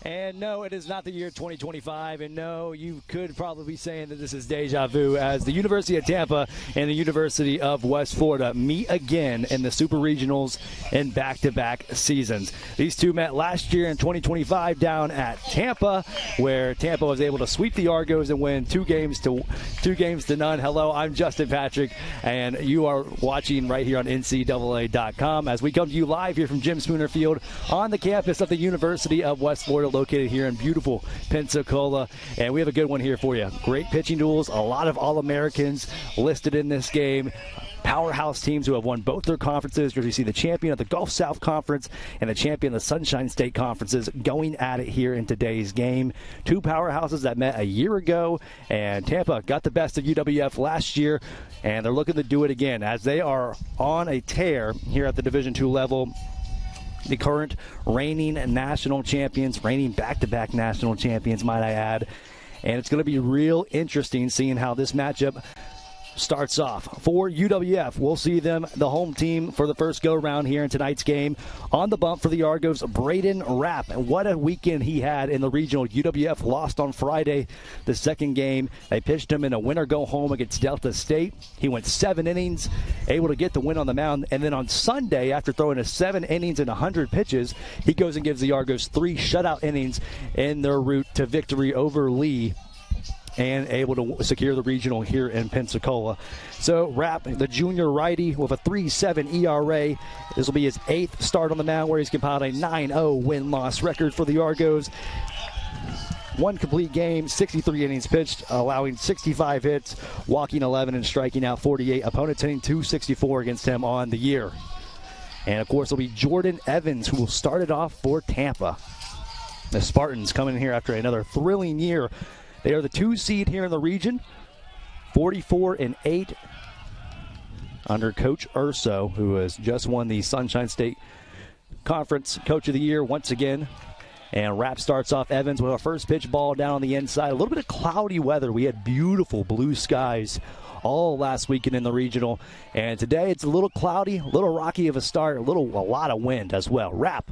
And no, it is not the year 2025. And no, you could probably be saying that this is deja vu as the University of Tampa and the University of West Florida meet again in the Super Regionals in back-to-back seasons. These two met last year in 2025 down at Tampa, where Tampa was able to sweep the Argos and win two games to none. Hello, I'm Justin Patrick, and you are watching right here on NCAA.com as we come to you live here from Jim Spooner Field on the campus of the University of West Florida, located here in beautiful Pensacola. And we have a good one here for you. Great pitching duels, a lot of All-Americans listed in this game. Powerhouse teams who have won both their conferences. You see the champion of the Gulf South Conference and the champion of the Sunshine State Conferences going at it here in today's game. Two powerhouses that met a year ago, and Tampa got the best of UWF last year, and they're looking to do it again as they are on a tear here at the Division II level. The current reigning national champions, reigning back-to-back national champions, might I add. And it's going to be real interesting seeing how this matchup starts off. For UWF, we'll see them, the home team, for the first go-round here in tonight's game. On the bump for the Argos, Braden Rapp. And what a weekend he had in the regional. UWF lost on Friday, the second game. They pitched him in a winner-go-home against Delta State. He went 7 innings, able to get the win on the mound. And then on Sunday, after throwing 7 innings and 100 pitches, he goes and gives the Argos 3 shutout innings in their route to victory over Lee, and able to secure the regional here in Pensacola. So Rapp, the junior righty, with a 3.7 ERA. This will be his 8th start on the mound, where he's compiled a 9-0 win-loss record for the Argos. 1 complete game, 63 innings pitched, allowing 65 hits, walking 11 and striking out 48. Opponents hitting 264 against him on the year. And, of course, it'll be Jordan Evans, who will start it off for Tampa. The Spartans coming in here after another thrilling year. They are the 2 seed here in the region, 44-8 under Coach Urso, who has just won the Sunshine State Conference Coach of the Year once again. And Rapp starts off Evans with a first pitch ball down on the inside. A little bit of cloudy weather. We had beautiful blue skies all last weekend in the regional. And today it's a little cloudy, a little rocky of a start, a lot of wind as well. Rapp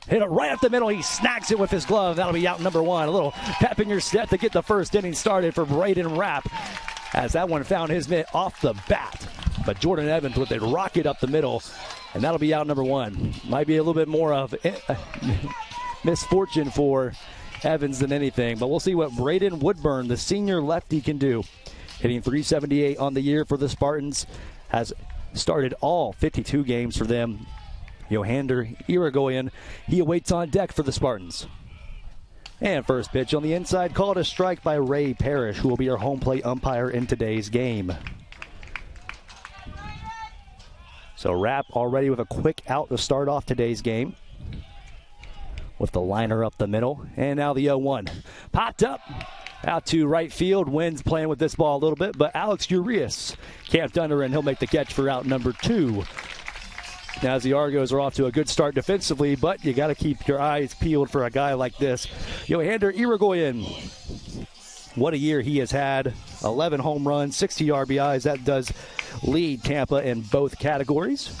hit it right up the middle. He snags it with his glove. That'll be out number 1. A little pep in your step to get the first inning started for Braden Rapp, as that one found his mitt off the bat. But Jordan Evans with a rocket up the middle, and that'll be out number 1. Might be a little bit more of misfortune for Evans than anything, but we'll see what Braden Woodburn, the senior lefty, can do. Hitting .378 on the year for the Spartans, has started all 52 games for them. Yohander Irigoyen, he awaits on deck for the Spartans. And first pitch on the inside, called a strike by Ray Parrish, who will be our home plate umpire in today's game. So Rapp already with a quick out to start off today's game, with the liner up the middle. And now the 0-1. Popped up out to right field. Wynn's playing with this ball a little bit, but Alex Urias camped under, and he'll make the catch for out number 2. Now, as the Argos are off to a good start defensively, but you got to keep your eyes peeled for a guy like this. Yohander Irigoyen, what a year he has had. 11 home runs, 60 RBIs. That does lead Tampa in both categories.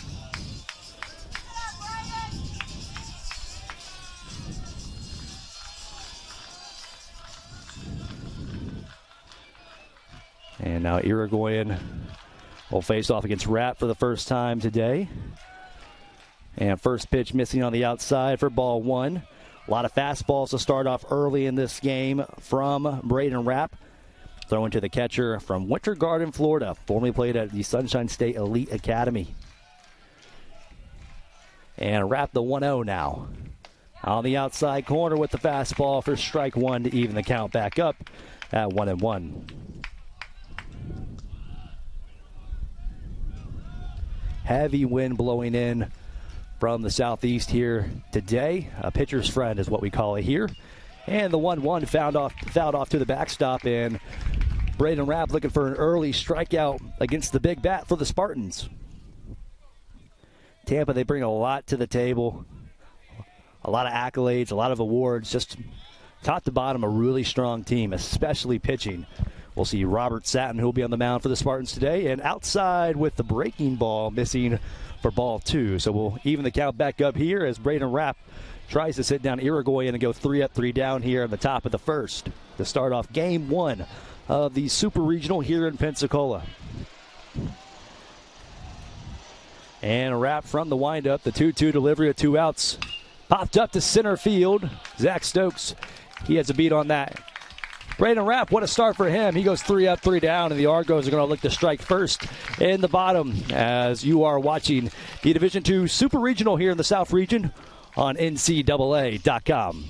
And now Irigoyen will face off against Rapp for the first time today. And first pitch missing on the outside for ball 1. A lot of fastballs to start off early in this game from Braden Rapp. Throwing to the catcher from Winter Garden, Florida. Formerly played at the Sunshine State Elite Academy. And Rapp the 1-0 now. On the outside corner with the fastball for strike 1 to even the count back up at 1-1. Heavy wind blowing in from the southeast here today. A pitcher's friend is what we call it here. And the 1-1 fouled off to the backstop, and Braden Rapp looking for an early strikeout against the big bat for the Spartans. Tampa, they bring a lot to the table. A lot of accolades, a lot of awards. Just top to bottom, a really strong team, especially pitching. We'll see Robert Satin, who will be on the mound for the Spartans today. And outside with the breaking ball missing for ball 2. So we'll even the count back up here as Braden Rapp tries to sit down Irigoyen and go 3 up, 3 down here in the top of the first to start off game 1 of the Super Regional here in Pensacola. And a wrap from the windup. The 2-2 delivery of 2 outs. Popped up to center field. Zach Stokes, he has a beat on that. Brandon Rapp, what a start for him. He goes 3 up, 3 down, and the Argos are going to look to strike first in the bottom as you are watching the Division II Super Regional here in the South Region on NCAA.com.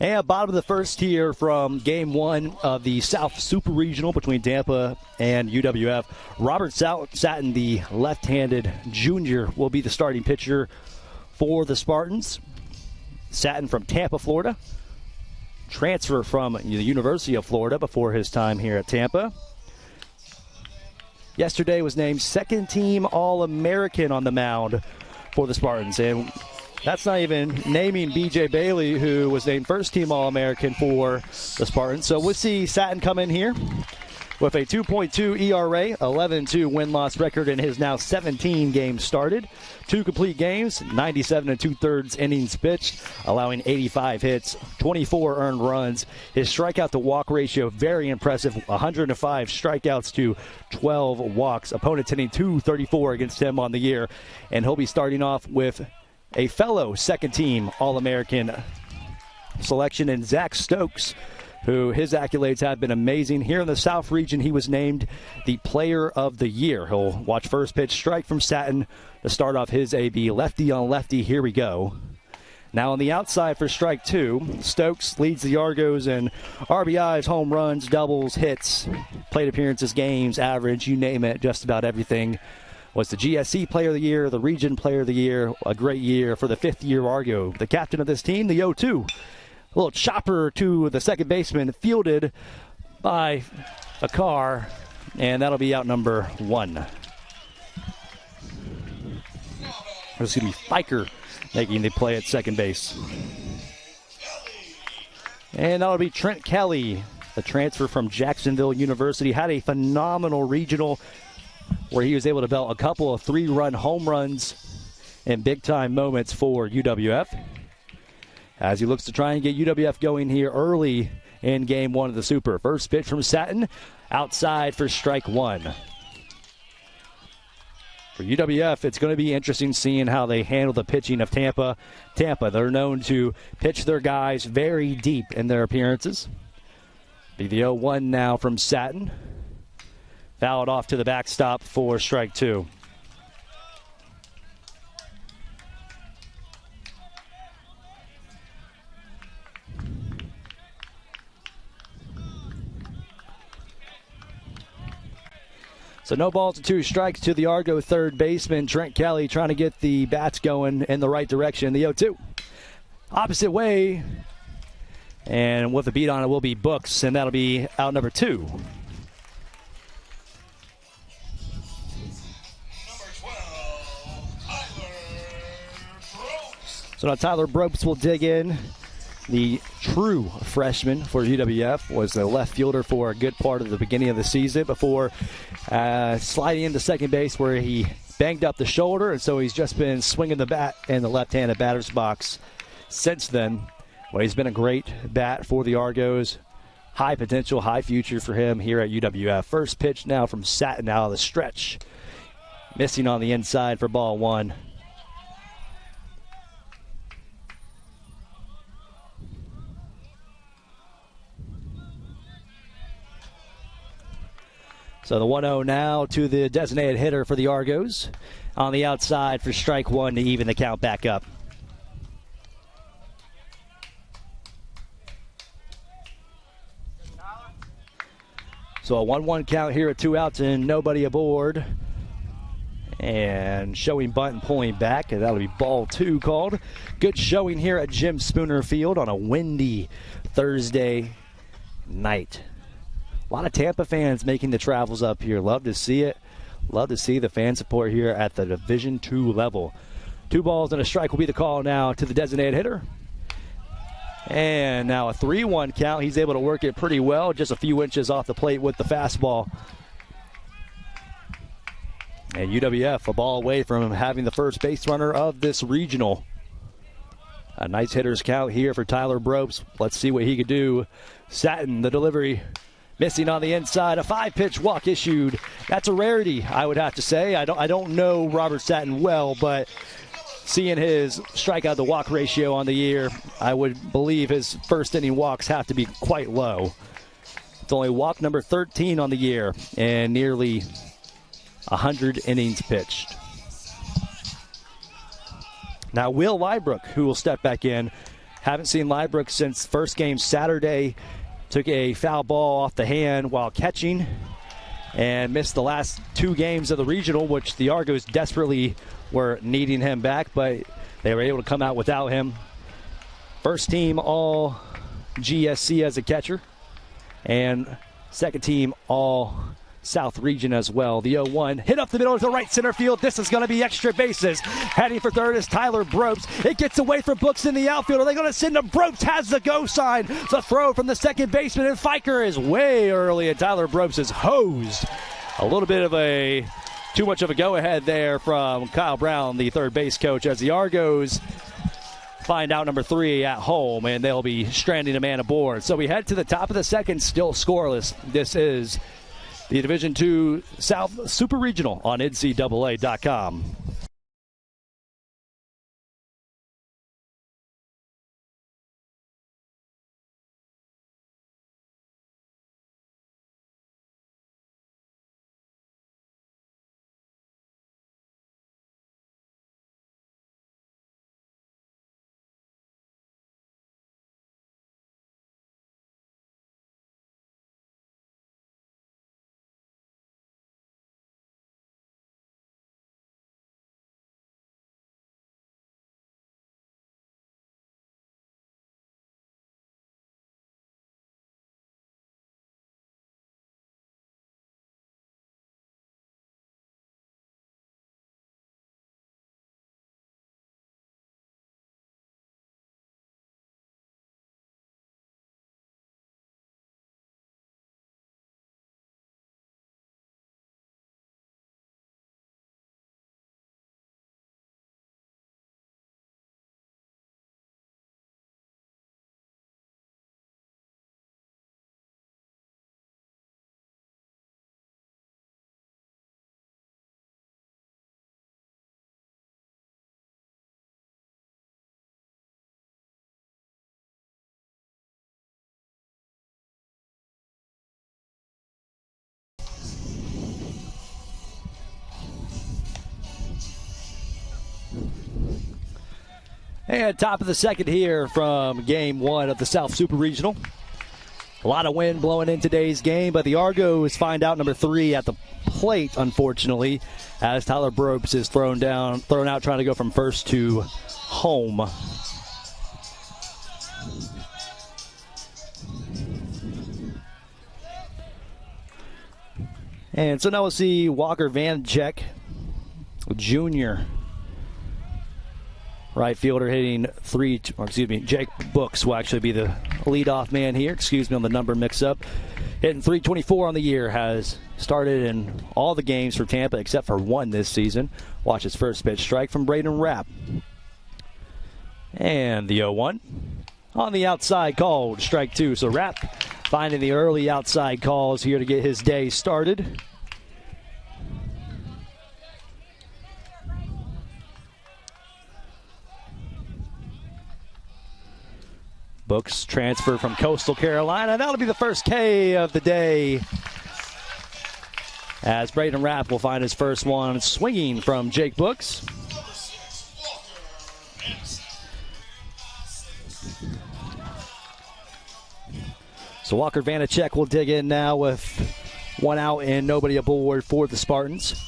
And bottom of the first here from game 1 of the South Super Regional between Tampa and UWF. Robert Satin, the left-handed junior, will be the starting pitcher for the Spartans. Satin from Tampa, Florida. Transfer from the University of Florida before his time here at Tampa. Yesterday was named second-team All-American on the mound for the Spartans. And that's not even naming B.J. Bailey, who was named first-team All-American for the Spartans. So we'll see Satin come in here with a 2.2 ERA, 11-2 win-loss record in his now 17 games started. 2 complete games, 97 2/3 innings pitched, allowing 85 hits, 24 earned runs. His strikeout-to-walk ratio, very impressive, 105 strikeouts to 12 walks. Opponents hitting .234 against him on the year. And he'll be starting off with a fellow second-team All-American selection in Zach Stokes, who his accolades have been amazing. Here in the South region, he was named the Player of the Year. He'll watch first pitch strike from Satin to start off his AB. Lefty on lefty, here we go. Now on the outside for strike 2, Stokes leads the Argos in RBIs, home runs, doubles, hits, plate appearances, games, average, you name it, just about everything. Was the GSC Player of the Year, the Region Player of the Year. A great year for the 5th-year Argo. The captain of this team, the 0-2. A little chopper to the second baseman, fielded by a car, and that'll be out number 1. There's going to be Fiker making the play at second base. And that'll be Trent Kelly, the transfer from Jacksonville University. Had a phenomenal regional where he was able to belt a couple of 3-run home runs in big-time moments for UWF, as he looks to try and get UWF going here early in game 1 of the Super. First pitch from Satin, outside for strike 1. For UWF, it's going to be interesting seeing how they handle the pitching of Tampa. They're known to pitch their guys very deep in their appearances. Be the 0-1 now from Satin. Fouled off to the backstop for strike 2. So no balls and 2 strikes to the Argo third baseman, Trent Kelly, trying to get the bats going in the right direction. The 0-2. Opposite way. And with a beat on it will be Books, and that'll be out number 2. So now Tyler Brobst will dig in. The true freshman for UWF was the left fielder for a good part of the beginning of the season before sliding into second base where he banged up the shoulder, and so he's just been swinging the bat in the left-handed batter's box since then. Well, he's been a great bat for the Argos. High potential, high future for him here at UWF. First pitch now from Satin out of the stretch. Missing on the inside for ball one. So the 1-0 now to the designated hitter for the Argos. On the outside for strike one to even the count back up. So a 1-1 count here at 2 outs and nobody aboard. And showing bunt and pulling back, and that'll be ball two called. Good showing here at Jim Spooner Field on a windy Thursday night. A lot of Tampa fans making the travels up here. Love to see it. Love to see the fan support here at the Division II level. 2 balls and a strike will be the call now to the designated hitter. And now a 3-1 count. He's able to work it pretty well, just a few inches off the plate with the fastball. And UWF a ball away from having the first base runner of this regional. A nice hitter's count here for Tyler Brobst. Let's see what he could do. Satin, the delivery. Missing on the inside, a 5-pitch walk issued. That's a rarity, I would have to say. I don't know Robert Satin well, but seeing his strikeout to walk ratio on the year, I would believe his first inning walks have to be quite low. It's only walk number 13 on the year and nearly 100 innings pitched. Now Will Lybrook, who will step back in. Haven't seen Lybrook since first game Saturday. Took a foul ball off the hand while catching and missed the last 2 games of the regional, which the Argos desperately were needing him back, but they were able to come out without him. First team all GSC as a catcher and second team all South region as well. The 0-1 hit up the middle to right center field. This is going to be extra bases. Heading for third is Tyler Brobst. It gets away from Brooks in the outfield. Are they going to send him? Brobst has the go sign. The throw from the second baseman, and Fiker is way early, and Tyler Brobst is hosed. A little bit of a too much of a go ahead there from Kyle Brown, the third base coach, as the Argos find out number 3 at home, and they'll be stranding a man aboard. So we head to the top of the second, still scoreless. This is the Division II South Super Regional on NCAA.com. And top of the second here from game 1 of the South Super Regional. A lot of wind blowing in today's game, but the Argos find out number 3 at the plate, unfortunately, as Tyler Brobst is thrown out trying to go from first to home. And so now we'll see Walker Vanchek Jr. Right fielder hitting Jake Brooks will actually be the leadoff man here. Excuse me on the number mix-up. Hitting .324 on the year, has started in all the games for Tampa except for one this season. Watch his first pitch strike from Braden Rapp. And the 0-1 on the outside called, strike two. So Rapp finding the early outside calls here to get his day started. Books transfer from Coastal Carolina. That'll be the first K of the day, as Braden Rapp will find his first one swinging from Jake Books. So Walker Vanacek will dig in now with one out and nobody aboard for the Spartans.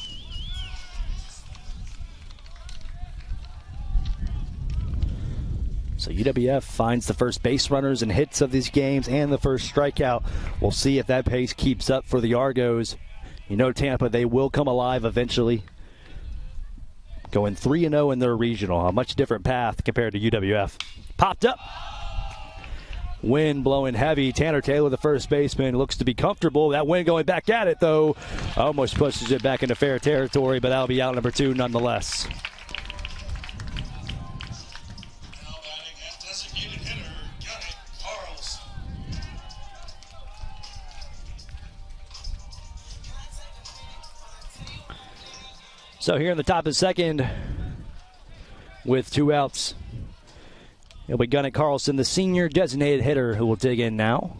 So UWF finds the first base runners and hits of these games and the first strikeout. We'll see if that pace keeps up for the Argos. You know Tampa, they will come alive eventually. Going 3-0 in their regional. A much different path compared to UWF. Popped up. Wind blowing heavy. Tanner Taylor, the first baseman, looks to be comfortable. That wind going back at it, though. Almost pushes it back into fair territory, but that'll be out number two nonetheless. So here in the top of the second, with two outs, it'll be Gunnar Carlson, the senior designated hitter, who will dig in now.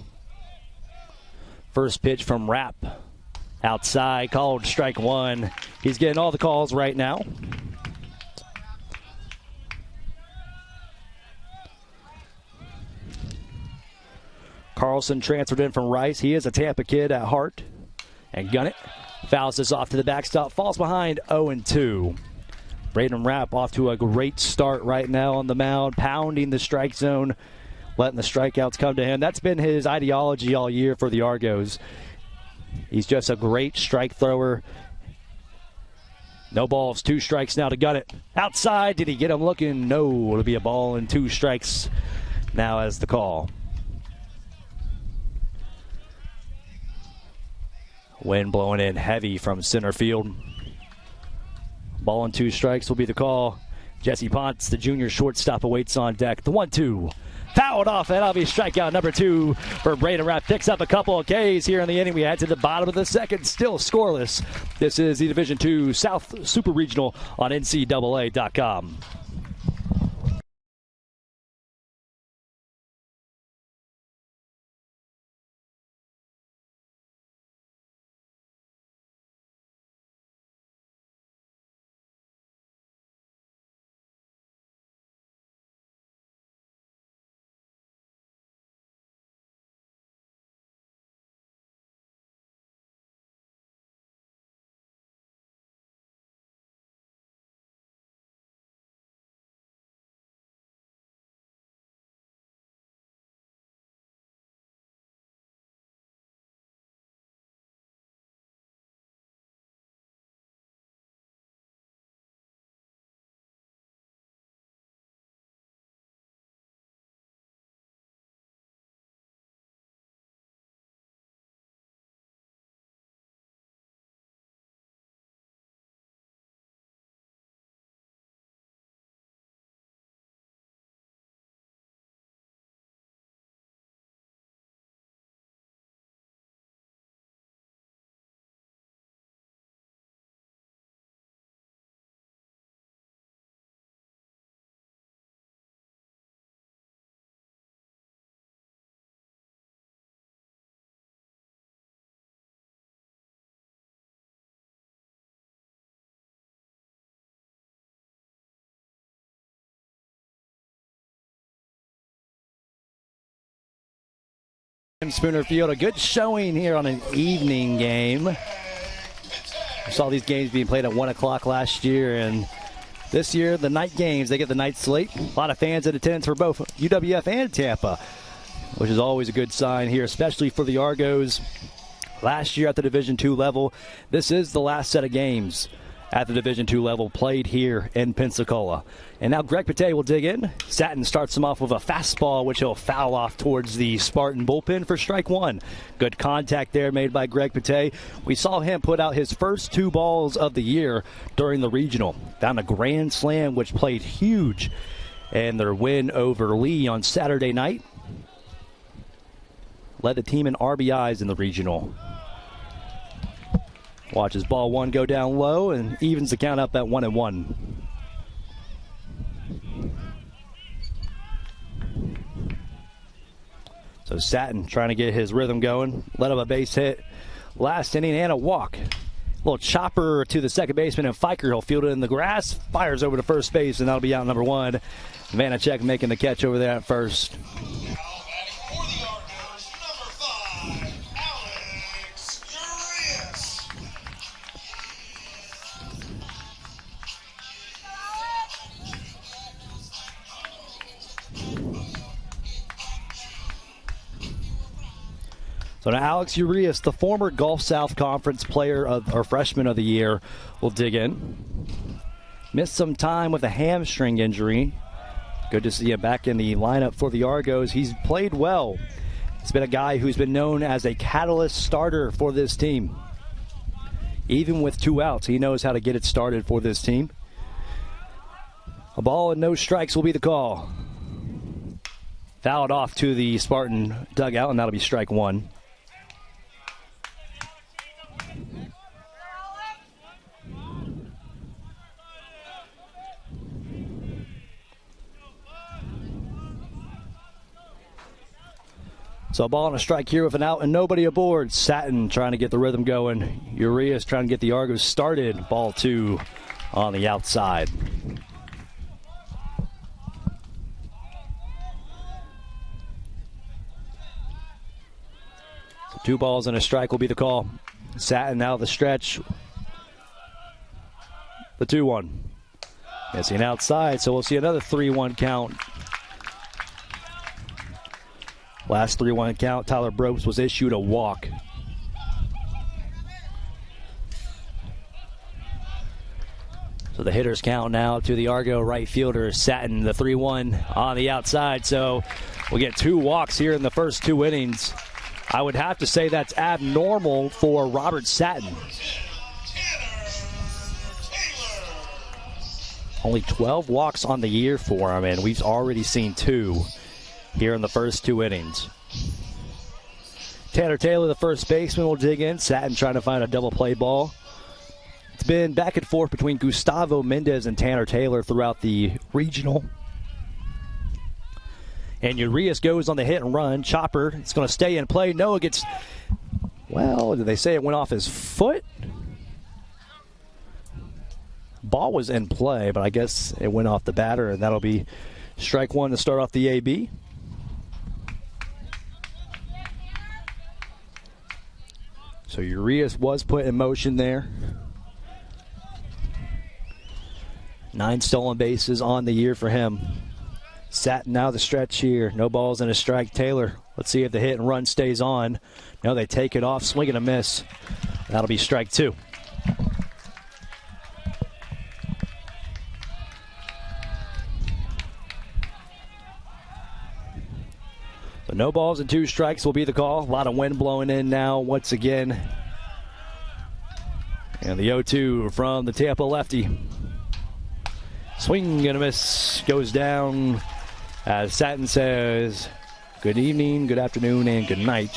First pitch from Rapp. Outside, called strike one. He's getting all the calls right now. Carlson transferred in from Rice. He is a Tampa kid at heart. And Gunnar fouls this off to the backstop. Falls behind 0-2. Braden Rapp off to a great start right now on the mound, pounding the strike zone, letting the strikeouts come to him. That's been his ideology all year for the Argos. He's just a great strike thrower. No balls, two strikes now to Gunnar. Outside, did he get him looking? No, it'll be a ball and two strikes now as the call. Wind blowing in heavy from center field. Ball and two strikes will be the call. Jesse Ponce, the junior shortstop, awaits on deck. The 1-2. Fouled off. That'll be strikeout number two for Braden Rapp. Picks up a couple of Ks here in the inning. We head to the bottom of the second. Still scoreless. This is the Division II South Super Regional on NCAA.com. Spooner Field, a good showing here on an evening game. We saw these games being played at 1 o'clock last year, and this year the night games, they get the night slate. A lot of fans in attendance for both UWF and Tampa, which is always a good sign here, especially for the Argos. Last year at the Division II level, this is the last set of games at the Division II level played here in Pensacola. And now Greg Pate will dig in. Satin starts him off with a fastball, which he'll foul off towards the Spartan bullpen for strike one. Good contact there made by Greg Pate. We saw him put out his first 2 balls of the year during the regional. Found a grand slam, which played huge in their win over Lee on Saturday night. Led the team in RBIs in the regional. Watches ball 1 go down low and evens the count up at 1-1. So Satin trying to get his rhythm going. Let up a base hit last inning and a walk. Little chopper to the second baseman, and Fiker, he'll field it in the grass. Fires over to first base, and that'll be out number 1. Vanacek making the catch over there at first. So now Alex Urias, the former Gulf South Conference player or freshman of the year, will dig in. Missed some time with a hamstring injury. Good to see him back in the lineup for the Argos. He's played well. He's been a guy who's been known as a catalyst starter for this team. Even with 2 outs, he knows how to get it started for this team. A ball and no strikes will be the call. Fouled off to the Spartan dugout, and that'll be strike 1. So a ball and a strike here with an out and nobody aboard. Satin trying to get the rhythm going. Urias trying to get the Argos started. Ball 2 on the outside. So 2 balls and a strike will be the call. Satin now the stretch. The 2-1. Missing outside, so we'll see another 3-1 count. Last 3-1 count, Tyler Brobes was issued a walk. So the hitters count now to the Argo right fielder, Satin, the 3-1 on the outside. So we'll get 2 walks here in the first 2 innings. I would have to say that's abnormal for Robert Satin. Only 12 walks on the year for him, and we've already seen 2 here in the first 2 innings. Tanner Taylor, the first baseman, will dig in. Satin trying to find a double play ball. It's been back and forth between Gustavo Mendez and Tanner Taylor throughout the regional. And Urias goes on the hit and run. Chopper, it's going to stay in play. Noah gets, well, did they say it went off his foot? Ball was in play, but I guess it went off the batter, and that'll be strike 1 to start off the AB. So Urias was put in motion there. 9 stolen bases on the year for him. Satin now the stretch here. No balls and a strike. Taylor, let's see if the hit and run stays on. No, they take it off. Swing and a miss. That'll be strike 2. So no balls and 2 strikes will be the call. A lot of wind blowing in now once again. And the 0-2 from the Tampa lefty. Swing and a miss goes down as Satin says, good evening, good afternoon, and good night.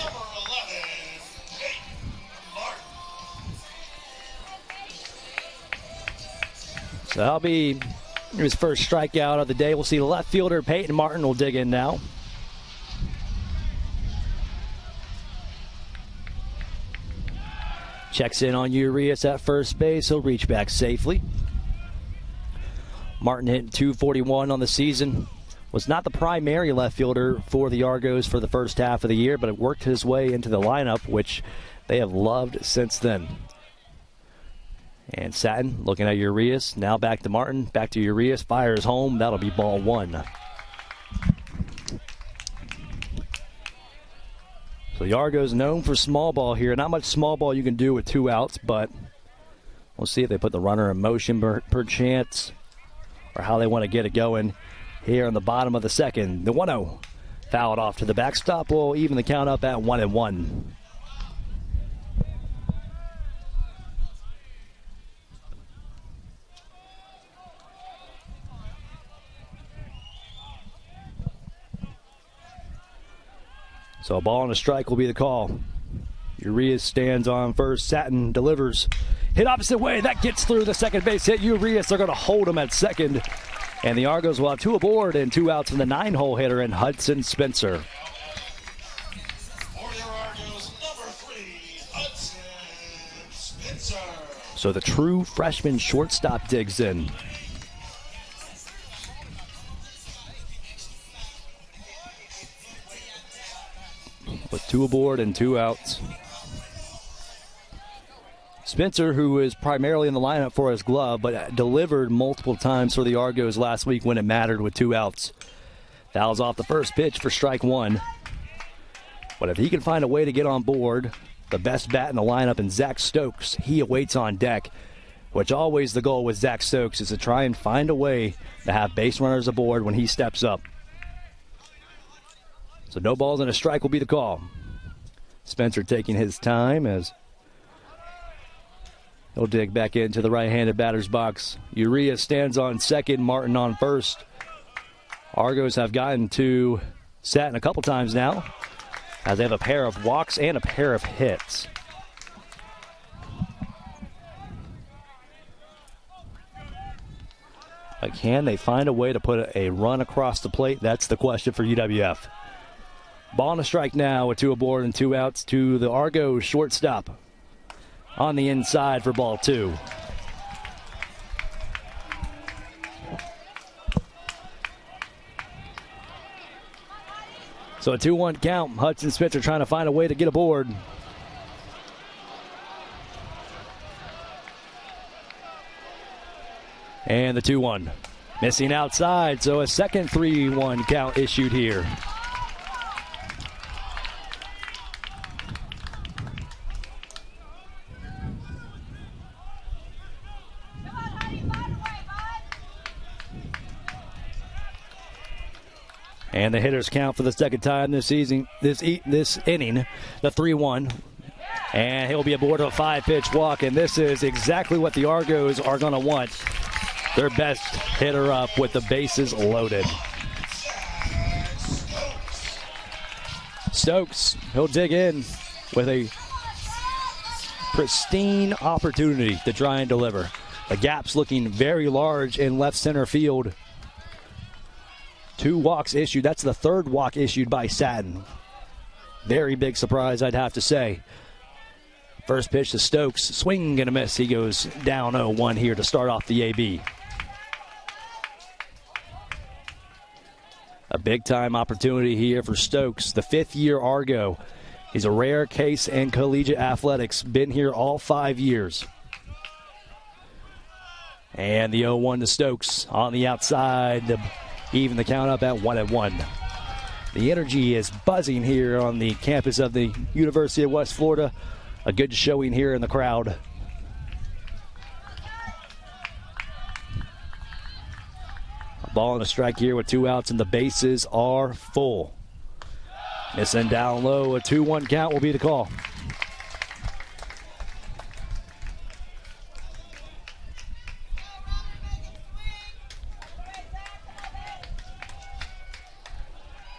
So that'll be his first strikeout of the day. We'll see the left fielder, Peyton Martin, will dig in now. Checks in on Urias at first base. He'll reach back safely. Martin hitting .241 on the season. Was not the primary left fielder for the Argos for the first half of the year, but it worked his way into the lineup, which they have loved since then. And Satin looking at Urias. Now back to Martin. Back to Urias. Fires home. That'll be ball 1. So the Argos known for small ball here. Not much small ball you can do with 2 outs, but We'll see if they put the runner in motion per chance or how they want to get it going here in the bottom of the second. The 1-0 fouled off to the backstop will even the count up at 1-1. So a ball and a strike will be the call. Urias stands on first. Satin delivers. Hit opposite way. That gets through the second base hit. Urias are going to hold him at second. And the Argos will have 2 aboard and 2 outs from the 9-hole hitter in Hudson Spencer. For your Argos, number 3, Hudson Spencer. So the true freshman shortstop digs in. With 2 aboard and 2 outs. Spencer, who is primarily in the lineup for his glove, but delivered multiple times for the Argos last week when it mattered with 2 outs. Fouls off the first pitch for strike 1. But if he can find a way to get on board, the best bat in the lineup in Zach Stokes, he awaits on deck, which always the goal with Zach Stokes is to try and find a way to have base runners aboard when he steps up. So no balls and a strike will be the call. Spencer taking his time as he'll dig back into the right-handed batter's box. Urias stands on second, Martin on first. Argos have gotten to Satin a couple times now as they have a pair of walks and a pair of hits. But can they find a way to put a run across the plate? That's the question for UWF. Ball and a strike now with 2 aboard and 2 outs to the Argos shortstop on the inside for ball 2. So a 2-1 count. Hudson Spencer trying to find a way to get aboard. And the 2-1. Missing outside, so a second 3-1 count issued here. And the hitters count for the second time this season, this inning, the 3-1. And he'll be aboard a 5-pitch walk, and this is exactly what the Argos are going to want. Their best hitter up with the bases loaded. Stokes, he'll dig in with a pristine opportunity to try and deliver. The gap's looking very large in left center field. 2 walks issued. That's the 3rd walk issued by Satin. Very big surprise, I'd have to say. First pitch to Stokes. Swing and a miss. He goes down 0-1 here to start off the AB. A big-time opportunity here for Stokes, the 5th-year Argo. He's a rare case in collegiate athletics. Been here all 5 years. And the 0-1 to Stokes on the outside to even the count up at 1-1. The energy is buzzing here on the campus of the University of West Florida. A good showing here in the crowd. A ball and a strike here with 2 outs, and the bases are full. Missing down low, a 2-1 count will be the call.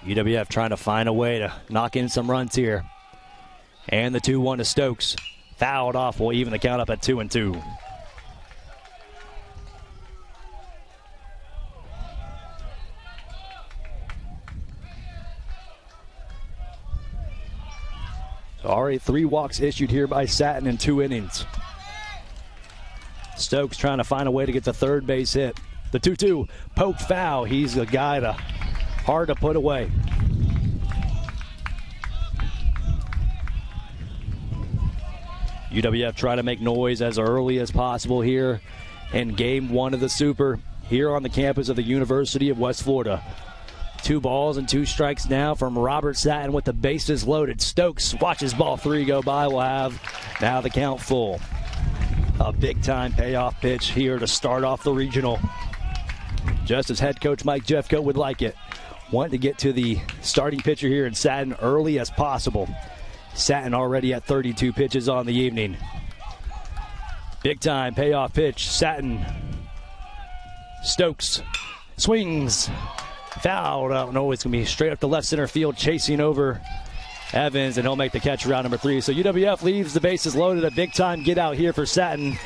UWF trying to find a way to knock in some runs here. And the 2-1 to Stokes. Fouled off will even the count up at 2-2. So already 3 walks issued here by Satin in 2 innings. Stokes trying to find a way to get the third base hit. The 2-2 poked foul. He's a guy to hard to put away. UWF trying to make noise as early as possible here in Game 1 of the Super here on the campus of the University of West Florida. 2 balls and 2 strikes now from Robert Satin with the bases loaded. Stokes watches ball 3 go by. We'll have now the count full. A big-time payoff pitch here to start off the regional. Just as head coach Mike Jeffcoat would like it. Want to get to the starting pitcher here in Satin early as possible. Satin already at 32 pitches on the evening. Big-time payoff pitch. Satin. Stokes swings. Fouled. I don't know. It's going to be straight up to left center field, chasing over Evans, and he'll make the catch around number 3. So UWF leaves the bases loaded. A big-time get out here for Satin.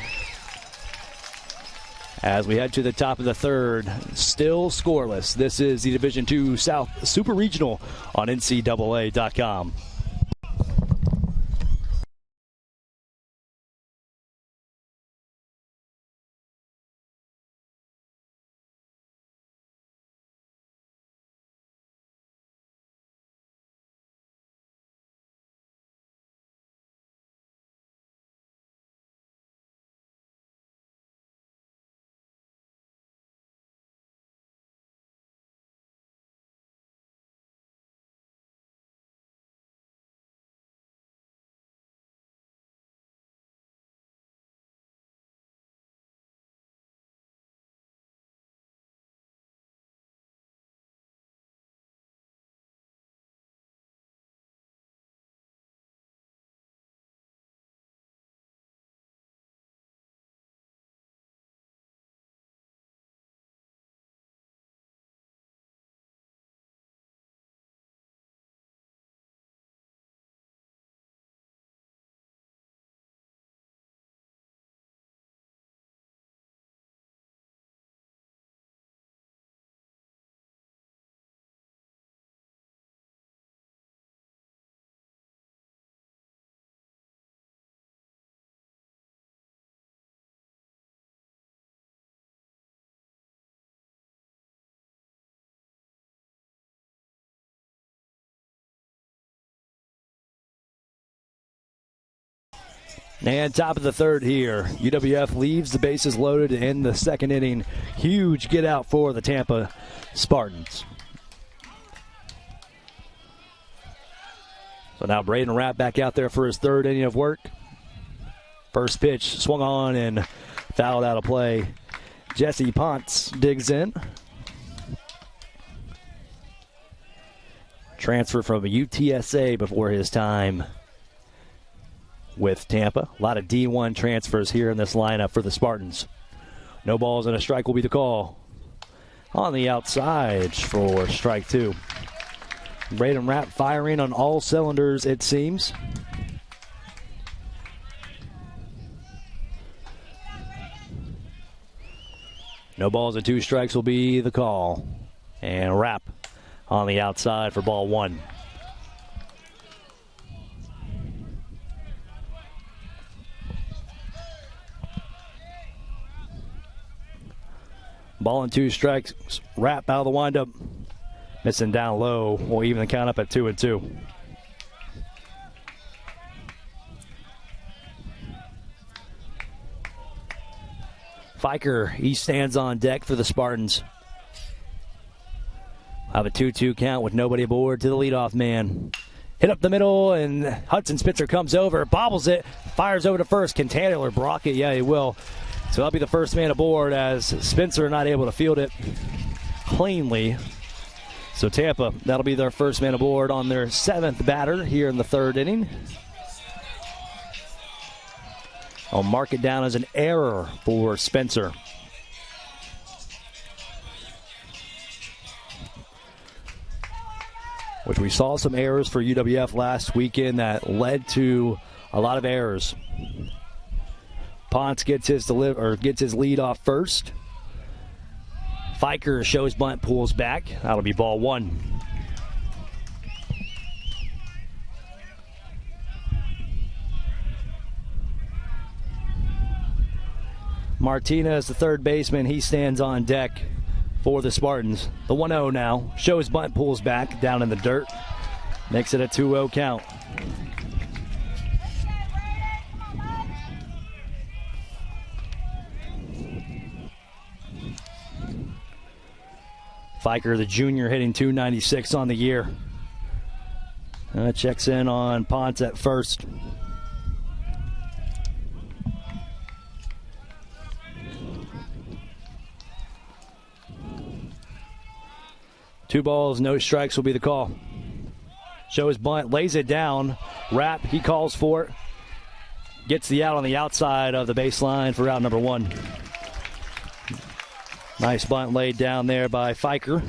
As we head to the top of the third, still scoreless. This is the Division II South Super Regional on NCAA.com. And top of the third here. UWF leaves the bases loaded in the second inning. Huge get out for the Tampa Spartans. So now Braden Rapp back out there for his third inning of work. First pitch swung on and fouled out of play. Jesse Ponce digs in. Transfer from UTSA before his time with Tampa. A lot of D1 transfers here in this lineup for the Spartans. No balls and a strike will be the call. On the outside for strike 2. Braden Rapp firing on all cylinders, it seems. No balls and 2 strikes will be the call. And Rapp on the outside for ball 1. Ball and 2 strikes. Rapp out of the windup. Missing down low. We'll even the count up at 2-2. Fiker, he stands on deck for the Spartans. Have a 2-2 count with nobody aboard to the leadoff man. Hit up the middle, and Hudson Spitzer comes over, bobbles it, fires over to first. Can Taylor block it? Yeah, he will. So he'll be the first man aboard as Spencer not able to field it cleanly. So Tampa, that'll be their first man aboard on their 7th batter here in the third inning. I'll mark it down as an error for Spencer. Which we saw some errors for UWF last weekend that led to a lot of errors. Ponce gets his lead off first. Fiker shows bunt, pulls back. That'll be ball 1. Martinez, the third baseman, he stands on deck for the Spartans. The 1-0 now. Shows bunt, pulls back down in the dirt. Makes it a 2-0 count. Fiker, the junior, hitting .296 on the year. Checks in on Ponce at first. 2 balls, no strikes will be the call. Shows bunt, lays it down. Rapp, he calls for it. Gets the out on the outside of the baseline for out number 1. Nice bunt laid down there by Fiker.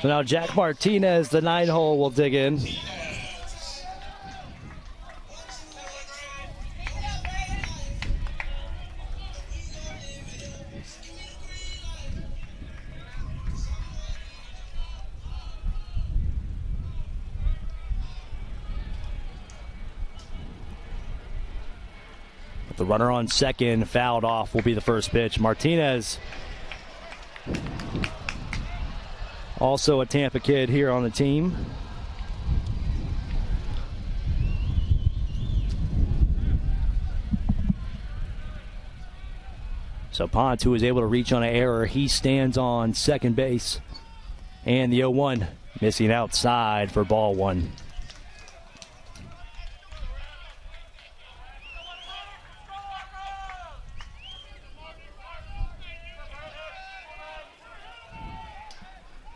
So now Jack Martinez, the 9-hole, will dig in. The runner on second, fouled off, will be the first pitch. Martinez, also a Tampa kid here on the team. So Ponce, who was able to reach on an error, he stands on second base. And the 0-1 missing outside for ball 1.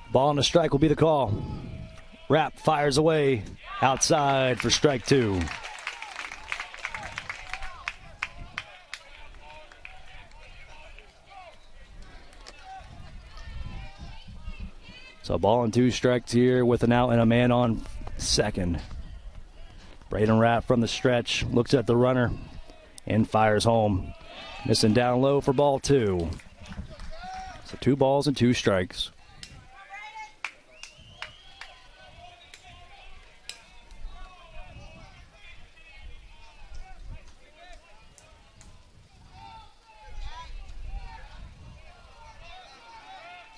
Ball and a strike will be the call. Rapp fires away outside for strike 2. So ball and 2 strikes here with an out and a man on second. Braden Rapp from the stretch looks at the runner and fires home. Missing down low for ball 2. So 2 balls and 2 strikes.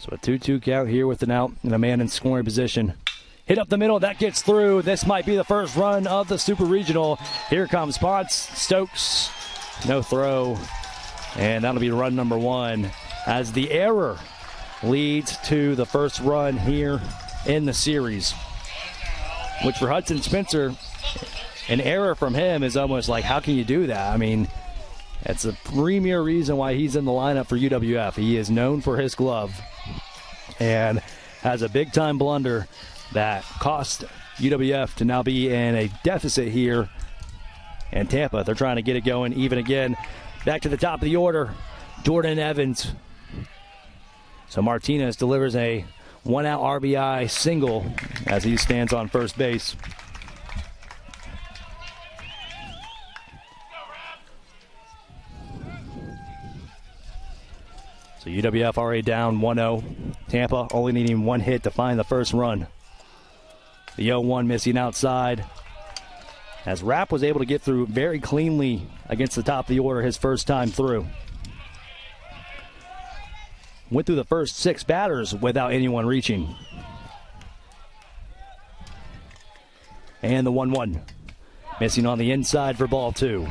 So a 2-2 count here with an out and a man in scoring position. Hit up the middle, that gets through. This might be the first run of the Super Regional. Here comes Ponce, Stokes, no throw. And that'll be run number 1 as the error leads to the first run here in the series. Which for Hudson Spencer, an error from him is almost like, how can you do that? I mean, that's a premier reason why he's in the lineup for UWF. He is known for his glove and has a big-time blunder that cost UWF to now be in a deficit here. And Tampa, they're trying to get it going even again. Back to the top of the order, Jordan Evans. So Martinez delivers a 1-out RBI single as he stands on first base. So UWF already down 1-0. Tampa only needing 1 hit to find the first run. The 0-1 missing outside. As Rapp was able to get through very cleanly against the top of the order his first time through. Went through the first 6 batters without anyone reaching. And the 1-1. Missing on the inside for ball 2.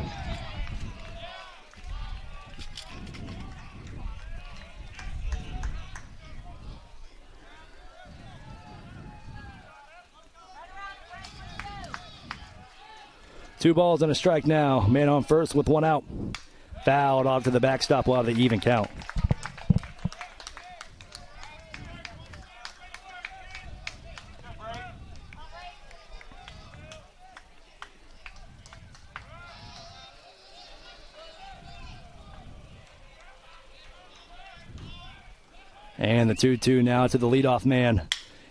Two balls and a strike now. Man on first with 1 out. Fouled off to the backstop. We'll have the even count. And the 2-2 now to the leadoff man.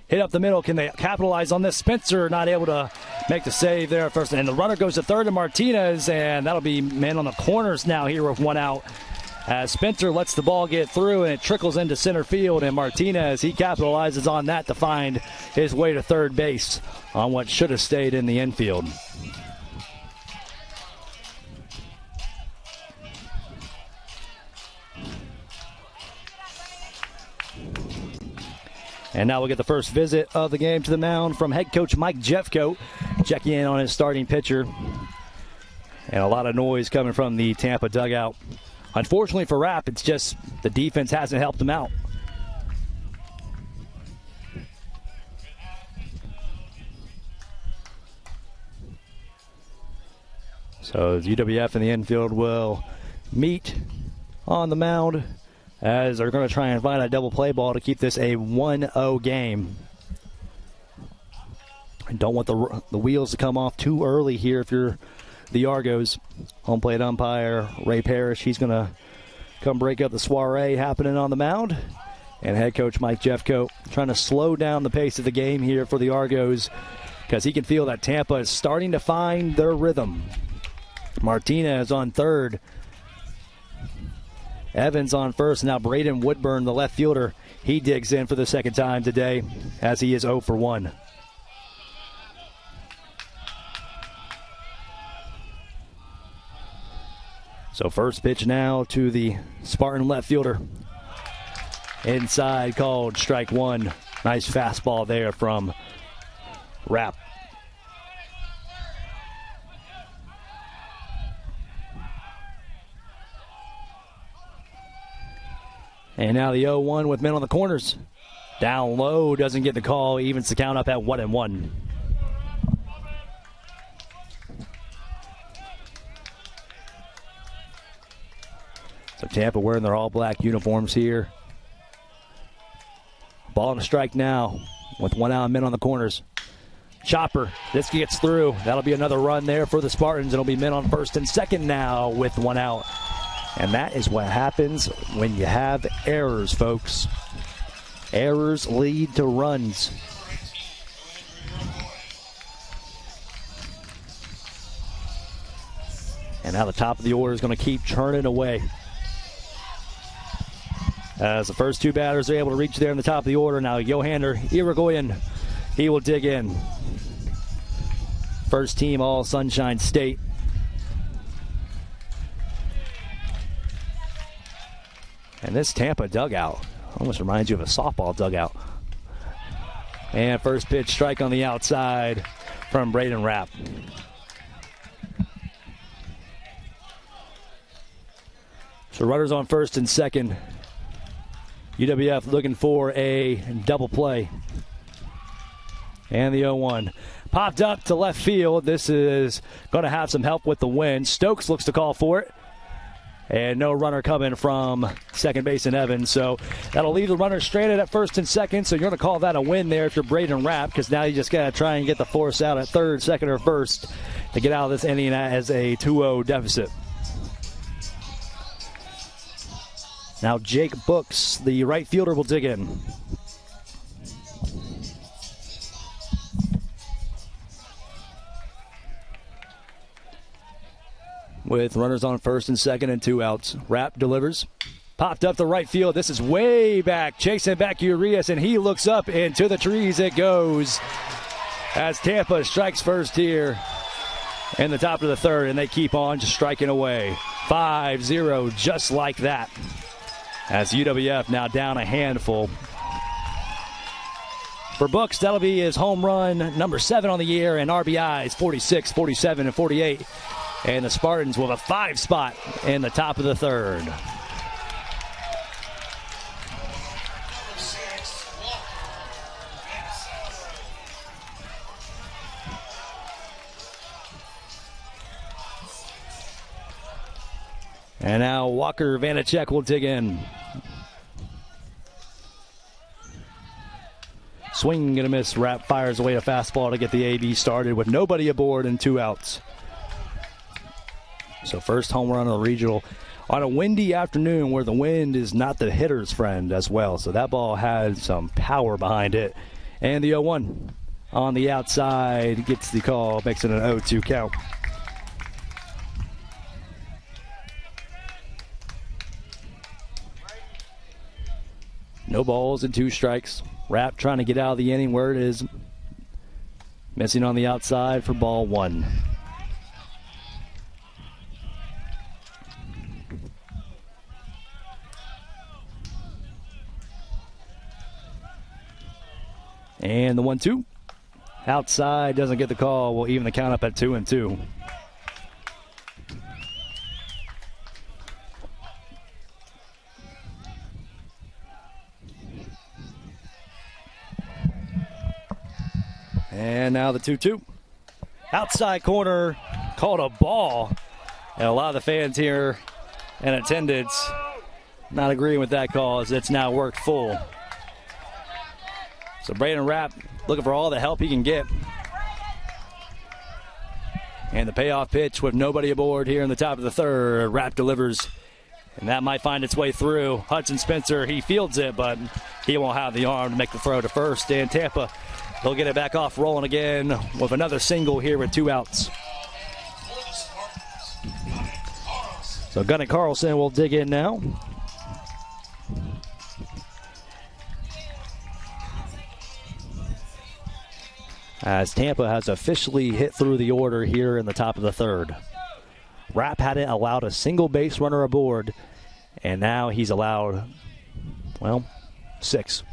Hit up the middle. Can they capitalize on this? Spencer not able to make the save there at first. And the runner goes to third to Martinez, and that'll be man on the corners now here with 1 out. As Spencer lets the ball get through, and it trickles into center field. And Martinez, he capitalizes on that to find his way to third base on what should have stayed in the infield. And now we'll get the first visit of the game to the mound from head coach Mike Jeffcoat, checking in on his starting pitcher. And a lot of noise coming from the Tampa dugout. Unfortunately for Rapp, it's just the defense hasn't helped him out. So UWF in the infield will meet on the mound as they're going to try and find a double play ball to keep this a 1-0 game. Don't want the wheels to come off too early here if you're the Argos. Home plate umpire Ray Parrish, he's going to come break up the soiree happening on the mound. And head coach Mike Jeffcoat trying to slow down the pace of the game here for the Argos because he can feel that Tampa is starting to find their rhythm. Martinez on third. Evans on first. Now Braden Woodburn, the left fielder, he digs in for the second time today as he is 0 for 1. So first pitch now to the Spartan left fielder. Inside called strike one. Nice fastball there from Rapp. And now the 0-1 with men on the corners. Down low, doesn't get the call, evens the count up at 1-1. So Tampa wearing their all-black uniforms here. Ball and a strike now with 1 out and men on the corners. Chopper, this gets through. That'll be another run there for the Spartans. It'll be men on first and second now with 1 out. And that is what happens when you have errors, folks. Errors lead to runs. And now the top of the order is going to keep churning away. As the first 2 batters are able to reach there in the top of the order. Now Johanner Irigoyen, he will dig in. First team all Sunshine State. And this Tampa dugout almost reminds you of a softball dugout. And first pitch strike on the outside from Braden Rapp. So runners on first and second. UWF looking for a double play. And the 0-1. Popped up to left field. This is going to have some help with the wind. Stokes looks to call for it. And no runner coming from second base and Evans. So that'll leave the runner stranded at first and second. So you're going to call that a win there if you're Braden Rapp, because now you just got to try and get the force out at third, second, or first to get out of this inning as a 2-0 deficit. Now Jake Books, the right fielder, will dig in. With runners on first and second and 2 outs. Rapp delivers. Popped up the right field. This is way back. Chasing back Urias, and he looks up into the trees. It goes as Tampa strikes first here in the top of the third, and they keep on just striking away. 5-0 just like that. As UWF now down a handful. For Books, that'll be his home run number 7 on the year, and RBIs 46, 47, and 48. And the Spartans with a 5 spot in the top of the third. And now Walker Vanacek will dig in. Swing and a miss. Rapp fires away a fastball to get the AB started with nobody aboard and 2 outs. So first home run of the regional on a windy afternoon where the wind is not the hitter's friend as well. So that ball had some power behind it. And the 0-1 on the outside gets the call, makes it an 0-2 count. No balls and 2 strikes. Rapp trying to get out of the inning where it is. Missing on the outside for ball 1. And the 1-2. Outside, doesn't get the call. Will even the count up at 2-2. And now the 2-2. Outside corner, called a ball. And a lot of the fans here in attendance Not agreeing with that call as it's now worked full. So Braden Rapp looking for all the help he can get. And the payoff pitch with nobody aboard here in the top of the third. Rapp delivers, and that might find its way through. Hudson Spencer, he fields it, but he won't have the arm to make the throw to first. And Tampa, they'll get it back off rolling again with another single here with 2 outs. So Gunnar Carlson will dig in now. As Tampa has officially hit through the order here in the top of the third. Rapp hadn't allowed a single base runner aboard, and now he's allowed, 6.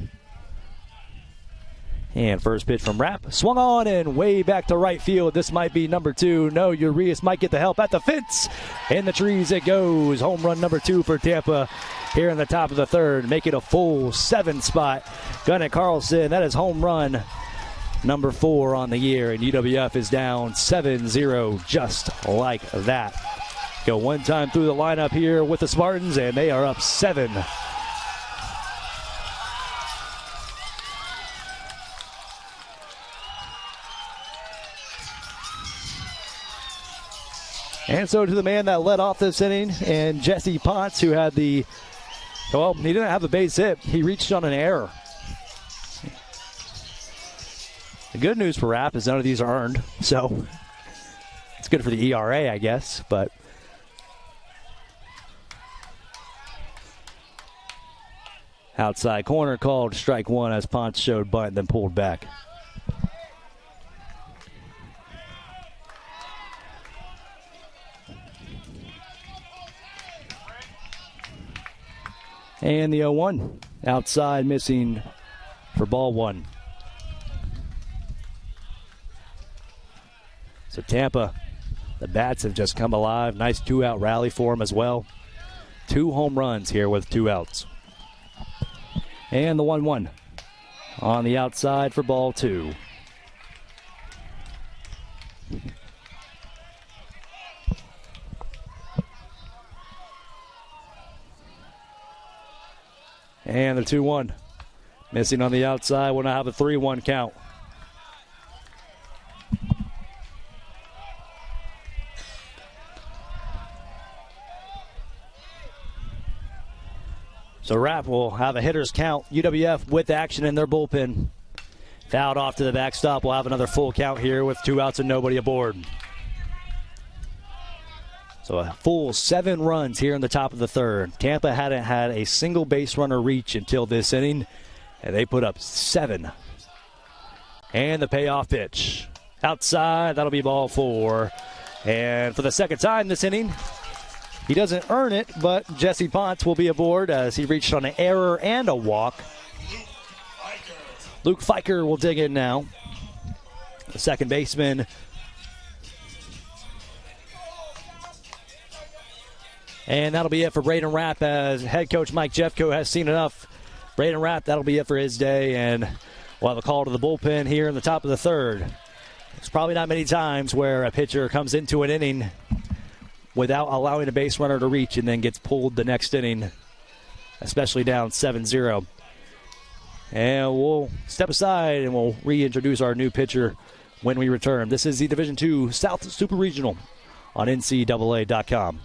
And first pitch from Rapp. Swung on and way back to right field. This might be number 2. No, Urias might get the help at the fence. In the trees it goes. Home run number 2 for Tampa here in the top of the third. Make it a full 7 spot. Gunnar Carlson, that is home run number 4 on the year. And UWF is down 7-0 just like that. Go one time through the lineup here with the Spartans, and they are up 7. And so to the man that led off this inning, and Jesse Potts, who had he didn't have a base hit. He reached on an error. The good news for Rapp is none of these are earned, so it's good for the ERA, I guess, but outside corner called strike 1 as Ponce showed bunt, then pulled back. And the 0-1 outside missing for ball 1. So Tampa, the bats have just come alive. Nice 2-out rally for them as well. 2 home runs here with 2 outs. And the 1-1 on the outside for ball 2. And the 2-1 missing on the outside. Will now have a 3-1 count. So Rapp will have a hitter's count. UWF with action in their bullpen. Fouled off to the backstop. We'll have another full count here with 2 outs and nobody aboard. So a full 7 runs here in the top of the third. Tampa hadn't had a single base runner reach until this inning, and they put up 7. And the payoff pitch. Outside, that'll be ball 4. And for the second time this inning, he doesn't earn it, but Jesse Ponce will be aboard as he reached on an error and a walk. Luke Fiker will dig in now. The second baseman. And that'll be it for Braden Rapp as head coach Mike Jeffco has seen enough. Braden Rapp, that'll be it for his day, and we'll have a call to the bullpen here in the top of the third. There's probably not many times where a pitcher comes into an inning without allowing a base runner to reach and then gets pulled the next inning, especially down 7-0. And we'll step aside and we'll reintroduce our new pitcher when we return. This is the Division II South Super Regional on NCAA.com.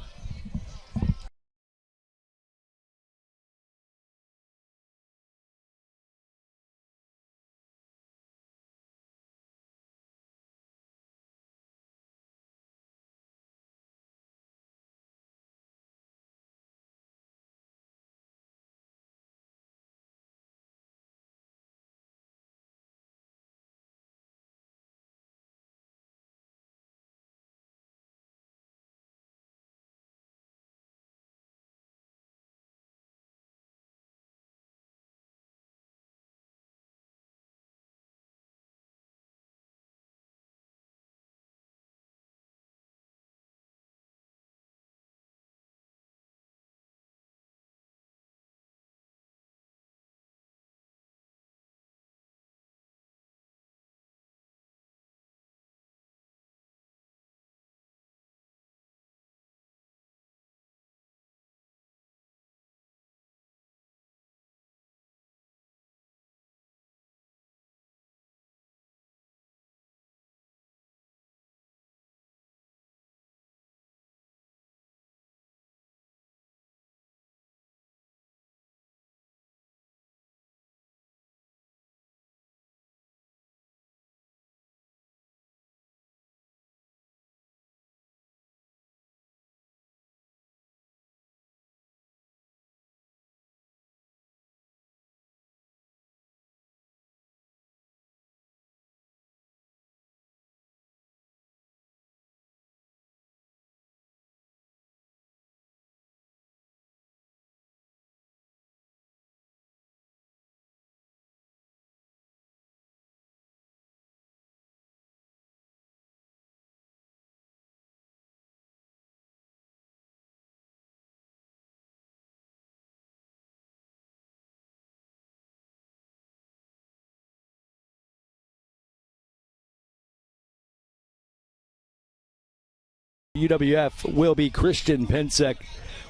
UWF will be Christian Pinsek.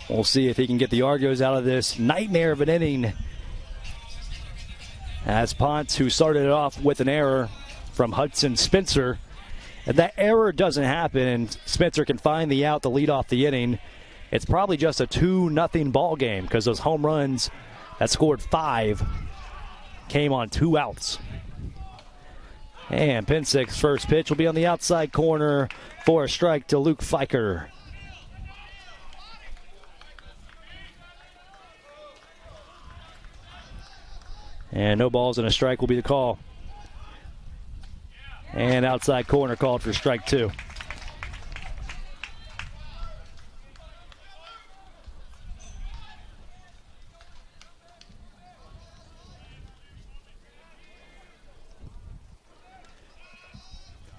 We'll see if he can get the Argos out of this nightmare of an inning. As Ponce, who started it off with an error from Hudson Spencer. If that error doesn't happen and Spencer can find the out to lead off the inning, it's probably just a 2-0 ball game because those home runs that scored 5 came on 2 outs. And Pinsek's first pitch will be on the outside corner for a strike to Luke Fiker. And no balls and a strike will be the call. And outside corner called for strike 2.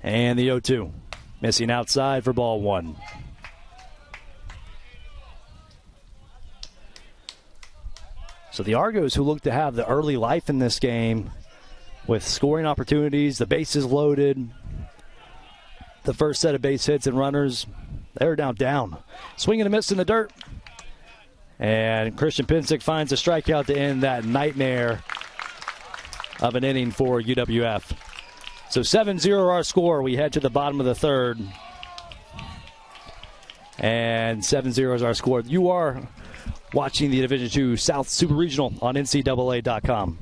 And the 0-2. Missing outside for ball 1. So the Argos, who look to have the early life in this game with scoring opportunities, the bases loaded, the first set of base hits and runners, they're now down. Swing and a miss in the dirt. And Christian Pinsek finds a strikeout to end that nightmare of an inning for UWF. So 7-0 our score. We head to the bottom of the third. And 7-0 is our score. You are watching the Division II South Super Regional on NCAA.com.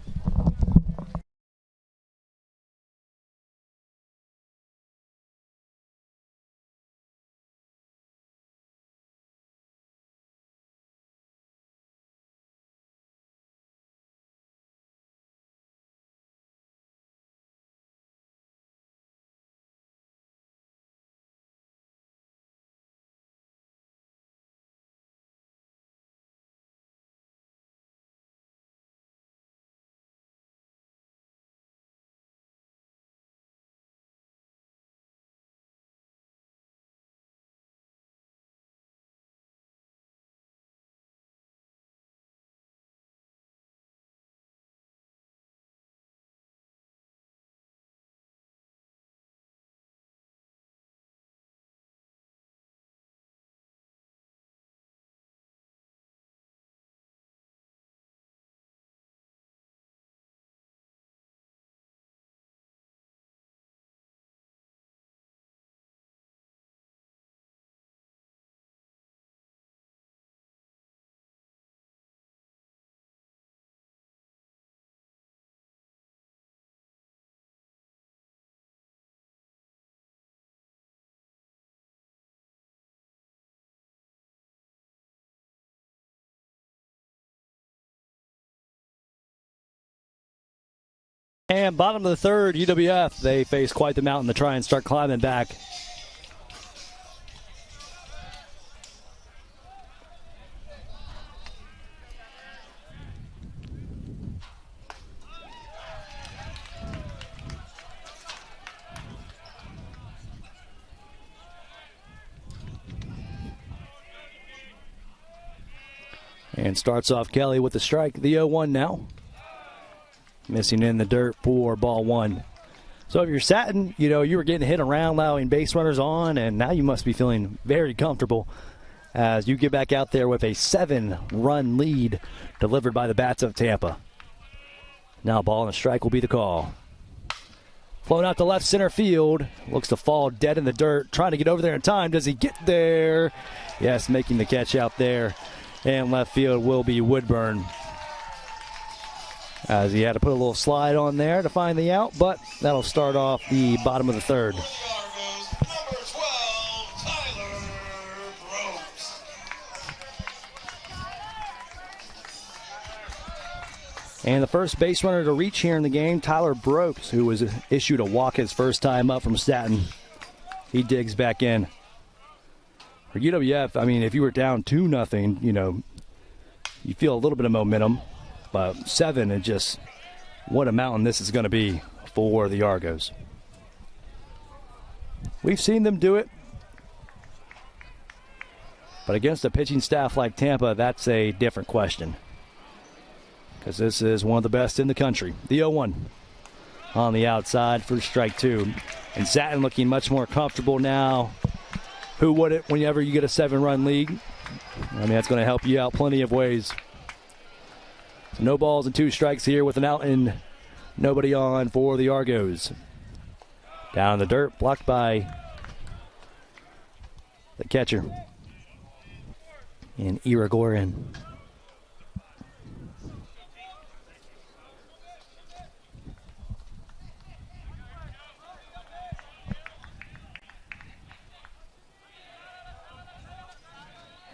And bottom of the third, UWF, they face quite the mountain to try and start climbing back. And starts off Kelly with the strike, the 0-1 now. Missing in the dirt for ball 1. So if you're Satin, you were getting hit around, allowing base runners on, and now you must be feeling very comfortable as you get back out there with a 7-run lead delivered by the bats of Tampa. Now ball and a strike will be the call. Flown out to left center field. Looks to fall dead in the dirt. Trying to get over there in time. Does he get there? Yes, making the catch out there. And left field will be Woodburn, as he had to put a little slide on there to find the out, but that'll start off the bottom of the third. Number 12, Tyler Brooks. And the first base runner to reach here in the game, Tyler Brooks, who was issued a walk his first time up from Staten. He digs back in. For UWF, I mean, if you were down 2-0, you feel a little bit of momentum. But 7, and just what a mountain this is going to be for the Argos. We've seen them do it. But against a pitching staff like Tampa, that's a different question. Because this is one of the best in the country. The 0-1 on the outside for strike 2. And Satin looking much more comfortable now who wouldn't whenever you get a 7-run lead? I mean, that's going to help you out plenty of ways. So no balls and 2 strikes here with an out and nobody on for the Argos. Down in the dirt, blocked by the catcher in Irigoyen.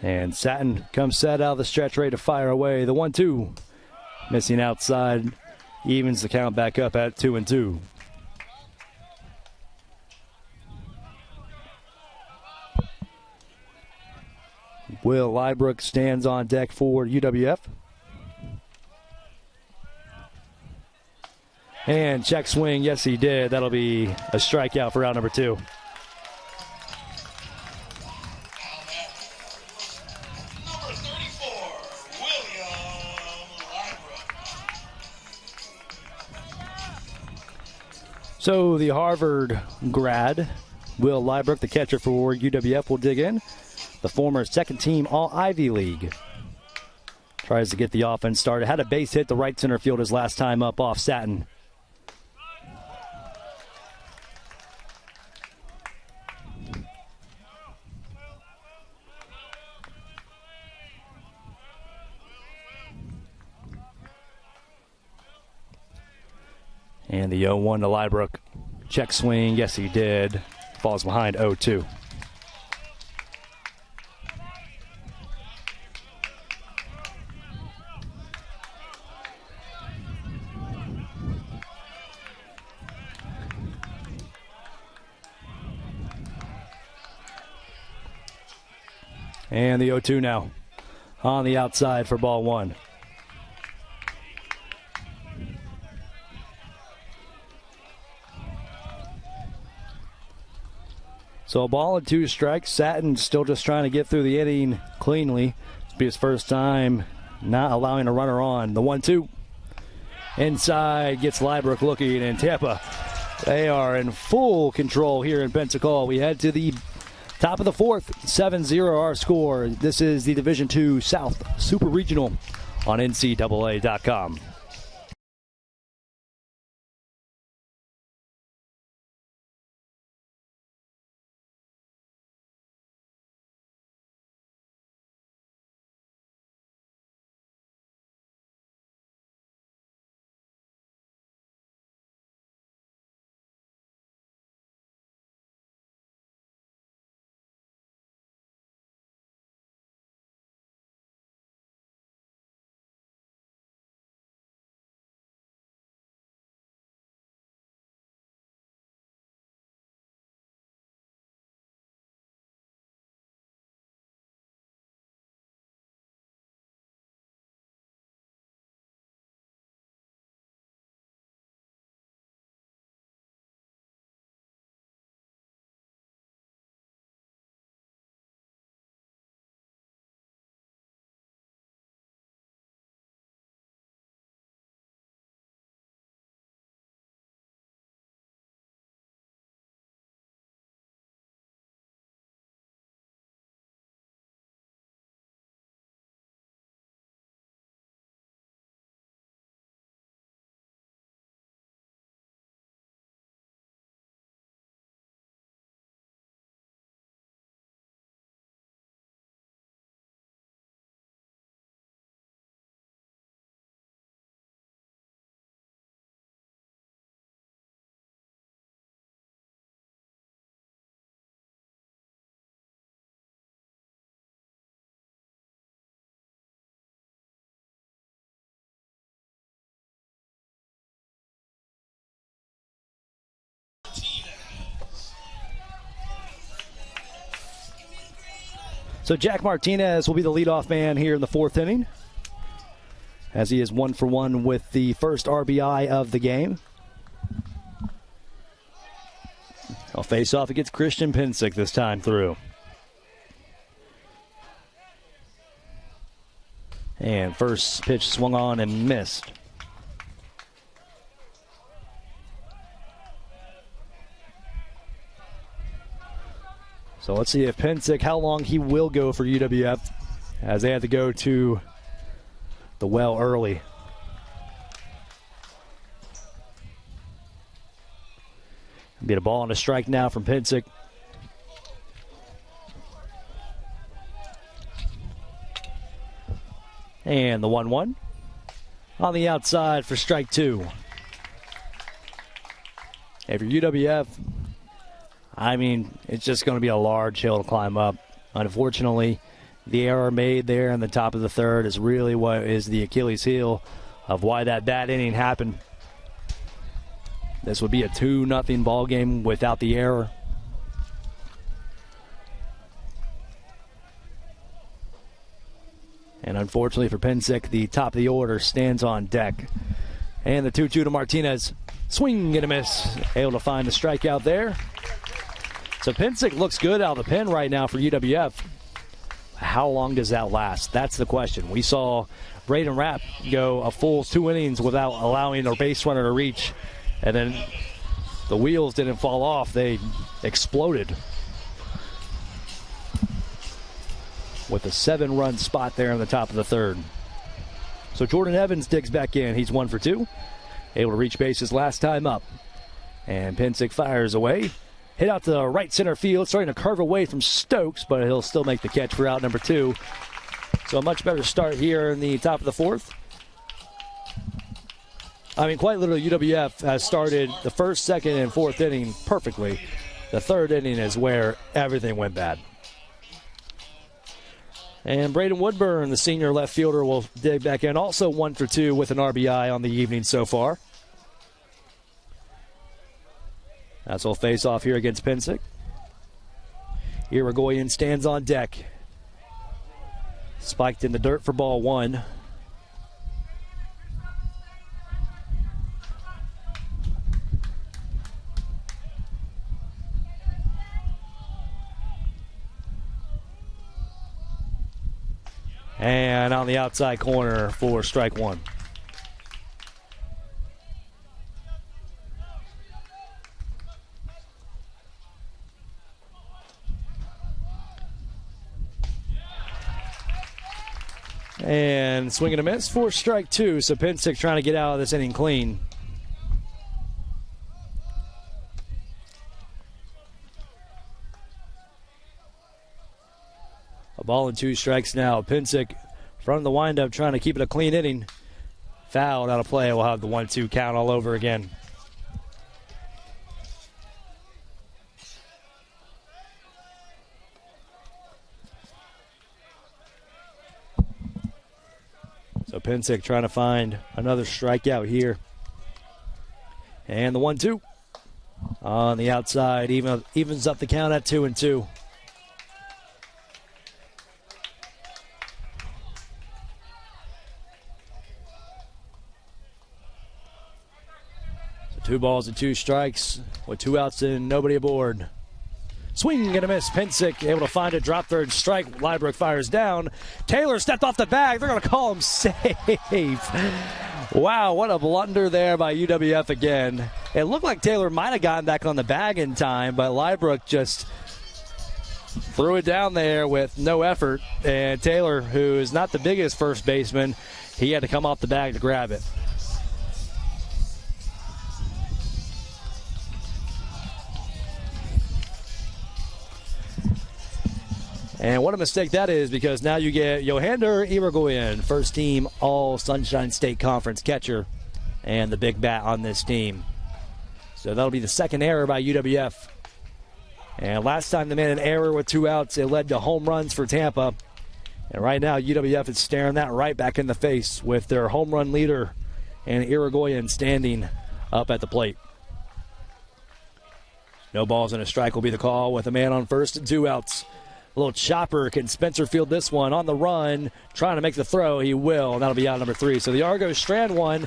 And Satin comes set out of the stretch, ready to fire away. The 1-2. Missing outside. Evens the count back up at 2-2. Will Lybrook stands on deck for UWF. And check swing. Yes, he did. That'll be a strikeout for out number 2. So the Harvard grad, Will Lybrook, the catcher for UWF, will dig in. The former second-team All-Ivy League. Tries to get the offense started. Had a base hit the right center field his last time up off Satin. And the 0-1 to Lybrook. Check swing. Yes, he did. Falls behind 0-2. And the 0-2 now on the outside for ball 1. So a ball and 2 strikes. Satin still just trying to get through the inning cleanly. This will be his first time not allowing a runner on. The 1-2. Inside gets Lybrook looking, and Tampa, they are in full control here in Pensacola. We head to the top of the 4th, 7-0 our score. This is the Division II South Super Regional on NCAA.com. So Jack Martinez will be the leadoff man here in the 4th inning, as he is 1 for 1 with the first RBI of the game. I'll face off against Christian Pinsick this time through. And first pitch swung on and missed. So let's see if Pensick, how long he will go for UWF, as they had to go to the well early. Get a ball and a strike now from Pensick. And the 1-1 on the outside for strike two. If you're UWF, I mean, it's just going to be a large hill to climb up. Unfortunately, the error made there in the top of the third is really what is the Achilles heel of why that bad inning happened. This would be a 2-0 ball game without the error. And unfortunately for Pensick, the top of the order stands on deck. And the 2-2 to Martinez. Swing and a miss. Able to find the strikeout there. So Pensick looks good out of the pen right now for UWF. How long does that last? That's the question. We saw Braden Rapp go a full 2 innings without allowing a base runner to reach. And then the wheels didn't fall off. They exploded. With a 7-run spot there in the top of the third. So Jordan Evans digs back in. He's 1 for 2. Able to reach bases last time up. And Pensick fires away. Hit out to right center field. Starting to curve away from Stokes, but he'll still make the catch for out number 2. So a much better start here in the top of the fourth. I mean, quite literally, UWF has started the first, second, and fourth inning perfectly. The third inning is where everything went bad. And Braden Woodburn, the senior left fielder, will dig back in. Also 1 for 2 with an RBI on the evening so far. That's all face off here against Pensick. Irigoyen stands on deck. Spiked in the dirt for ball 1. And on the outside corner for strike 1. And swing and a miss for strike 2. So Pensick trying to get out of this inning clean. A ball and 2 strikes now. Pensick front of the windup trying to keep it a clean inning. Fouled out of play. We'll have the 1-2 count all over again. So Pensick trying to find another strikeout here. And the 1-2 on the outside evens up the count at 2-2. So 2 balls and 2 strikes with 2 outs and nobody aboard. Swing and a miss. Pensick able to find a drop third strike. Liebrook fires down. Taylor stepped off the bag. They're going to call him safe. Wow, what a blunder there by UWF again. It looked like Taylor might have gotten back on the bag in time, but Liebrook just threw it down there with no effort. And Taylor, who is not the biggest first baseman, he had to come off the bag to grab it. And what a mistake that is, because now you get Yohander Irigoyen, first team All Sunshine State Conference catcher, and the big bat on this team. So that'll be the second error by UWF. And last time they made an error with 2 outs, it led to home runs for Tampa. And right now UWF is staring that right back in the face with their home run leader and Irigoyen standing up at the plate. No balls and a strike will be the call with a man on first and 2 outs. A little chopper. Can Spencer field this one on the run? Trying to make the throw. He will. And that'll be out number 3. So the Argos strand one.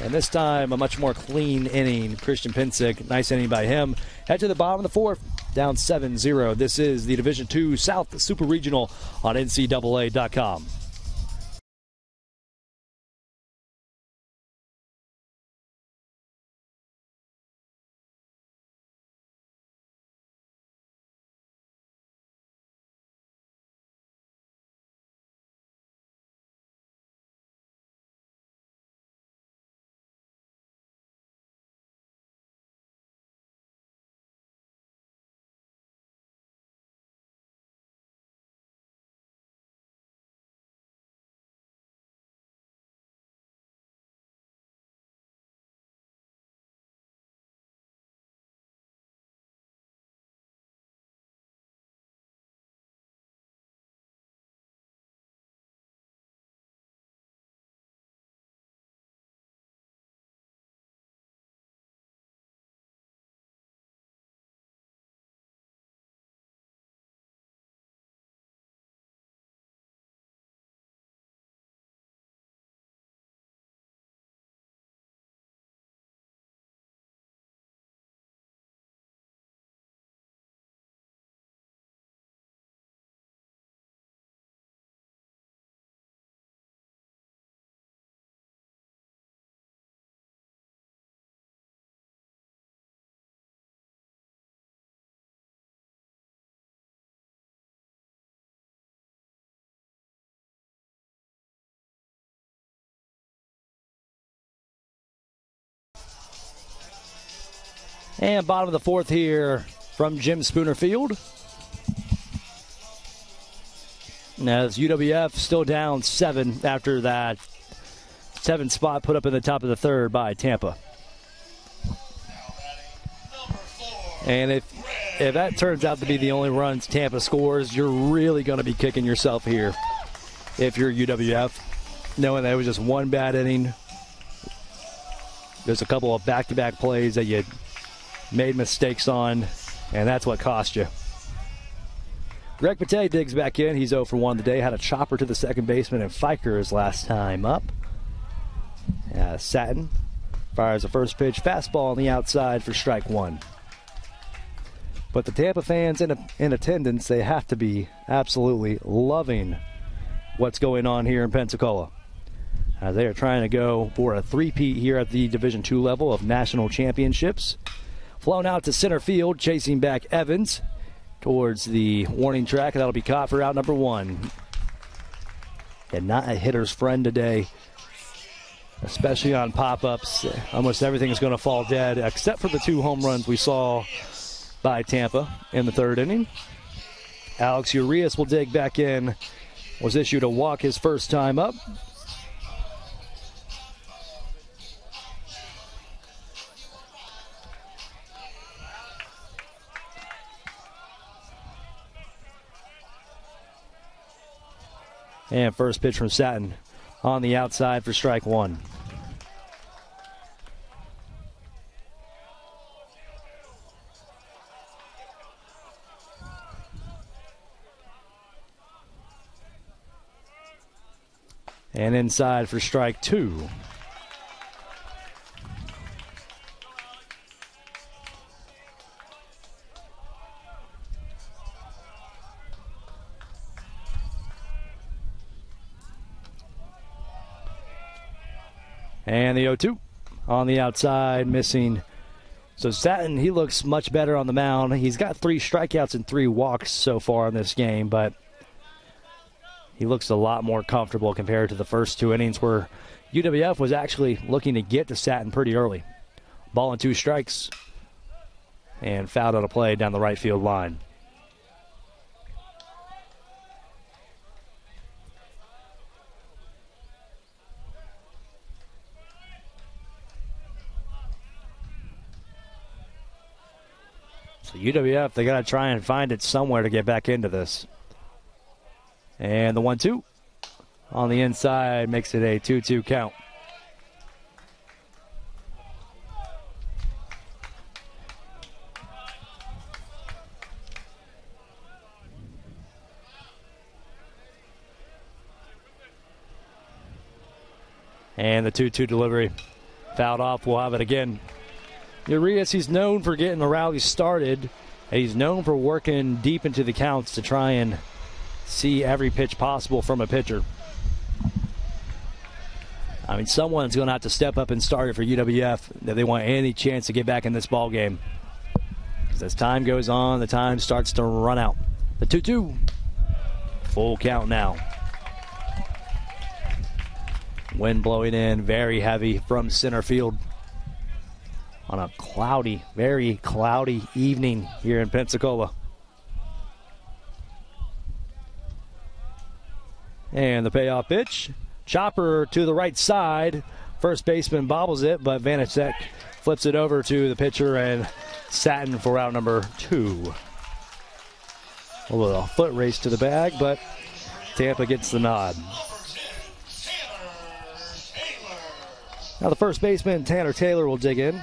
And this time a much more clean inning. Christian Pensick. Nice inning by him. Head to the bottom of the 4th. Down 7-0. This is the Division II South Super Regional on NCAA.com. And bottom of the fourth here from Jim Spooner Field. As UWF still down 7 after that 7 spot put up in the top of the third by Tampa. And if that turns out to be the only runs Tampa scores, you're really going to be kicking yourself here if you're UWF, knowing that it was just one bad inning. There's a couple of back-to-back plays that you made mistakes on, and that's what cost you. Greg Pate digs back in. He's 0 for 1 today. Had a chopper to the second baseman and Fiker his last time up. Satin fires a first pitch fastball on the outside for strike 1. But the Tampa fans in attendance, they have to be absolutely loving what's going on here in Pensacola. They are trying to go for a three-peat here at the Division II level of national championships. Flown out to center field, chasing back Evans towards the warning track. That'll be caught for out number 1. And not a hitter's friend today, especially on pop-ups. Almost everything is going to fall dead except for the 2 home runs we saw by Tampa in the third inning. Alex Urias will dig back in. Was issued a walk his first time up. And first pitch from Satin on the outside for strike 1. And inside for strike 2. And the 0-2 on the outside, missing. So Satin, he looks much better on the mound. He's got 3 strikeouts and 3 walks so far in this game, but he looks a lot more comfortable compared to the first 2 innings where UWF was actually looking to get to Satin pretty early. Ball and 2 strikes, and fouled on a play down the right field line. So UWF, they got to try and find it somewhere to get back into this. And the 1-2 on the inside makes it a 2-2 count. And the 2-2 delivery fouled off. We'll have it again. Urias, he's known for getting the rally started. And he's known for working deep into the counts to try and see every pitch possible from a pitcher. I mean, someone's going to have to step up and start it for UWF if they want any chance to get back in this ball game. Because as time goes on, the time starts to run out. The 2-2. Full count now. Wind blowing in very heavy from center field on a cloudy, very cloudy evening here in Pensacola. And the payoff pitch. Chopper to the right side. First baseman bobbles it, but Vanacek flips it over to the pitcher and Satin for out number 2. A little foot race to the bag, but Tampa gets the nod. Now the first baseman, Tanner Taylor, will dig in.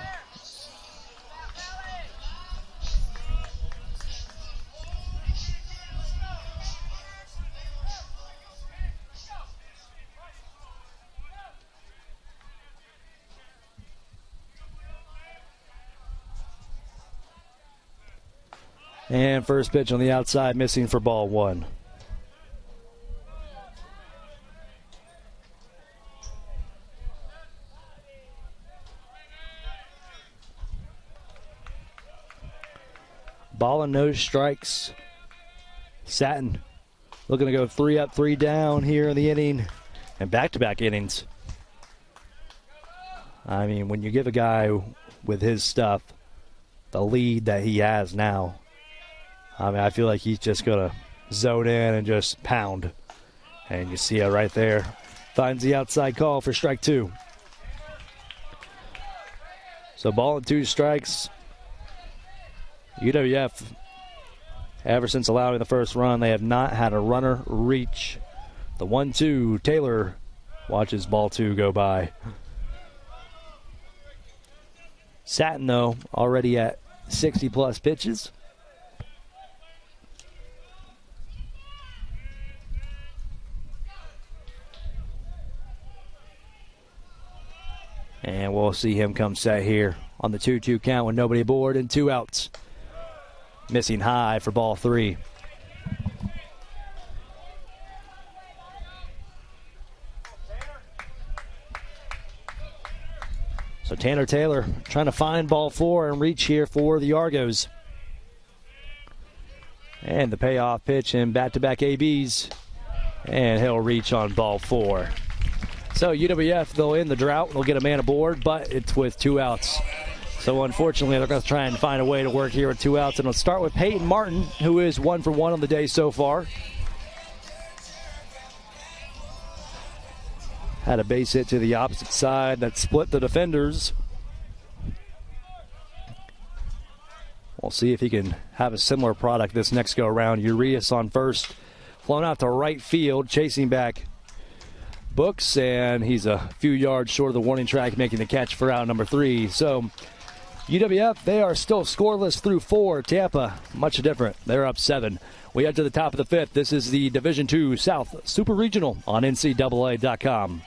And first pitch on the outside, missing for ball 1. Ball and no strikes. Satin looking to go 3 up, 3 down here in the inning and back-to-back innings. I mean, when you give a guy with his stuff the lead that he has now. I mean, I feel like he's just going to zone in and just pound. And you see it right there. Finds the outside call for strike 2. So ball and 2 strikes. UWF, ever since allowing the first run, they have not had a runner reach. The 1-2, Taylor watches ball 2 go by. Satin, though, already at 60-plus pitches. And we'll see him come set here on the 2-2 count with nobody aboard and 2 outs. Missing high for ball 3. So Tanner Taylor trying to find ball 4 and reach here for the Argos. And the payoff pitch in back-to-back ABs. And he'll reach on ball 4. So UWF, they'll end the drought. They'll get a man aboard, but it's with 2 outs. So unfortunately, they're going to try and find a way to work here with 2 outs. And it'll start with Peyton Martin, who is 1 for 1 on the day so far. Had a base hit to the opposite side that split the defenders. We'll see if he can have a similar product this next go-around. Urias on first, flown out to right field, chasing back Books, and he's a few yards short of the warning track, making the catch for out number 3. So UWF, they are still scoreless through 4. Tampa, much different. They're up 7. We head to the top of the 5th. This is the Division II South Super Regional on NCAA.com.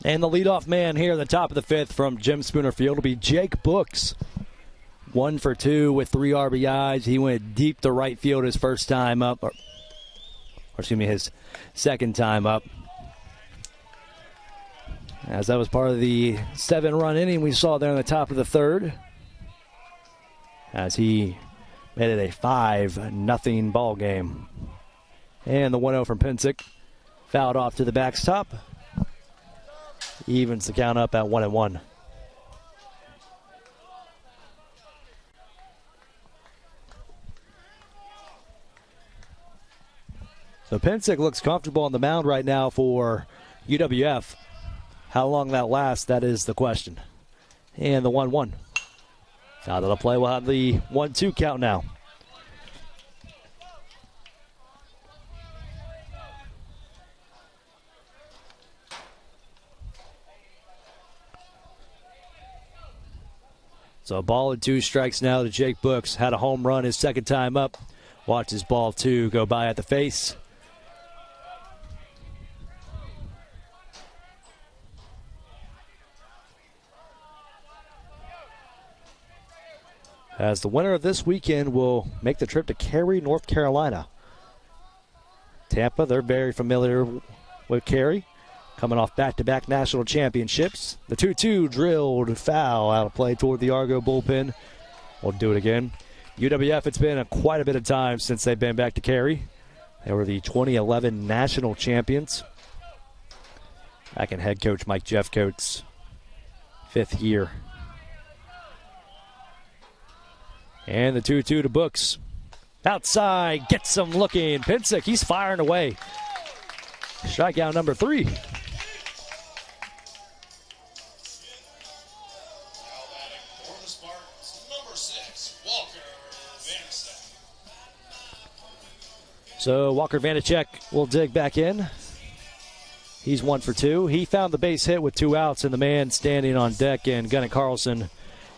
And the leadoff man here at the top of the 5th from Jim Spooner Field will be Jake Books. 1 for 2 with 3 RBIs. He went deep to right field his first time up, or excuse me, his second time up. As that was part of the 7-run inning we saw there in the top of the 3rd. As he made it a 5-0 ball game. And the 1-0 from Pensick. Fouled off to the backstop. Evens the count up at 1-1. So Pensick looks comfortable on the mound right now for UWF. How long that lasts, that is the question. And the 1-1. Out of the play, we'll have the 1-2 count now. So a ball and 2 strikes now to Jake Books. Had a home run his second time up. Watches ball 2 go by at the face. as the winner of this weekend will make the trip to Cary, North Carolina. Tampa, they're very familiar with Cary, coming off back-to-back national championships. The 2-2 drilled foul out of play toward the Argo bullpen. We'll do it again. UWF, it's been quite a bit of time since they've been back to Cary. They were the 2011 national champions. Back in head coach Mike Jeffcoat's 5th year. And the 2-2 to Books. Outside, gets him looking. Pinsick, he's firing away. Strikeout number 3. For the Spartans, number 6, Walker Vanacek. So Walker Vanacek will dig back in. He's 1 for 2. He found the base hit with 2 outs, and the man standing on deck, and Gunnar Carlson,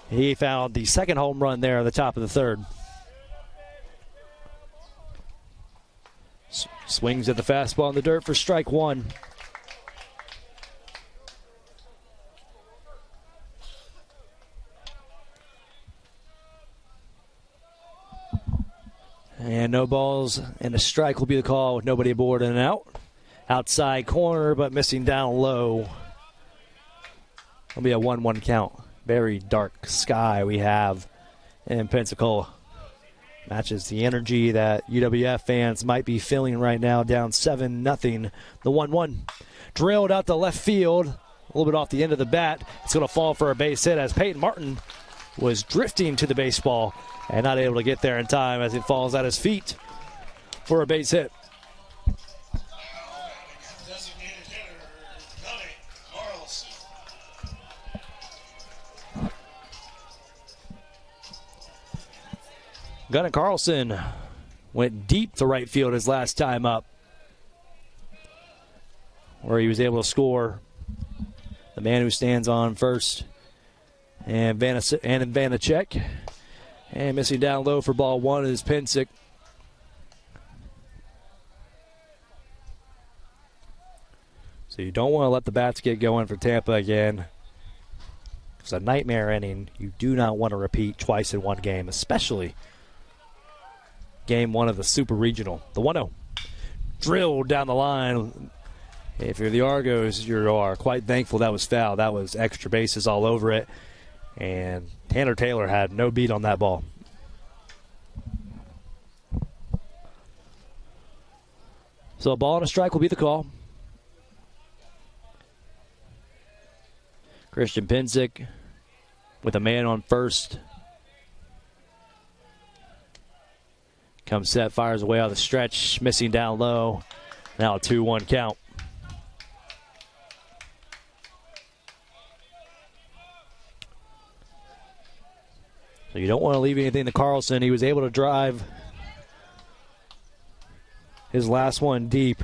he found the second home run there at the top of the 3rd. Swings at the fastball in the dirt for strike 1. And no balls, and a strike will be the call with nobody aboard and an out. Outside corner, but missing down low. It'll be a 1-1 count. Very dark sky we have in Pensacola. Matches the energy that UWF fans might be feeling right now, down 7-0. The 1-1 drilled out to left field, a little bit off the end of the bat. It's going to fall for a base hit as Peyton Martin was drifting to the baseball and not able to get there in time as it falls at his feet for a base hit. Designated hitter, Gunnar Carlson. Gunnar Carlson went deep to right field his last time up, where he was able to score. The man who stands on first, and Vanacek. And missing down low for ball 1 is Pinsick. So you don't want to let the bats get going for Tampa again. It's a nightmare inning. You do not want to repeat twice in one game, especially game 1 of the Super Regional. The 1-0 drilled down the line. If you're the Argos, you are quite thankful that was foul. That was extra bases all over it. And Tanner Taylor had no beat on that ball. So a ball and a strike will be the call. Christian Pinsick with a man on first. Comes set, fires away on the stretch, missing down low. Now a 2-1 count. So you don't want to leave anything to Carlson. He was able to drive his last one deep.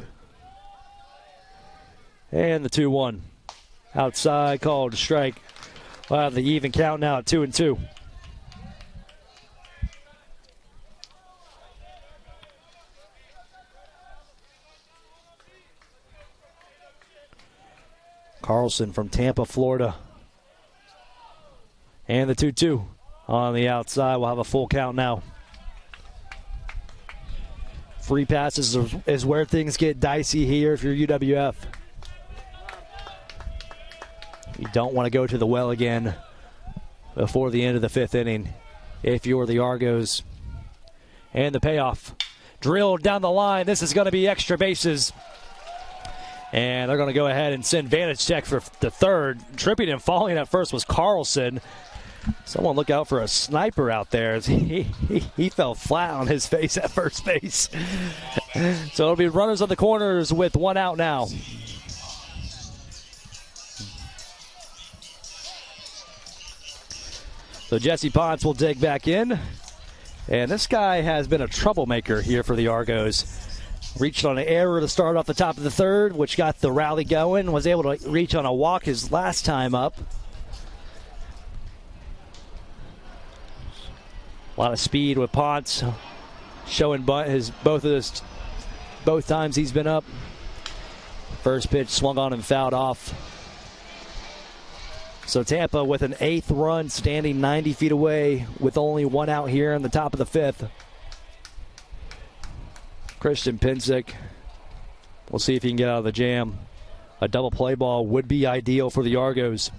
And the 2-1. Outside, called strike. Wow, the even count now at 2-2. Carlson from Tampa, Florida. And the 2-2 on the outside. We'll have a full count now. Free passes is where things get dicey here if you're UWF. You don't want to go to the well again before the end of the 5th inning if you're the Argos. And the payoff. Drilled down the line. This is going to be extra bases. And they're going to go ahead and send Vanacek for the 3rd. Tripping and falling at first was Carlson. Someone look out for a sniper out there. He fell flat on his face at first base. So it'll be runners on the corners with 1 out now. So Jesse Ponce will dig back in. And this guy has been a troublemaker here for the Argos. Reached on an error to start off the top of the 3rd, which got the rally going. Was able to reach on a walk his last time up. A lot of speed with Ponce, showing both times he's been up. First pitch swung on and fouled off. So Tampa with an 8th run, standing 90 feet away with only one out here in the top of the 5th. Christian Pinsick, we'll see if he can get out of the jam. A double play ball would be ideal for the Argos.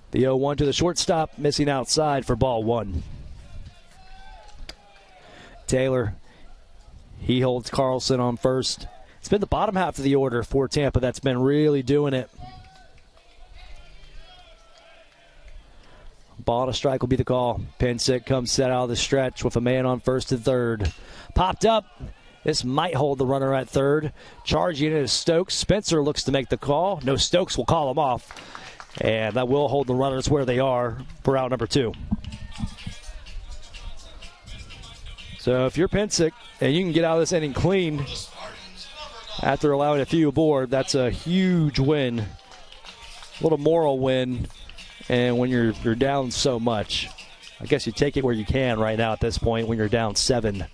The 0-1 to the shortstop, missing outside for ball 1. Taylor, he holds Carlson on first. It's been the bottom half of the order for Tampa that's been really doing it. Ball and a strike will be the call. Pinsick comes set out of the stretch with a man on first and third. Popped up. This might hold the runner at third. Charging in is Stokes. Spencer looks to make the call. No, Stokes will call him off. And that will hold the runners where they are for out number 2. So if you're Pinsick and you can get out of this inning clean after allowing a few aboard, that's a huge win. A little moral win. And when you're down so much, I guess you take it where you can right now at this point when you're down 7-0.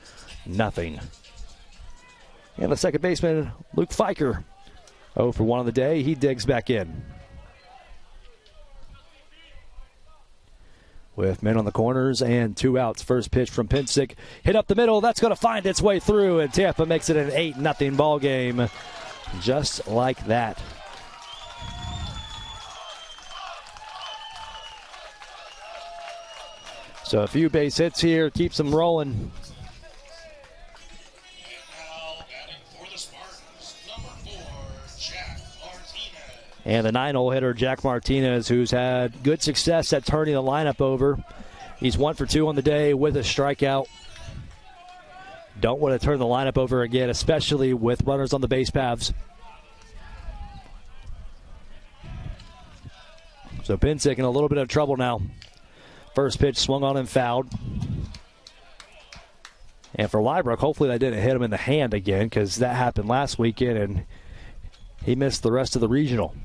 And the second baseman, Luke Fiker, 0 for 1 on the day. He digs back in. With men on the corners and 2 outs. First pitch from Pinsick. Hit up the middle. That's going to find its way through, and Tampa makes it an 8-0 ball game. Just like that. So a few base hits here, keeps them rolling. And now batting for the Spartans, number 4, Jack Martinez. And the 9-hole hitter, Jack Martinez, who's had good success at turning the lineup over. He's 1 for 2 on the day with a strikeout. Don't want to turn the lineup over again, especially with runners on the base paths. So Pinsick in a little bit of trouble now. First pitch swung on and fouled. And for Liebrook, hopefully that didn't hit him in the hand again, because that happened last weekend and he missed the rest of the regional.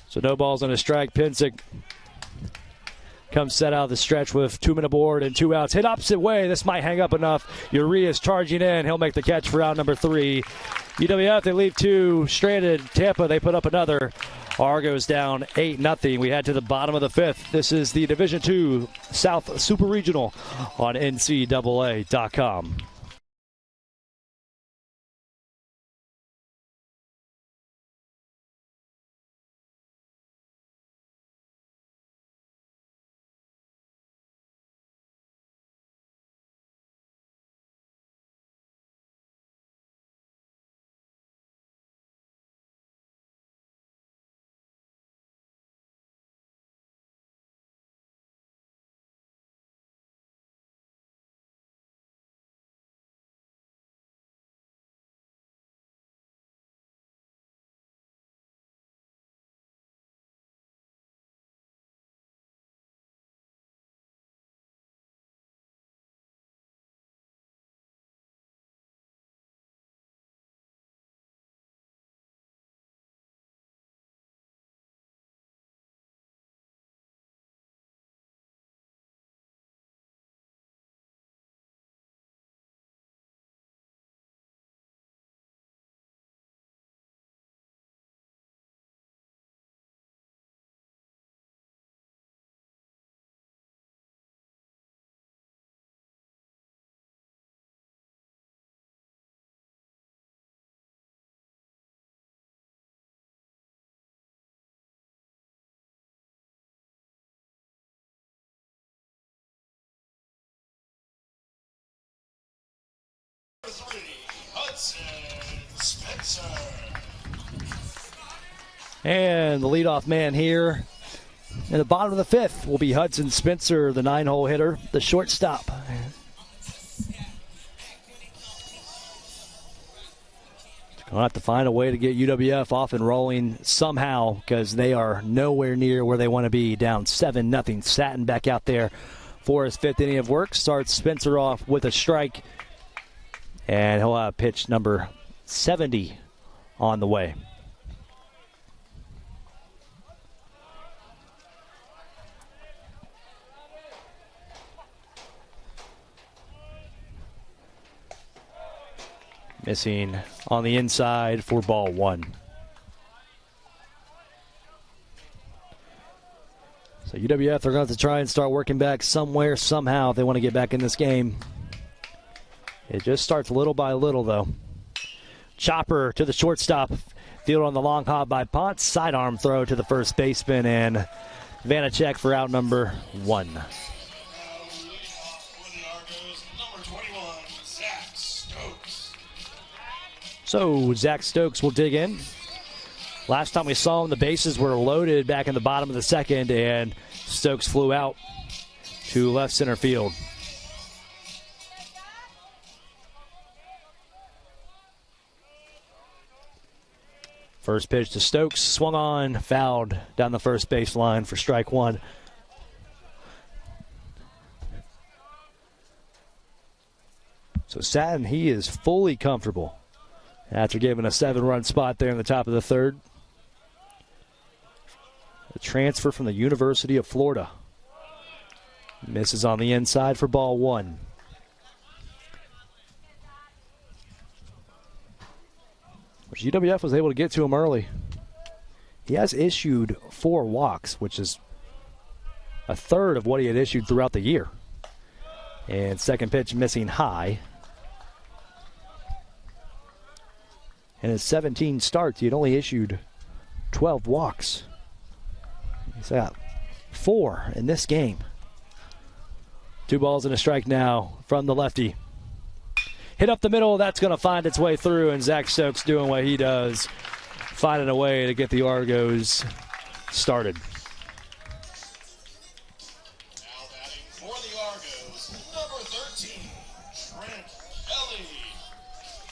So no balls on a strike. Pinsick comes set out of the stretch with 2 men aboard and 2 outs. Hit opposite way. This might hang up enough. Urias charging in. He'll make the catch for out number 3. UWF, they leave 2 stranded. Tampa, they put up another. Argos down 8-0. We head to the bottom of the 5th. This is the Division II South Super Regional on NCAA.com. Number 3, Hudson Spencer. And the leadoff man here in the bottom of the 5th will be Hudson Spencer, the 9-hole hitter, the shortstop. Going to have to find a way to get UWF off and rolling somehow, because they are nowhere near where they want to be, down 7-0. Satin back out there for his 5th inning of work. Starts Spencer off with a strike. And he'll have pitch number 70 on the way. Missing on the inside for ball one. So UWF, they're going to have to try and start working back somewhere, somehow, if they want to get back in this game. It just starts little by little, though. Chopper to the shortstop. Field on the long hop by Ponce. Sidearm throw to the first baseman, and Vanacek for out number one. So Zach Stokes will dig in. Last time we saw him, the bases were loaded back in the bottom of the second, and Stokes flew out to left center field. First pitch to Stokes, swung on, fouled down the first base line for strike one. So Satin, he is fully comfortable after giving a 7-run spot there in the top of the third. The transfer from the University of Florida. Misses on the inside for ball one. Which UWF was able to get to him early. He has issued 4 walks, which is a third of what he had issued throughout the year. And second pitch missing high. In his 17 starts, he had only issued 12 walks. He's got 4 in this game. 2 balls and a strike now from the lefty. Hit up the middle, that's going to find its way through, and Zach Stokes doing what he does, finding a way to get the Argos started. Now batting for the Argos, number 13, Trent Kelly.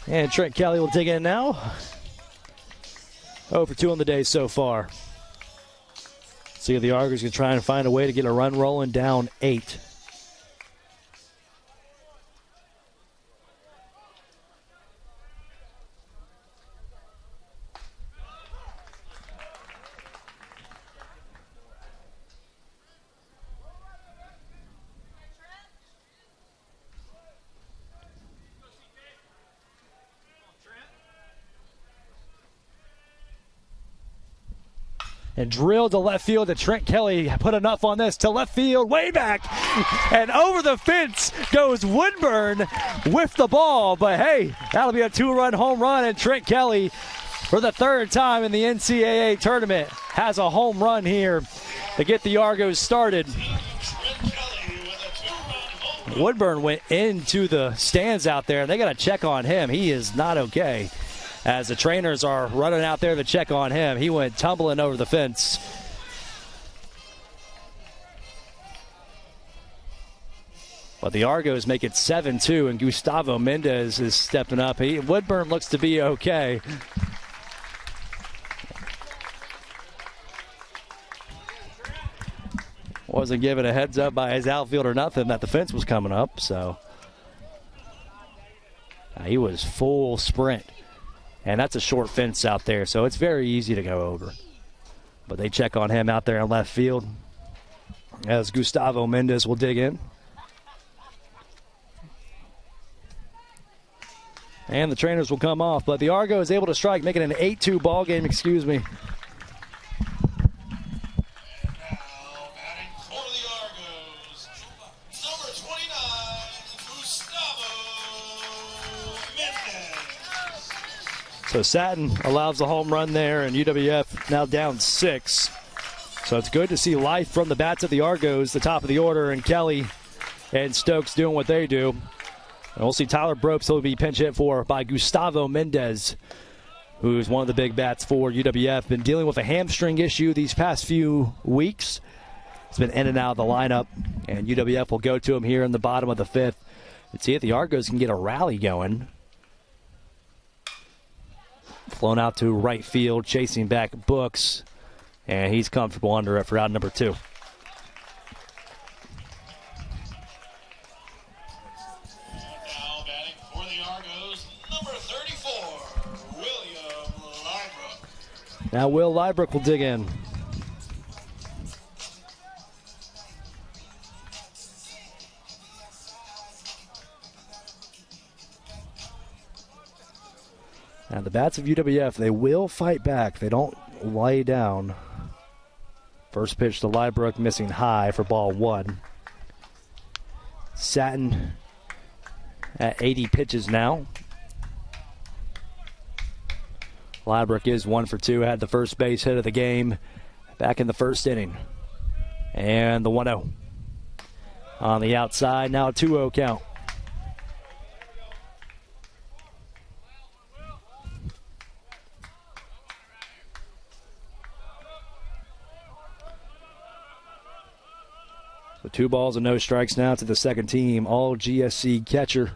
And Trent Kelly will dig in now. 0 for 2 on the day so far. See if the Argos can try and find a way to get a run rolling, down 8. And drilled to left field, and Trent Kelly put enough on this to left field, way back. And over the fence goes Woodburn with the ball. But hey, that'll be a 2-run home run, and Trent Kelly, for the 3rd time in the NCAA tournament, has a home run here to get the Argos started. Woodburn went into the stands out there, and they got to check on him. He is not okay. As the trainers are running out there to check on him, he went tumbling over the fence. But the Argos make it 7-2, and Gustavo Mendez is stepping up. Woodburn looks to be okay. Wasn't given a heads up by his outfield or nothing that the fence was coming up, so he was full sprint. And that's a short fence out there, so it's very easy to go over. But they check on him out there in left field as Gustavo Mendez will dig in. And the trainers will come off, but the Argo is able to strike, making it an 8-2 ball game, excuse me. So Satin allows the home run there, and UWF now down 6. So it's good to see life from the bats of the Argos, the top of the order, and Kelly and Stokes doing what they do. And we'll see Tyler Bropes will be pinch hit for by Gustavo Mendez, who's one of the big bats for UWF. Been dealing with a hamstring issue these past few weeks. He's been in and out of the lineup, and UWF will go to him here in the bottom of the 5th. Let's see if the Argos can get a rally going. Flown out to right field, chasing back Books, and he's comfortable under it for out number 2. Now batting for the Argos, Now Will Liebrook will dig in. Now the bats of UWF, they will fight back. They don't lay down. First pitch to Liebrook, missing high for ball 1. Satin at 80 pitches now. Liebrook is 1 for 2, had the first base hit of the game back in the first inning. And the 1-0. On the outside, now a 2-0 count. So 2 balls and no strikes now to the second team. All GSC catcher.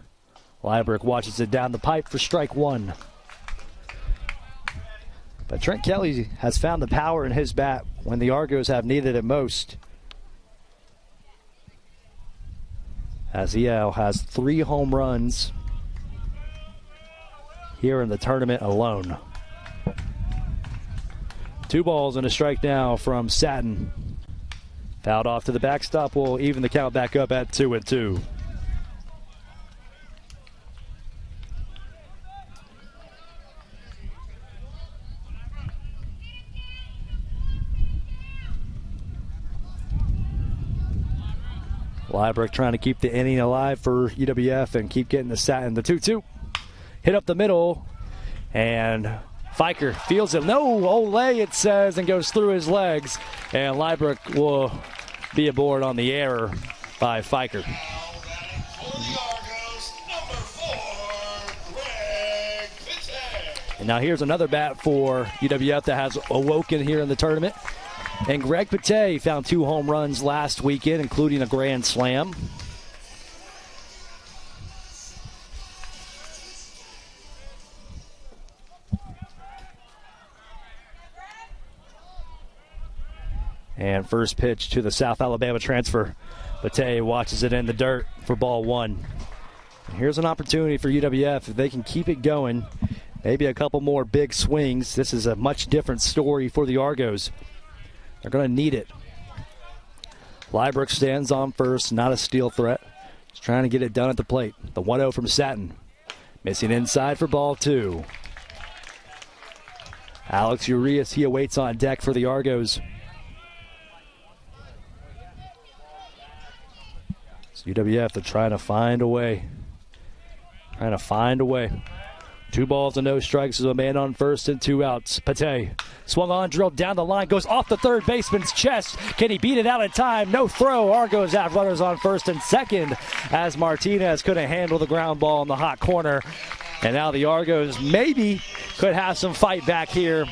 Liebrook watches it down the pipe for strike 1. But Trent Kelly has found the power in his bat when the Argos have needed it most. As he has 3 home runs here in the tournament alone. 2 balls and a strike now from Satin. Fouled off to the backstop will even the count back up at 2-2. Liebrook trying to keep the inning alive for UWF and keep getting the Satin. The 2-2. Hit up the middle. And Fiker feels it. No, Olay it says, and goes through his legs. And Liebrook will be aboard on the error by Fiker. And now here's another bat for UWF that has awoken here in the tournament. And Greg Pate found 2 home runs last weekend, including a grand slam. And first pitch to the South Alabama transfer. Pate watches it in the dirt for ball 1. And here's an opportunity for UWF. If they can keep it going, maybe a couple more big swings. This is a much different story for the Argos. They're going to need it. Liebrook stands on first, not a steal threat. He's trying to get it done at the plate. The 1-0 from Satin. Missing inside for ball 2. Alex Urias, he awaits on deck for the Argos. So UWF, they're trying to find a way. 2 balls and no strikes. There's a man on first and 2 outs. Pate swung on, drilled down the line, goes off the third baseman's chest. Can he beat it out in time? No throw. Argos have runners on first and second as Martinez couldn't handle the ground ball in the hot corner. And now the Argos maybe could have some fight back here.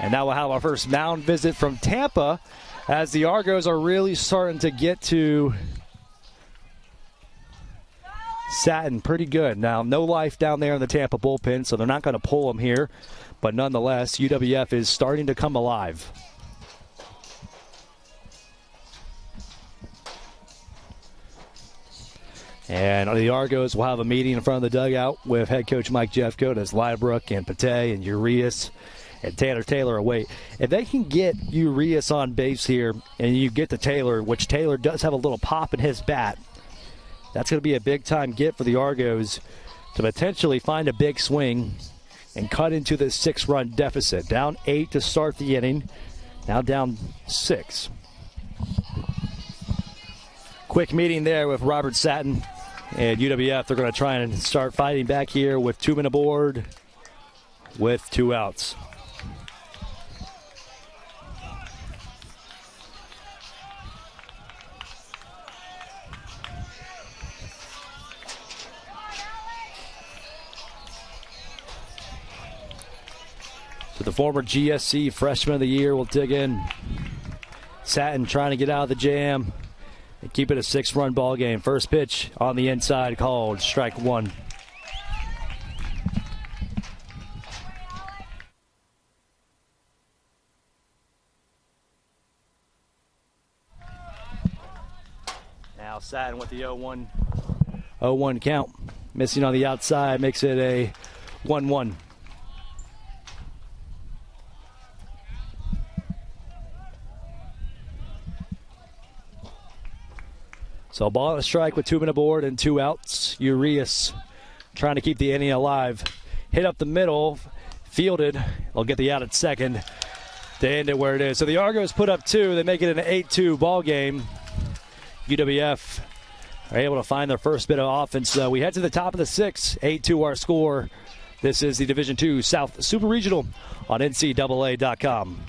And now we'll have our first mound visit from Tampa as the Argos are really starting to get to Satin pretty good. Now, no life down there in the Tampa bullpen, so they're not going to pull him here. But nonetheless, UWF is starting to come alive. And the Argos will have a meeting in front of the dugout with head coach Mike Jeffcoat as Liebrook and Pate and Urias and Tanner Taylor away. If they can get Urias on base here and you get to Taylor, which Taylor does have a little pop in his bat, that's going to be a big-time get for the Argos to potentially find a big swing and cut into the 6-run deficit. Down 8 to start the inning, now down 6. Quick meeting there with Robert Satin and UWF. They're going to try and start fighting back here with 2 men aboard with 2 outs. So the former GSC Freshman of the Year will dig in. Satin trying to get out of the jam and keep it a 6-run ball game. First pitch on the inside called strike 1. Now Satin with the 0-1 count. Missing on the outside makes it a 1-1. So ball and a strike with 2 men aboard and 2 outs. Urias trying to keep the inning alive. Hit up the middle, fielded. They'll get the out at second to end it where it is. So the Argos put up 2. They make it an 8-2 ball game. UWF are able to find their first bit of offense. We head to the top of the 6th. 8-2 our score. This is the Division II South Super Regional on NCAA.com.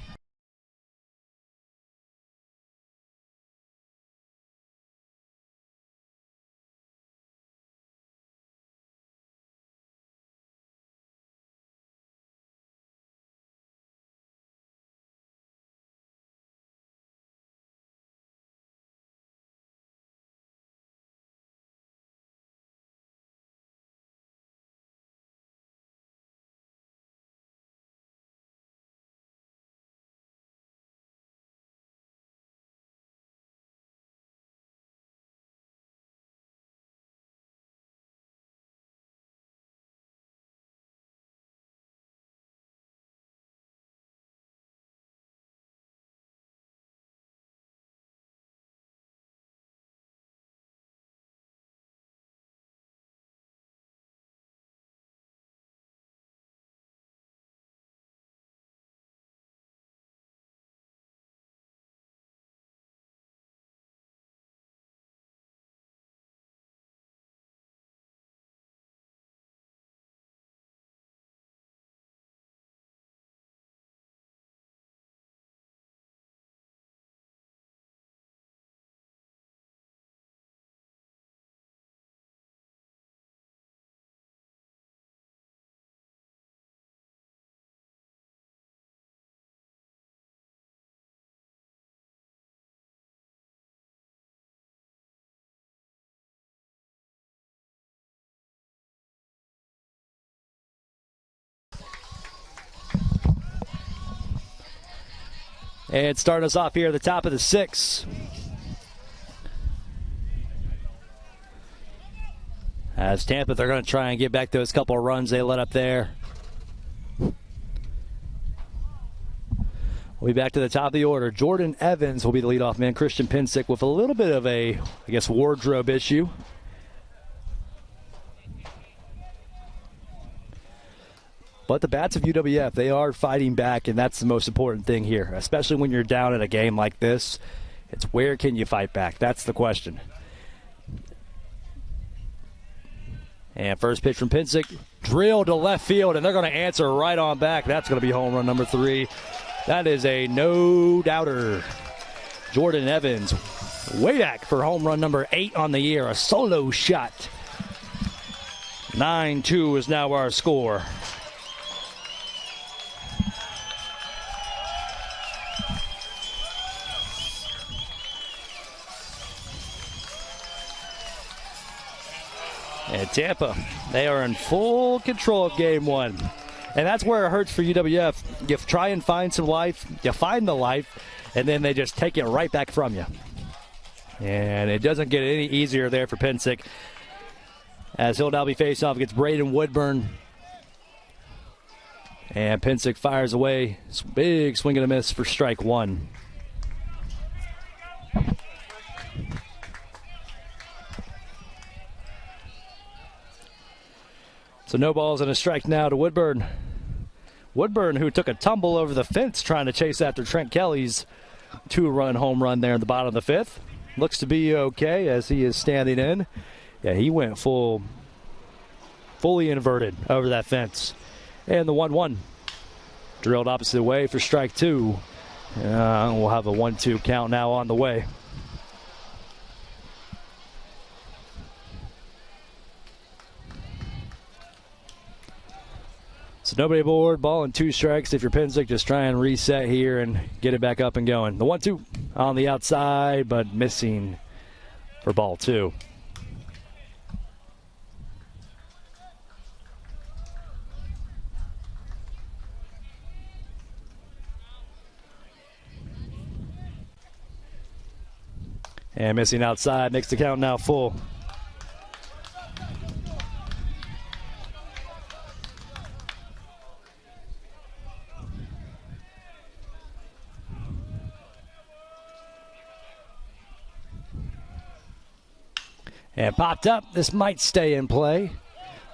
And starting us off here at the top of the 6th. As Tampa, they're going to try and get back those couple of runs they let up there. We'll be back to the top of the order. Jordan Evans will be the leadoff man. Christian Pinsick with a little bit of a, wardrobe issue. But the bats of UWF, they are fighting back, and that's the most important thing here, especially when you're down in a game like this. It's where can you fight back? That's the question. And first pitch from Pinsick, drilled to left field, and they're going to answer right on back. That's going to be home run number 3. That is a no-doubter. Jordan Evans way back for home run number 8 on the year, a solo shot. 9-2 is now our score. And Tampa, they are in full control of game 1. And that's where it hurts for UWF. You try and find some life, you find the life, and then they just take it right back from you. And it doesn't get any easier there for Pinsick, as he'll now be faced off against Braden Woodburn. And Pinsick fires away. Big swing and a miss for strike 1. So no balls and a strike now to Woodburn. Woodburn, who took a tumble over the fence trying to chase after Trent Kelly's 2-run home run there in the bottom of the 5th. Looks to be okay as he is standing in. Yeah, he went fully inverted over that fence. And the 1-1. Drilled opposite way for strike 2. We'll have a 1-2 count now on the way. So nobody aboard, ball and 2 strikes. If you're Pinsick, just try and reset here and get it back up and going. The 1-2 on the outside, but missing for ball 2. And missing outside makes the count now full. And popped up. This might stay in play.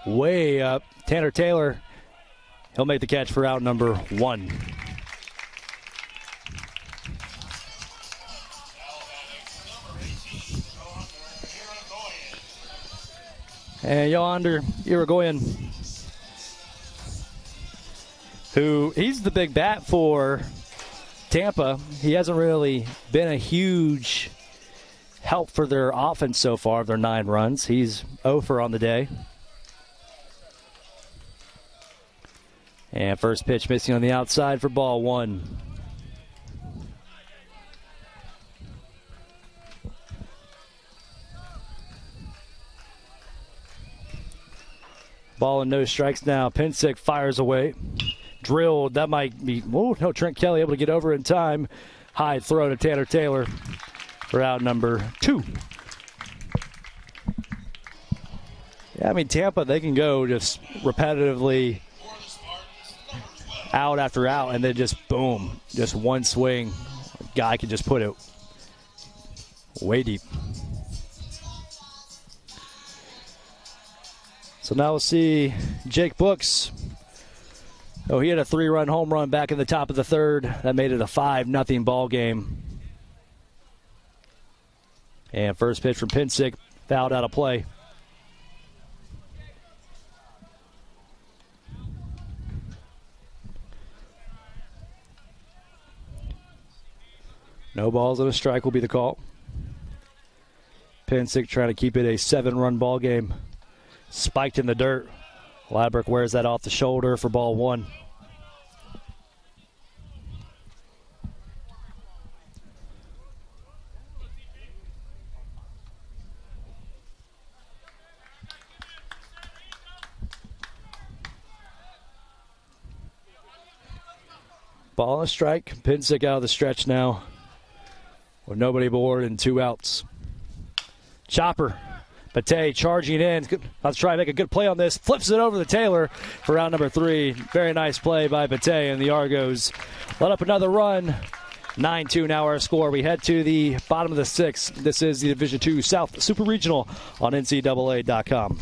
Way up. Tanner Taylor, he'll make the catch for out number 1. And Yonder Irigoyen, who he's the big bat for Tampa. He hasn't really been a huge help for their offense so far, their 9 runs. He's 0 for on the day. And first pitch missing on the outside for ball 1. Ball and no strikes now. Pensick fires away. Drilled. That might be. Oh, no. Trent Kelly able to get over in time. High throw to Tanner Taylor for out number 2. Yeah, I mean, Tampa, they can go just repetitively out after out, and then just boom, just one swing. A guy can just put it way deep. So now we'll see Jake Books. Oh, he had a 3-run home run back in the top of the 3rd. That made it a 5-0 ball game. And first pitch from Pensick, fouled out of play. No balls and a strike will be the call. Pensick trying to keep it a 7-run ball game. Spiked in the dirt. Labrick wears that off the shoulder for ball 1. Ball and a strike. Pensick out of the stretch now with nobody aboard and 2 outs. Chopper. Bate charging in. Let's try and make a good play on this. Flips it over to Taylor for round number 3. Very nice play by Bate, and the Argos let up another run. 9-2 now our score. We head to the bottom of the 6th. This is the Division II South Super Regional on NCAA.com.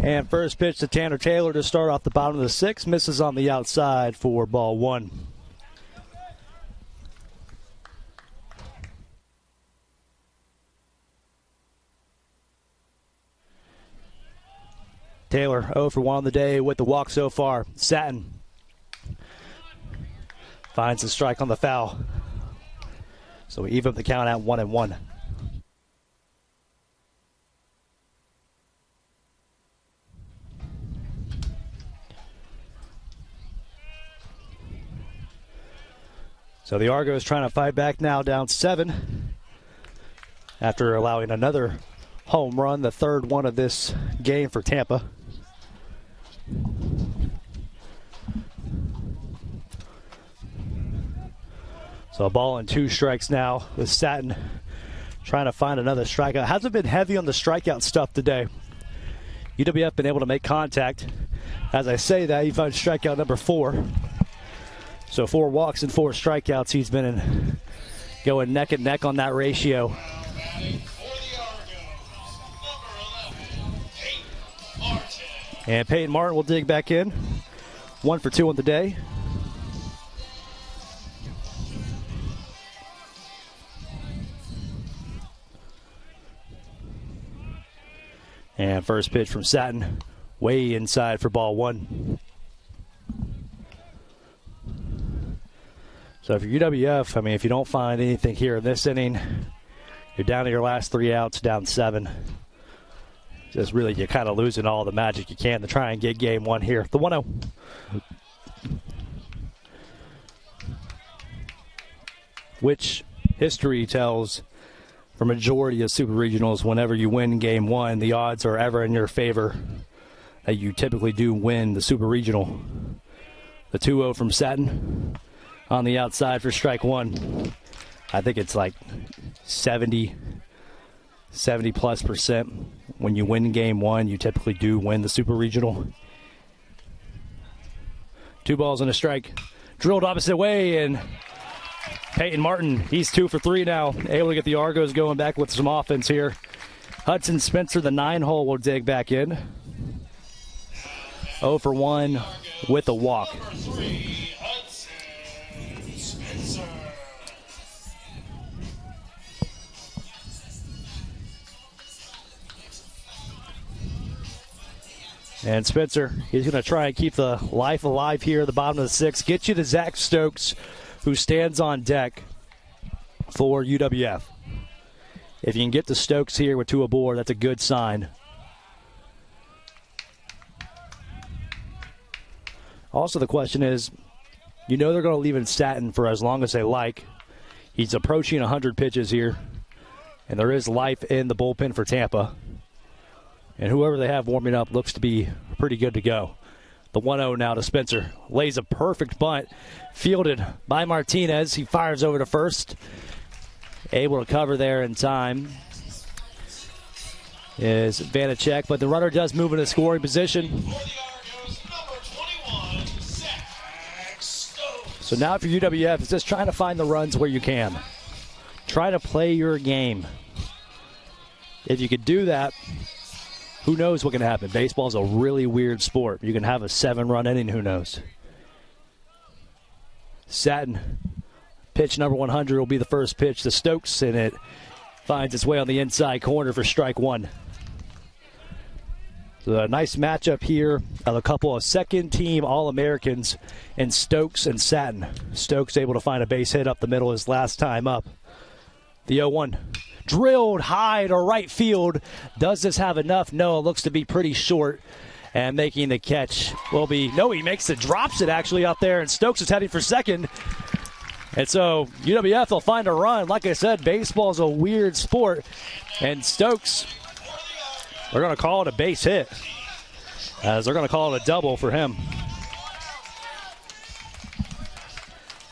And first pitch to Tanner Taylor to start off the bottom of the 6th. Misses on the outside for ball 1. Taylor 0 for 1 on the day with the walk so far. Satin finds the strike on the foul. So we even up the count at 1-1. So the Argos trying to fight back now, down 7. after allowing another home run, the third one of this game for Tampa. So a ball and 2 strikes now with Satin trying to find another strikeout. Hasn't been heavy on the strikeout stuff today. UWF been able to make contact. As I say that, he found strikeout number 4. So 4 walks and 4 strikeouts. He's been going neck and neck on that ratio. And Peyton Martin will dig back in. 1 for 2 on the day. And first pitch from Satin, way inside for ball 1. So for UWF, I mean, if you don't find anything here in this inning, you're down to your last 3 outs, down 7. Just really, you're kind of losing all the magic you can to try and get game 1 here. The 1-0. Which history tells for majority of Super Regionals, whenever you win game 1, the odds are ever in your favor that you typically do win the Super Regional. The 2-0 from Satin on the outside for strike 1. I think it's like 70 plus percent. When you win game 1, you typically do win the Super Regional. 2 balls and a strike. Drilled opposite way, and Peyton Martin, he's 2 for 3 now. Able to get the Argos going back with some offense here. Hudson Spencer, the 9-hole, will dig back in. 0 for 1 with a walk. Number 3, Hudson Spencer. And Spencer, he's going to try and keep the life alive here at the bottom of the 6th. Get you to Zach Stokes, who stands on deck for UWF. If you can get to Stokes here with 2 aboard, that's a good sign. Also, the question is, you know they're going to leave in Satin for as long as they like. He's approaching 100 pitches here, and there is life in the bullpen for Tampa. And whoever they have warming up looks to be pretty good to go. The 1-0 now to Spencer. Lays a perfect bunt. Fielded by Martinez. He fires over to first. Able to cover there in time is Vanacek, but the runner does move into scoring position. For the Argos, number 21, Zach Stokes. So now for UWF, it's just trying to find the runs where you can. Try to play your game. If you could do that, who knows what can happen? Baseball's a really weird sport. You can have a 7-run inning, who knows? Satin, pitch number 100 will be the first pitch to Stokes, and it finds its way on the inside corner for strike 1. So a nice matchup here of a couple of second-team All-Americans in Stokes and Satin. Stokes able to find a base hit up the middle his last time up. The 0-1. Drilled high to right field. Does this have enough? No, it looks to be pretty short. And making the catch will be, no, he makes it, drops it actually out there, and Stokes is heading for second. And so UWF will find a run. Like I said, baseball is a weird sport. And Stokes, they're going to call it a base hit, as they're going to call it a double for him.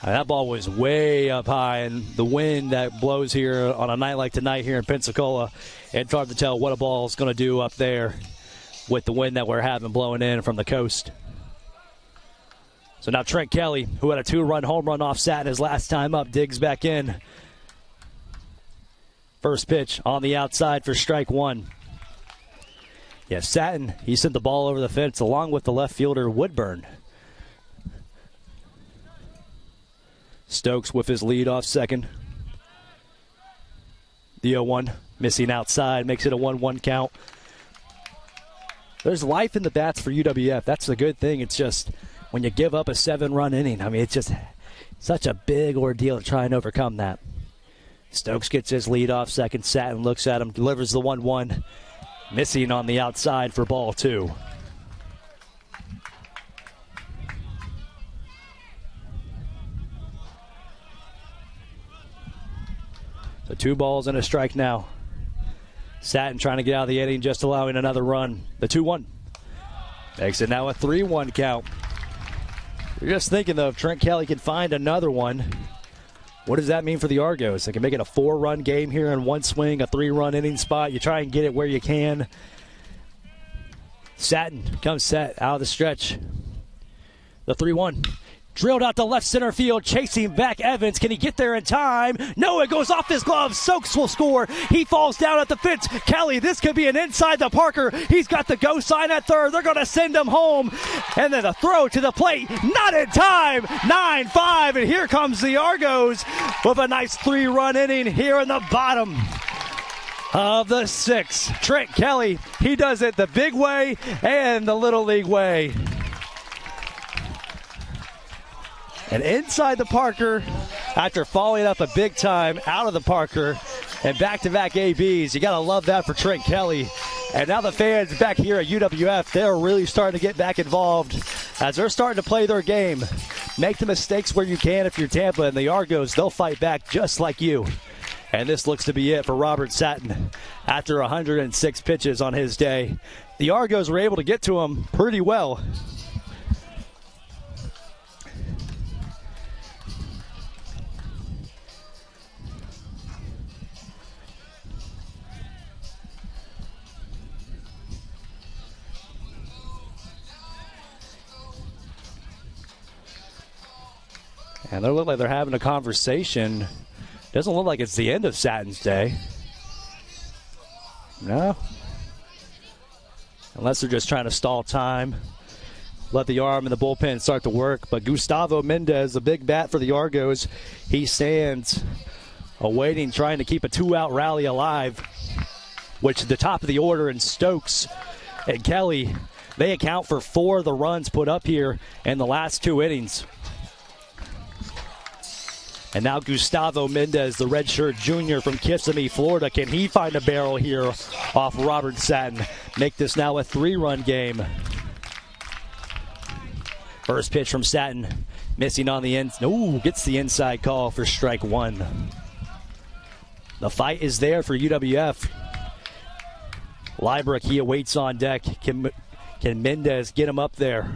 That ball was way up high, and the wind that blows here on a night like tonight here in Pensacola, it's hard to tell what a ball is going to do up there with the wind that we're having blowing in from the coast. So now Trent Kelly, who had a 2-run home run off Satin his last time up, digs back in. First pitch on the outside for strike 1. Yeah, Satin, he sent the ball over the fence along with the left fielder Woodburn. Stokes with his lead off second. The 0-1 missing outside, makes it a 1-1 count. There's life in the bats for UWF. That's the good thing. It's just when you give up a 7-run inning, I mean, it's just such a big ordeal to try and overcome that. Stokes gets his lead off second. Satin looks at him, delivers the 1-1. Missing on the outside for ball 2. So 2 balls and a strike now. Satin trying to get out of the inning, just allowing another run. The 2-1. Makes it now a 3-1 count. You're just thinking, though, if Trent Kelly can find another one, what does that mean for the Argos? They can make it a 4-run game here in one swing, a 3-run inning spot. You try and get it where you can. Satin comes set out of the stretch. The 3-1. Drilled out to left center field, chasing back Evans. Can he get there in time? No, it goes off his glove. Stokes will score. He falls down at the fence. Kelly, this could be an inside the Parker. He's got the go sign at third. They're going to send him home. And then a throw to the plate. Not in time. 9-5. And here comes the Argos with a nice 3-run inning here in the bottom of the 6th. Trent Kelly, he does it the big way and the little league way. And inside the Parker, after falling up a big time out of the Parker and back-to-back ABs. You got to love that for Trent Kelly. And now the fans back here at UWF, they're really starting to get back involved as they're starting to play their game. Make the mistakes where you can if you're Tampa, and the Argos, they'll fight back just like you. And this looks to be it for Robert Satin after 106 pitches on his day. The Argos were able to get to him pretty well. And they look like they're having a conversation. Doesn't look like it's the end of Satin's day. No. Unless they're just trying to stall time. Let the arm and the bullpen start to work. But Gustavo Mendez, the big bat for the Argos, he stands awaiting, trying to keep a 2-out rally alive, which the top of the order in Stokes and Kelly, they account for 4 of the runs put up here in the last 2 innings. And now Gustavo Mendez, the redshirt junior from Kissimmee, Florida. Can he find a barrel here off Robert Satin? Make this now a 3-run game. First pitch from Satin. Missing on the end. Ooh, gets the inside call for strike 1. The fight is there for UWF. Liebrook, he awaits on deck. Can Mendez get him up there?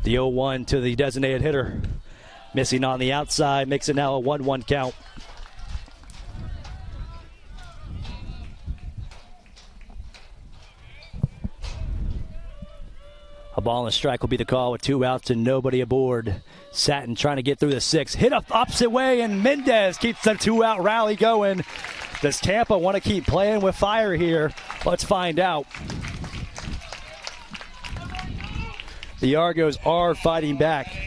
The 0-1 to the designated hitter. Missing on the outside, makes it now a 1-1 count. A ball and a strike will be the call with 2 outs and nobody aboard. Satin trying to get through the 6th. Hit up opposite way, and Mendez keeps the 2-out rally going. Does Tampa want to keep playing with fire here? Let's find out. The Argos are fighting back.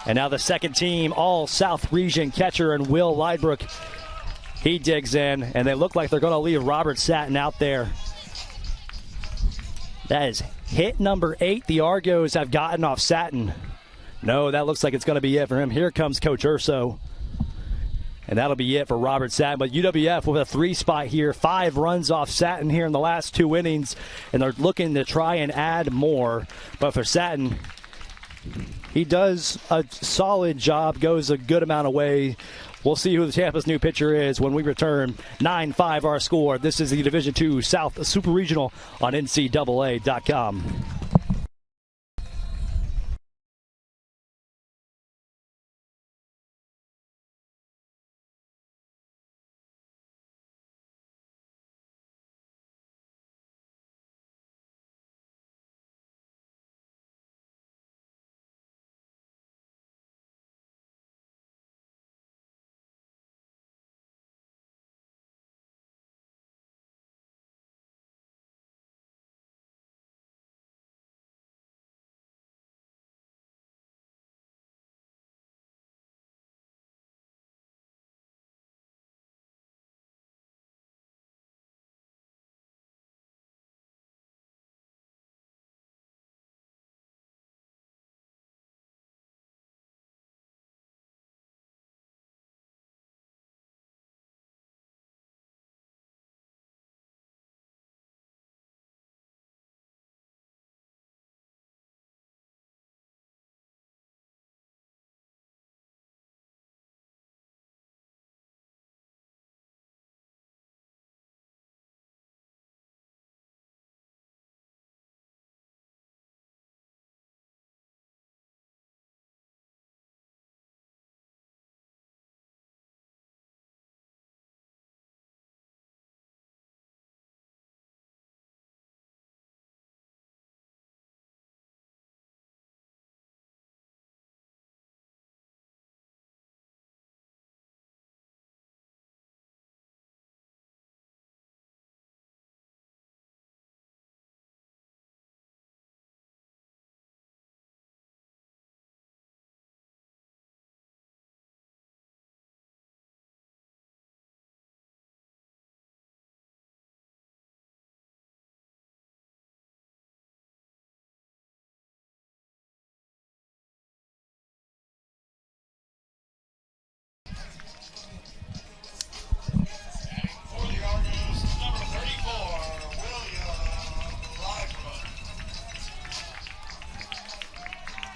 And now the second team, all South Region catcher and Will Liebrook. He digs in, and they look like they're going to leave Robert Satin out there. That is hit number 8 the Argos have gotten off Satin. No, that looks like it's going to be it for him. Here comes Coach Urso. And that'll be it for Robert Satin. But UWF with a 3 spot here, 5 runs off Satin here in the last 2 innings, and they're looking to try and add more. But for Satin, he does a solid job, goes a good amount of way. We'll see who the Tampa's new pitcher is when we return. 9-5 our score. This is the Division II South Super Regional on NCAA.com.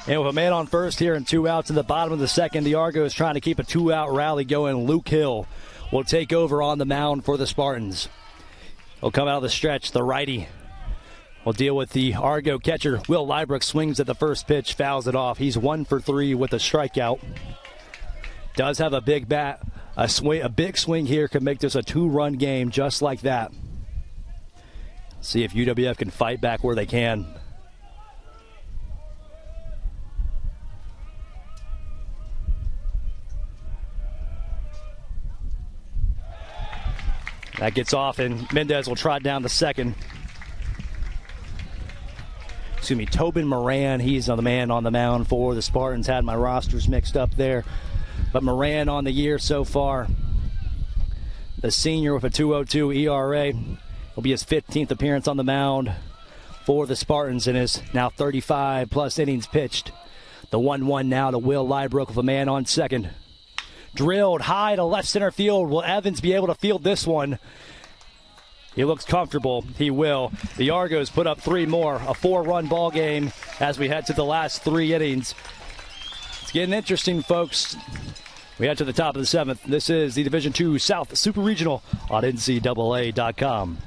And with a man on first here and 2 outs in the bottom of the second, the Argos trying to keep a 2-out rally going. Luke Hill will take over on the mound for the Spartans. He'll come out of the stretch. The righty will deal with the Argo catcher. Will Lybrook swings at the first pitch, fouls it off. He's 1 for 3 with a strikeout. Does have a big bat. A big swing here could make this a 2-run game just like that. See if UWF can fight back where they can. That gets off, and Mendez will trot down to second. Excuse me, Tobin Moran, he's the man on the mound for the Spartans. Had my rosters mixed up there. But Moran on the year so far. The senior with a 2.02 ERA. Will be his 15th appearance on the mound for the Spartans and is now 35-plus innings pitched. The 1-1 now to Will Lybrook with a man on second. Drilled high to left center field. Will Evans be able to field this one? He looks comfortable. He will. The Argos put up 3 more. A 4-run ball game as we head to the last 3 innings. It's getting interesting, folks. We head to the top of the 7th. This is the Division II South Super Regional on NCAA.com.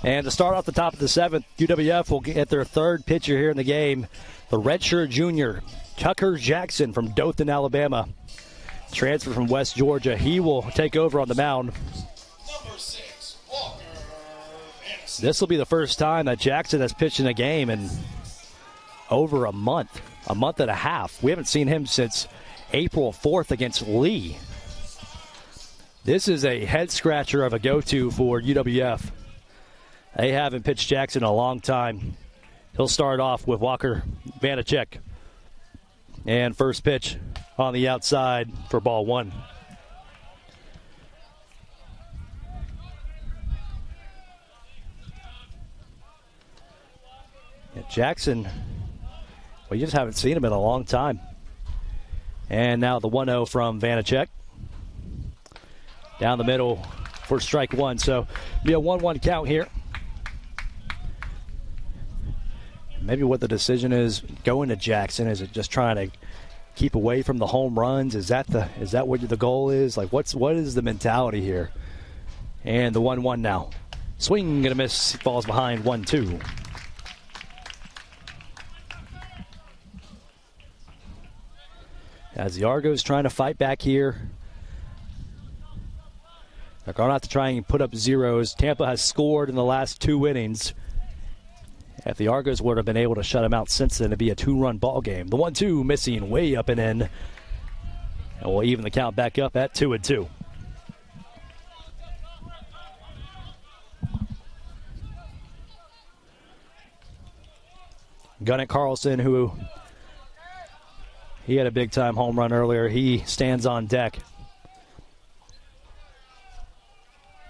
And to start off the top of the 7th, UWF will get their 3rd pitcher here in the game, the redshirt junior, Tucker Jackson from Dothan, Alabama. Transfer from West Georgia. He will take over on the mound. Number 6, Walker Anderson. This will be the first time that Jackson has pitched in a game in over a month and a half. We haven't seen him since April 4th against Lee. This is a head-scratcher of a go-to for UWF. They haven't pitched Jackson in a long time. He'll start off with Walker Vanacek. And first pitch on the outside for ball 1. Yeah, Jackson, we just haven't seen him in a long time. And now the 1-0 from Vanacek. Down the middle for strike 1. So be a 1-1 count here. Maybe what the decision is going to Jackson. Is it just trying to keep away from the home runs? Is that what the goal is? Like what is the mentality here? And the 1-1 now. Swing and a miss, falls behind 1-2. As the Argos trying to fight back here. They're going to have to try and put up zeros. Tampa has scored in the last 2 innings. If the Argos would have been able to shut him out since then, it'd be a 2-run ball game. The 1-2 missing way up and in. And we'll even the count back up at 2-2. Gunnar Carlson, who he had a big-time home run earlier. He stands on deck.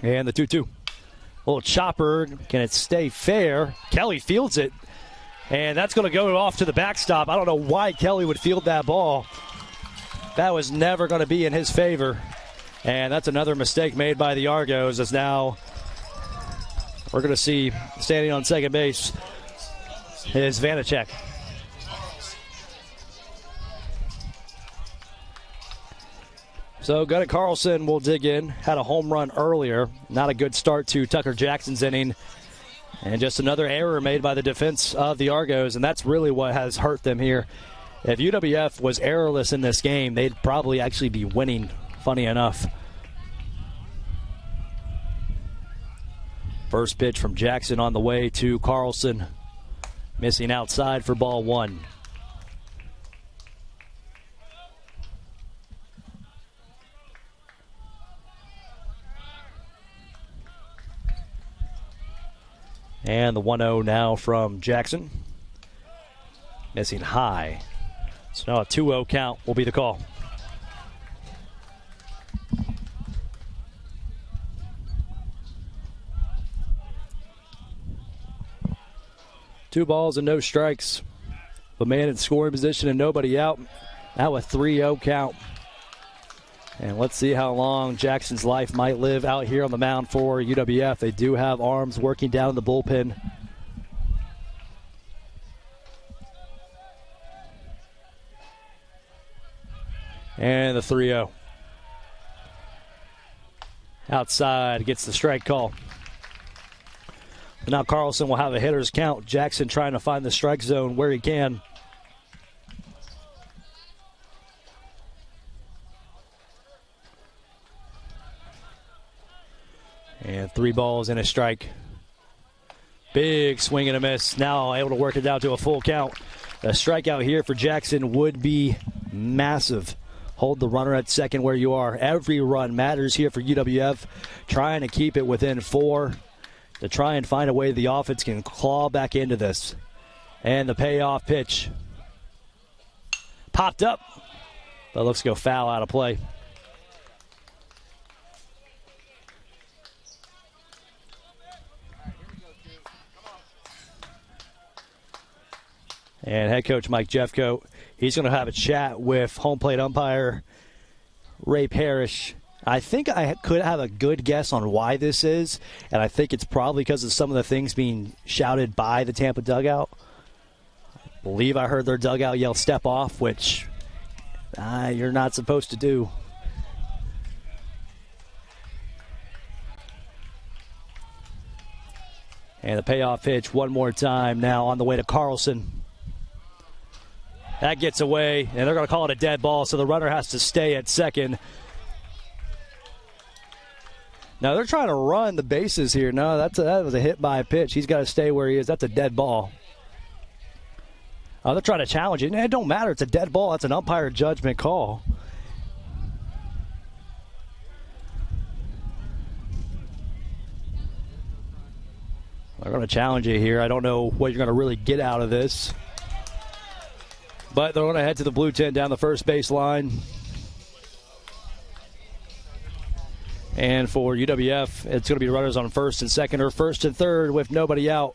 And the 2-2. Little chopper. Can it stay fair? Kelly fields it. And that's going to go off to the backstop. I don't know why Kelly would field that ball. That was never going to be in his favor. And that's another mistake made by the Argos, as now we're going to see standing on second base is Vanacek. So Gunnar Carlson will dig in. Had a home run earlier. Not a good start to Tucker Jackson's inning. And just another error made by the defense of the Argos, and that's really what has hurt them here. If UWF was errorless in this game, they'd probably actually be winning, funny enough. First pitch from Jackson on the way to Carlson. Missing outside for ball 1. And the 1-0 now from Jackson. Missing high. So now a 2-0 count will be the call. Two balls and no strikes. A man in scoring position and nobody out. Now a 3-0 count. And let's see how long Jackson's life might live out here on the mound for UWF. They do have arms working down the bullpen. And the 3-0. Outside gets the strike call. But now Carlson will have a hitter's count. Jackson trying to find the strike zone where he can. And 3 balls and a strike. Big swing and a miss. Now able to work it down to a full count. A strikeout here for Jackson would be massive. Hold the runner at second where you are. Every run matters here for UWF. Trying to keep it within 4 to try and find a way the offense can claw back into this. And the payoff pitch. Popped up, but looks to go foul out of play. And head coach Mike Jeffcoat, he's going to have a chat with home plate umpire Ray Parrish. I think I could have a good guess on why this is, and I think it's probably because of some of the things being shouted by the Tampa dugout. I believe I heard their dugout yell "step off," which you're not supposed to do. And the payoff pitch one more time now on the way to Carlson. That gets away, and they're going to call it a dead ball, so the runner has to stay at second. Now, they're trying to run the bases here. No, that was a hit by a pitch. He's got to stay where he is. That's a dead ball. They're trying to challenge it. It don't matter. It's a dead ball. That's an umpire judgment call. They're going to challenge it here. I don't know what you're going to really get out of this. But they're going to head to the blue tent down the first base line. And for UWF, it's going to be runners on first and second, or first and third with nobody out.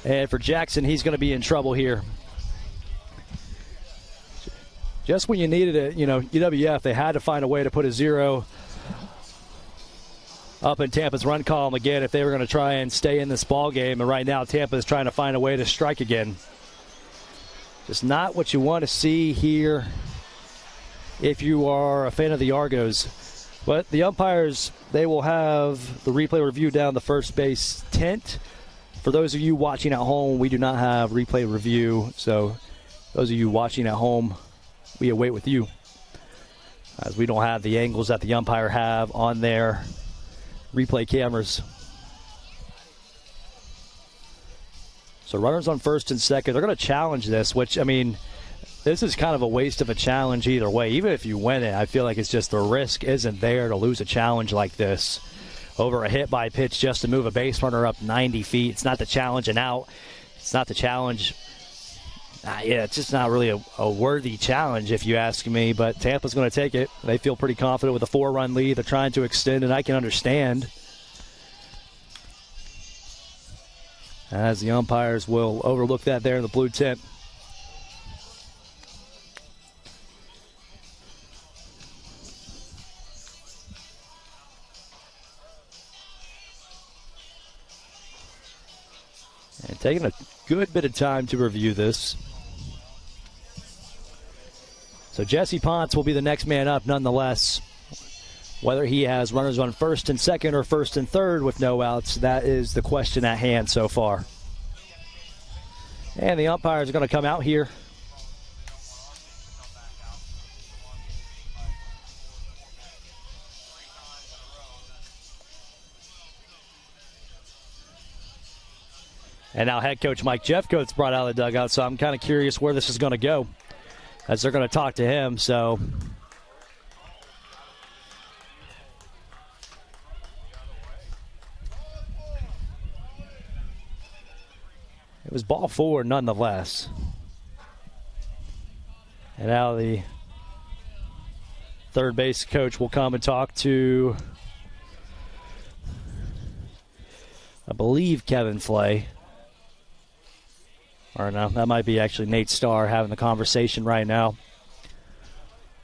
And for Jackson, he's going to be in trouble here. Just when you needed it, UWF, they had to find a way to put a 0 up in Tampa's run column again if they were going to try and stay in this ball game. And right now, Tampa is trying to find a way to strike again. Just not what you want to see here if you are a fan of the Argos. But the umpires, they will have the replay review down the first base tent. For those of you watching at home, we do not have replay review. So those of you watching at home, we await with you, as we don't have the angles that the umpire have on their replay cameras. So runners on first and second. They're going to challenge this, which, I mean, this is kind of a waste of a challenge either way. Even if you win it, I feel like it's just the risk isn't there to lose a challenge like this over a hit by pitch just to move a base runner up 90 feet. It's not the challenge and out. It's not the challenge. It's just not really a worthy challenge if you ask me, but Tampa's going to take it. They feel pretty confident with a 4-run lead. They're trying to extend, and I can understand. As the umpires will overlook that there in the blue tent. And taking a good bit of time to review this. So Jesse Ponce will be the next man up nonetheless. Whether he has runners on first and second or first and third with no outs, that is the question at hand so far. And the umpires are going to come out here. And now head coach Mike Jeffcoat's brought out of the dugout, so I'm kind of curious where this is going to go as they're going to talk to him. So it was ball 4 nonetheless. And now the third base coach will come and talk to, I believe, Kevin Flay. Or no, that might be actually Nate Starr having the conversation right now.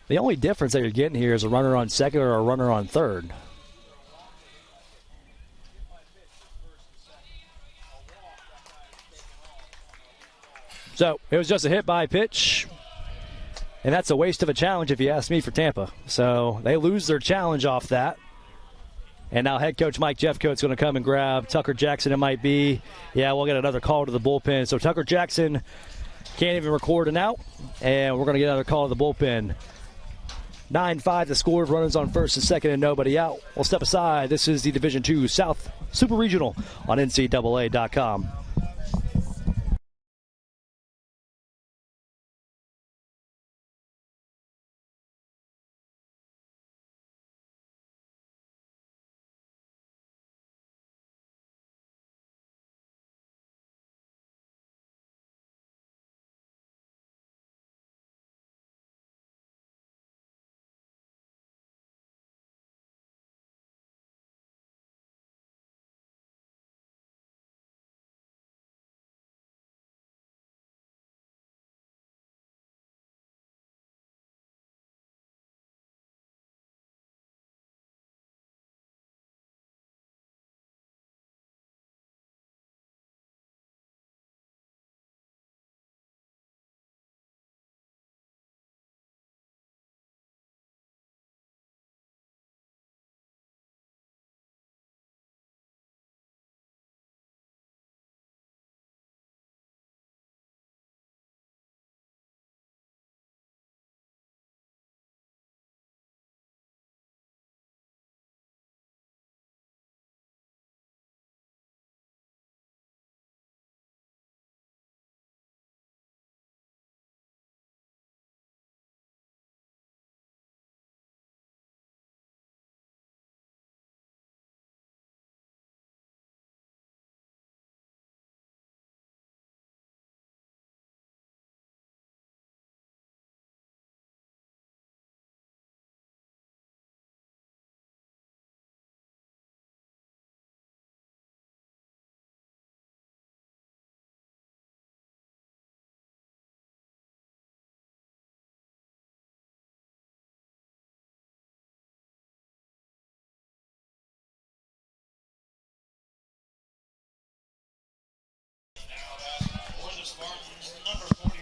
The only difference that you're getting here is a runner on second or a runner on third. So it was just a hit by pitch. And that's a waste of a challenge if you ask me for Tampa. So they lose their challenge off that. And now head coach Mike Jeffcoat's going to come and grab Tucker Jackson, it might be. Yeah, we'll get another call to the bullpen. So Tucker Jackson can't even record an out. And we're going to get another call to the bullpen. 9-5 the score. Runners on first and second and nobody out. We'll step aside. This is the Division II South Super Regional on NCAA.com.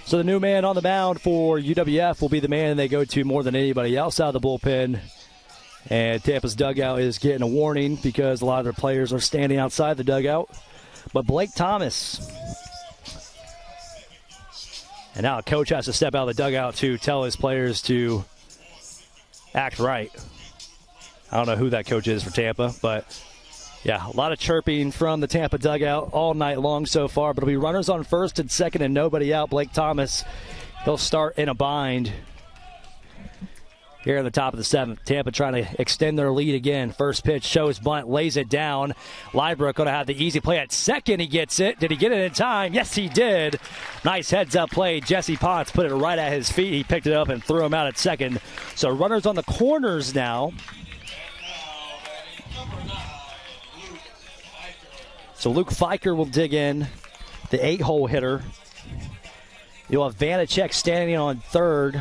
So the new man on the mound for UWF will be the man they go to more than anybody else out of the bullpen. And Tampa's dugout is getting a warning because a lot of their players are standing outside the dugout. But Blake Thomas. And now a coach has to step out of the dugout to tell his players to act right. I don't know who that coach is for Tampa, but Yeah, a lot of chirping from the Tampa dugout all night long so far, but it'll be runners on first and second and nobody out. Blake Thomas, he'll start in a bind here in the top of the seventh. Tampa trying to extend their lead again. First pitch shows bunt, lays it down. Liebrook going to have the easy play at second. He gets it. Did he get it in time? Yes, he did. Nice heads-up play. Jesse Potts put it right at his feet. He picked it up and threw him out at second. So runners on the corners now. So Luke Fiker will dig in, the 8-hole hitter. You'll have Vanacek standing on third.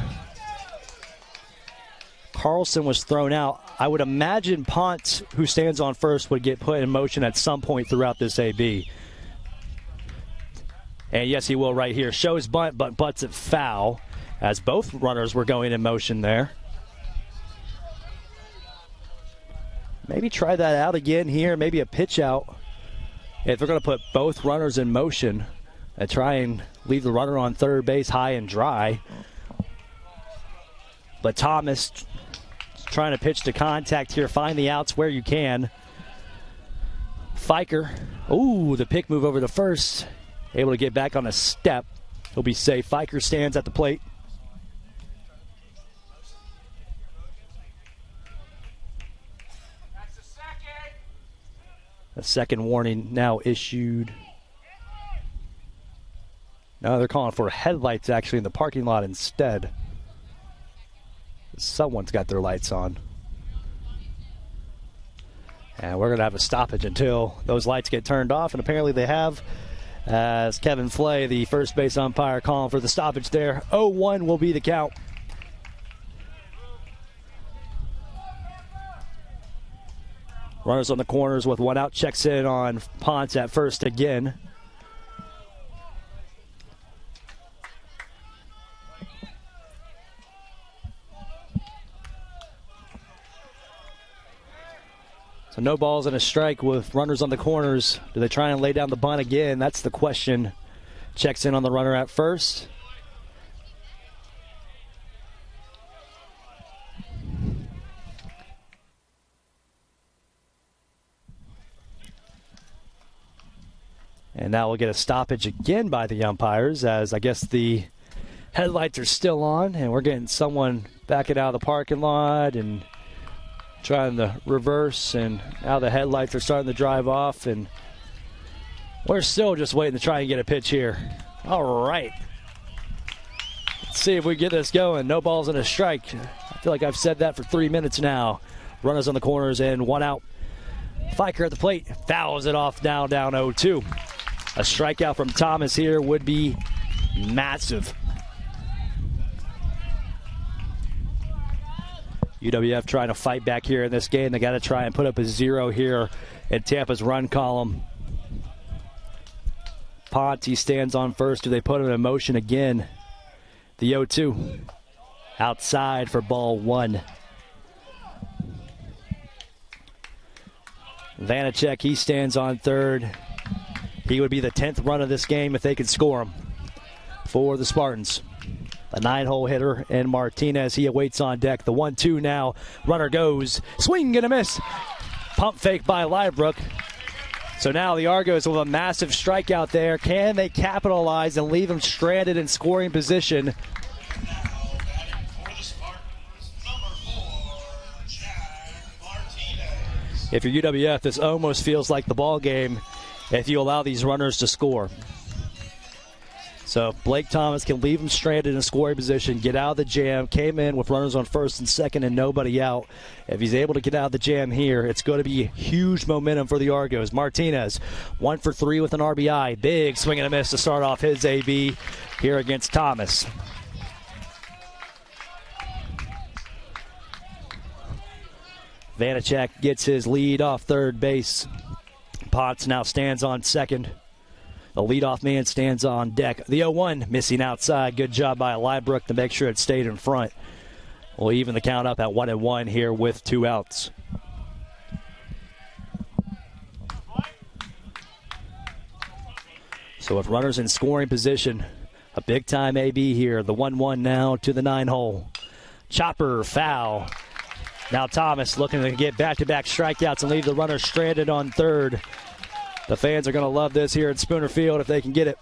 Carlson was thrown out. I would imagine Ponce, who stands on first, would get put in motion at some point throughout this AB. And yes, he will right here. Shows bunt, but butts it foul, as both runners were going in motion there. Maybe try that out again here, maybe a pitch out. If they're going to put both runners in motion and try and leave the runner on third base high and dry. But Thomas trying to pitch to contact here, find the outs where you can. Fiker, ooh, the pick move over to first. Able to get back on a step. He'll be safe. Fiker stands at the plate. A second warning now issued. No, they're calling for headlights actually in the parking lot instead. Someone's got their lights on. And we're going to have a stoppage until those lights get turned off, and apparently they have, as Kevin Flay, the first base umpire, calling for the stoppage there. 0-1 will be the count. Runners on the corners with one out. Checks in on Ponce at first again. So no balls and a strike with runners on the corners. Do they try and lay down the bunt again? That's the question. Checks in on the runner at first. And now we'll get a stoppage again by the umpires, as I guess the headlights are still on, and we're getting someone backing out of the parking lot and trying to reverse, and now the headlights are starting to drive off, and we're still just waiting to try and get a pitch here. All right. Let's see if we get this going. No balls and a strike. I feel like I've said that for 3 minutes now. Runners on the corners and one out. Fiker at the plate. Fouls it off now, down 0-2. A strikeout from Thomas here would be massive. UWF trying to fight back here in this game. They got to try and put up a 0 here in Tampa's run column. Ponte stands on first. Do they put him in motion again? The 0-2. Outside for ball one. Vanacek, he stands on third. He would be the 10th run of this game if they could score him for the Spartans. A 9-hole hitter, and Martinez, he awaits on deck. The 1-2 now. Runner goes. Swing and a miss. Pump fake by Liebrook. So now the Argos with a massive strikeout there. Can they capitalize and leave them stranded in scoring position? If you're UWF, this almost feels like the ball game if you allow these runners to score. So Blake Thomas can leave him stranded in scoring position, get out of the jam, came in with runners on first and second and nobody out. If he's able to get out of the jam here, it's going to be huge momentum for the Argos. Martinez, 1 for 3 with an RBI. Big swing and a miss to start off his AB here against Thomas. Vanacek gets his lead off third base. Potts now stands on second. The leadoff man stands on deck. The 0-1 missing outside. Good job by Liebrook to make sure it stayed in front. We'll even the count up at 1-1 here with 2 outs. So with runners in scoring position, a big-time AB here. The 1-1 now to the 9-hole. Chopper foul. Now Thomas looking to get back-to-back strikeouts and leave the runner stranded on third. The fans are going to love this here at Spooner Field if they can get it.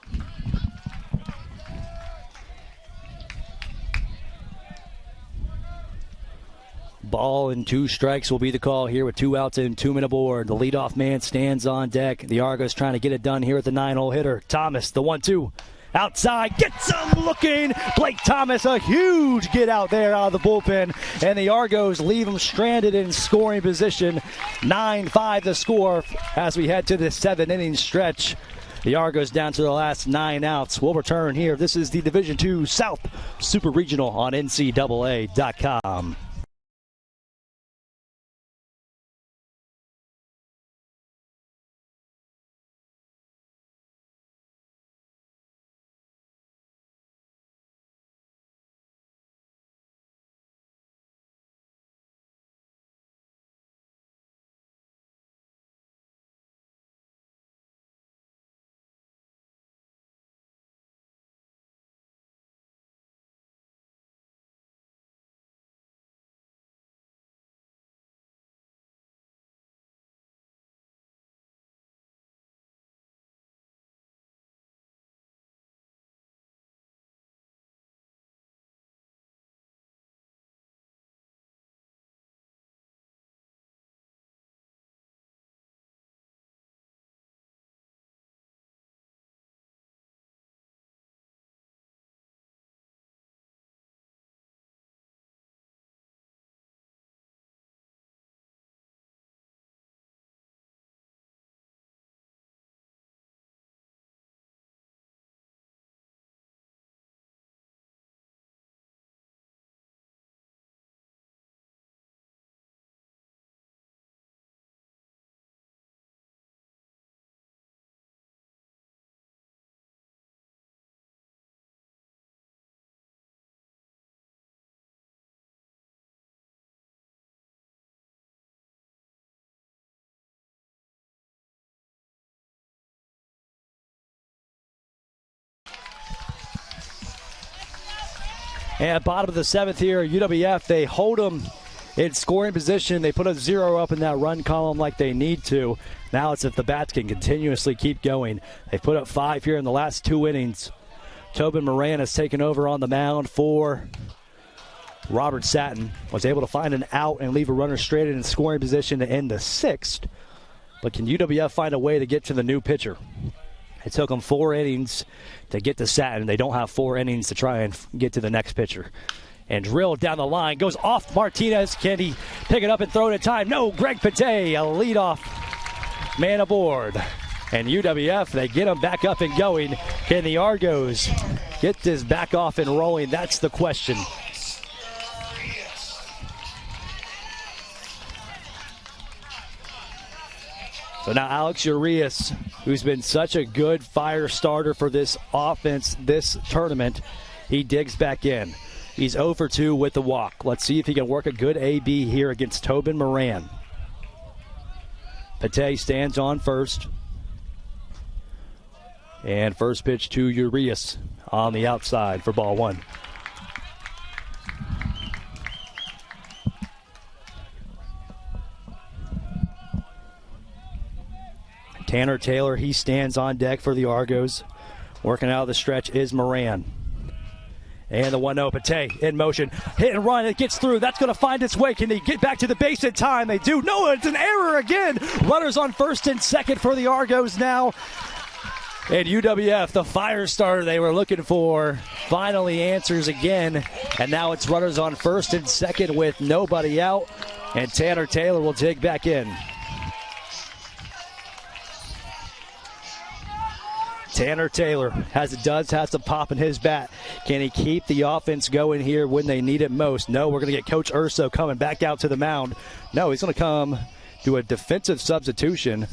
Ball and 2 strikes will be the call here with 2 outs and 2 men aboard. The leadoff man stands on deck. The Argos trying to get it done here at the 9-hole hitter. Thomas, the 1-2. Outside, gets him looking. Blake Thomas, a huge get out there out of the bullpen. And the Argos leave him stranded in scoring position. 9-5 the score as we head to the 7-inning stretch. The Argos down to the last 9 outs. We'll return here. This is the Division II South Super Regional on NCAA.com. And bottom of the 7th here, UWF, they hold them in scoring position. They put a 0 up in that run column like they need to. Now it's if the bats can continuously keep going. They've put up 5 here in the last 2 innings. Tobin Moran has taken over on the mound for Robert Satin. Was able to find an out and leave a runner straight in scoring position to end the 6th. But can UWF find a way to get to the new pitcher? It took them 4 innings to get to Satin. They don't have 4 innings to try and get to the next pitcher. And drilled down the line. Goes off Martinez. Can he pick it up and throw it in time? No, Greg Pate, a leadoff man aboard. And UWF, they get him back up and going. Can the Argos get this back off and rolling? That's the question. So now Alex Urias, who's been such a good fire starter for this offense this tournament, he digs back in. He's 0 for 2 with the walk. Let's see if he can work a good AB here against Tobin Moran. Pate stands on first. And first pitch to Urias on the outside for ball 1. Tanner Taylor, he stands on deck for the Argos. Working out of the stretch is Moran. And the 1-0, Pate in motion. Hit and run, it gets through. That's going to find its way. Can they get back to the base in time? They do. No, it's an error again. Runners on first and second for the Argos now. And UWF, the fire starter they were looking for, finally answers again. And now it's runners on first and second with nobody out. And Tanner Taylor will dig back in. Tanner Taylor has some pop in his bat. Can he keep the offense going here when they need it most? No, we're going to get Coach Urso coming back out to the mound. No, he's going to come do a defensive substitution.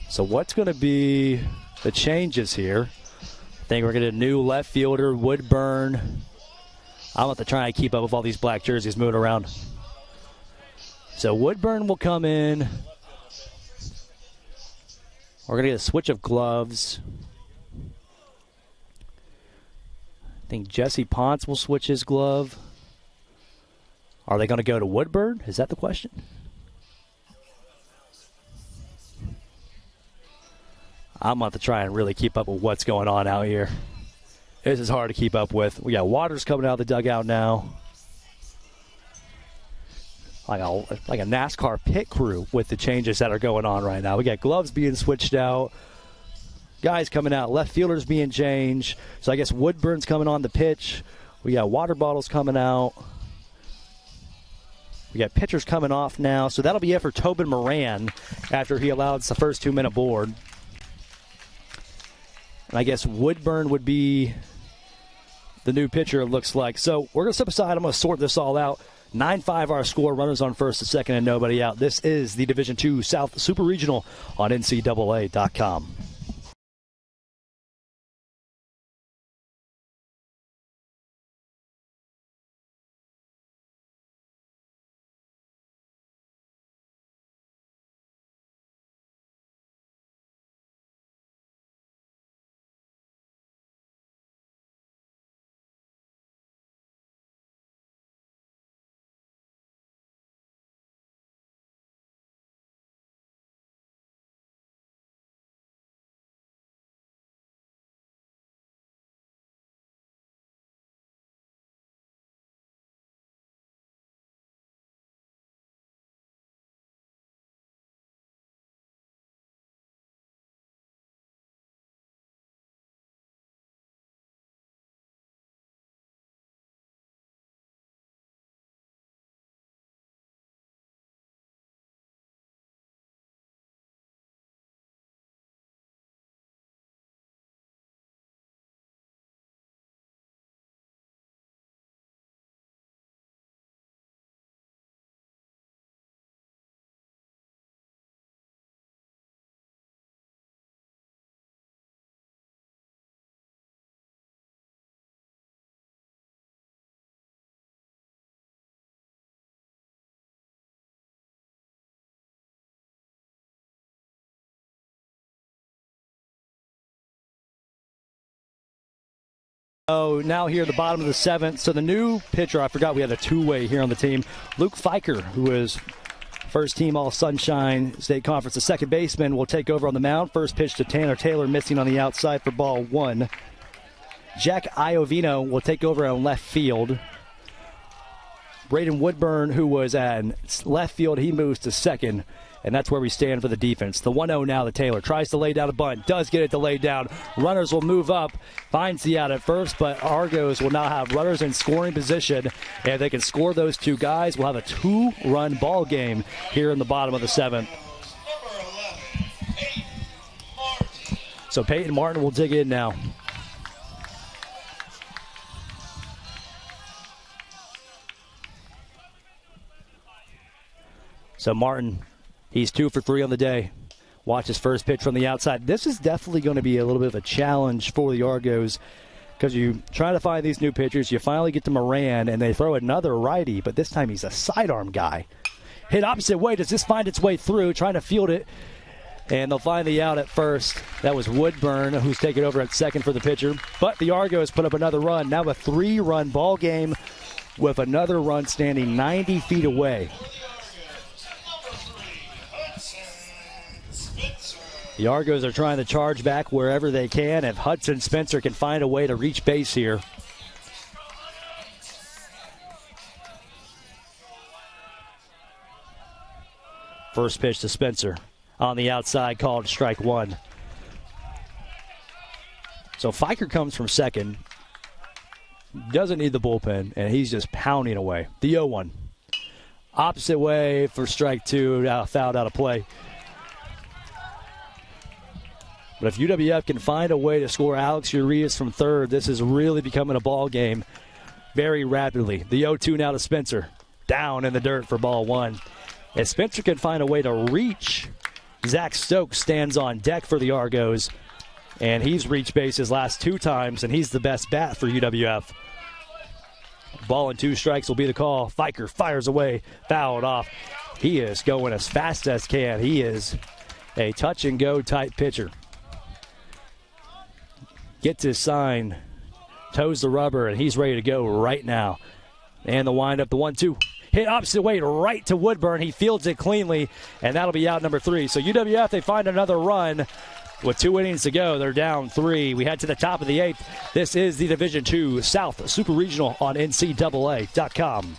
So what's going to be the changes here? I think we're going to get a new left fielder, Woodburn. I'm going to try and keep up with all these black jerseys moving around. So Woodburn will come in. We're going to get a switch of gloves. I think Jesse Ponce will switch his glove. Are they going to go to Woodburn? Is that the question? I'm about to try and really keep up with what's going on out here. This is hard to keep up with. We got Waters coming out of the dugout now. Like a NASCAR pit crew with the changes that are going on right now. We got gloves being switched out. Guys coming out. Left fielders being changed. So I guess Woodburn's coming on the pitch. We got water bottles coming out. We got pitchers coming off now. So that'll be it for Tobin Moran after he allowed the first 2-minute board. And I guess Woodburn would be the new pitcher, it looks like. So we're going to step aside. I'm going to sort this all out. 9-5 our score. Runners on first and second and nobody out. This is the Division II South Super Regional on NCAA.com. Oh, now here at the bottom of the seventh. So the new pitcher, I forgot we had a two-way here on the team. Luke Fiker, who is first team All-Sunshine State Conference. The second baseman will take over on the mound. First pitch to Tanner Taylor, missing on the outside for ball one. Jack Iovino will take over on left field. Braden Woodburn, who was at left field, he moves to second. And that's where we stand for the defense. The 1-0 now to Taylor. Tries to lay down a bunt. Does get it to lay down. Runners will move up. Finds the out at first, but Argos will now have runners in scoring position. And if they can score those two guys, we'll have a 2-run ball game here in the bottom of the seventh. So Peyton Martin will dig in now. So Martin, he's 2 for 3 on the day. Watch his first pitch from the outside. This is definitely going to be a little bit of a challenge for the Argos because you try to find these new pitchers. You finally get to Moran, and they throw another righty, but this time he's a sidearm guy. Hit opposite way. Does this find its way through? Trying to field it, and they'll find the out at first. That was Woodburn, who's taking over at second for the pitcher. But the Argos put up another run. Now a 3-run ball game with another run standing 90 feet away. The Argos are trying to charge back wherever they can. If Hudson Spencer can find a way to reach base here. First pitch to Spencer. On the outside, called strike one. So Fiker comes from second. Doesn't need the bullpen, and he's just pounding away. The 0-1. Opposite way for strike two. Fouled out of play. But if UWF can find a way to score Alex Urias from third, this is really becoming a ball game very rapidly. The 0-2 now to Spencer. Down in the dirt for ball one. If Spencer can find a way to reach, Zach Stokes stands on deck for the Argos. And he's reached base his last 2 times, and he's the best bat for UWF. Ball and 2 strikes will be the call. Fiker fires away, fouled off. He is going as fast as can. He is a touch-and-go type pitcher. Gets his sign toes the rubber, and he's ready to go right now. And the windup, the 1-2. Hit opposite way right to Woodburn. He fields it cleanly, and that'll be out number 3. So UWF, they find another run. With 2 innings to go, they're down 3. We head to the top of the 8th. This is the Division II South Super Regional on NCAA.com.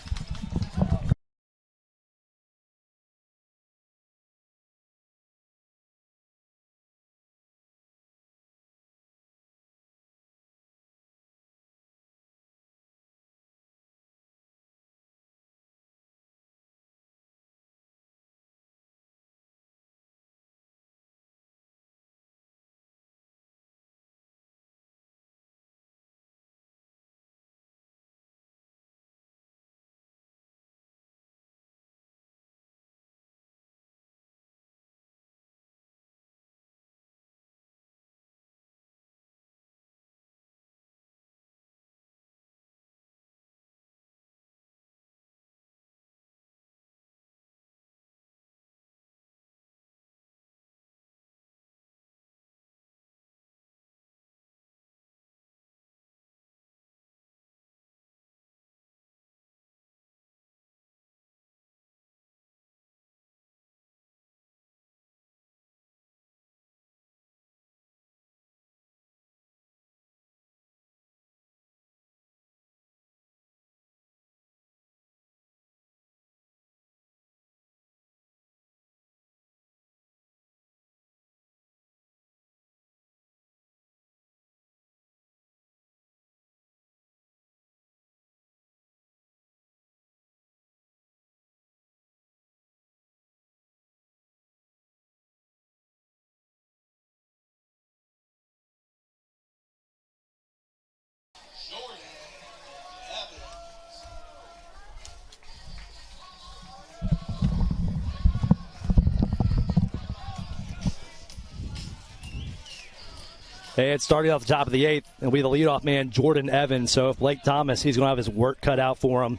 And starting off the top of the 8th, it'll be the leadoff man, Jordan Evans. So if Blake Thomas, he's going to have his work cut out for him.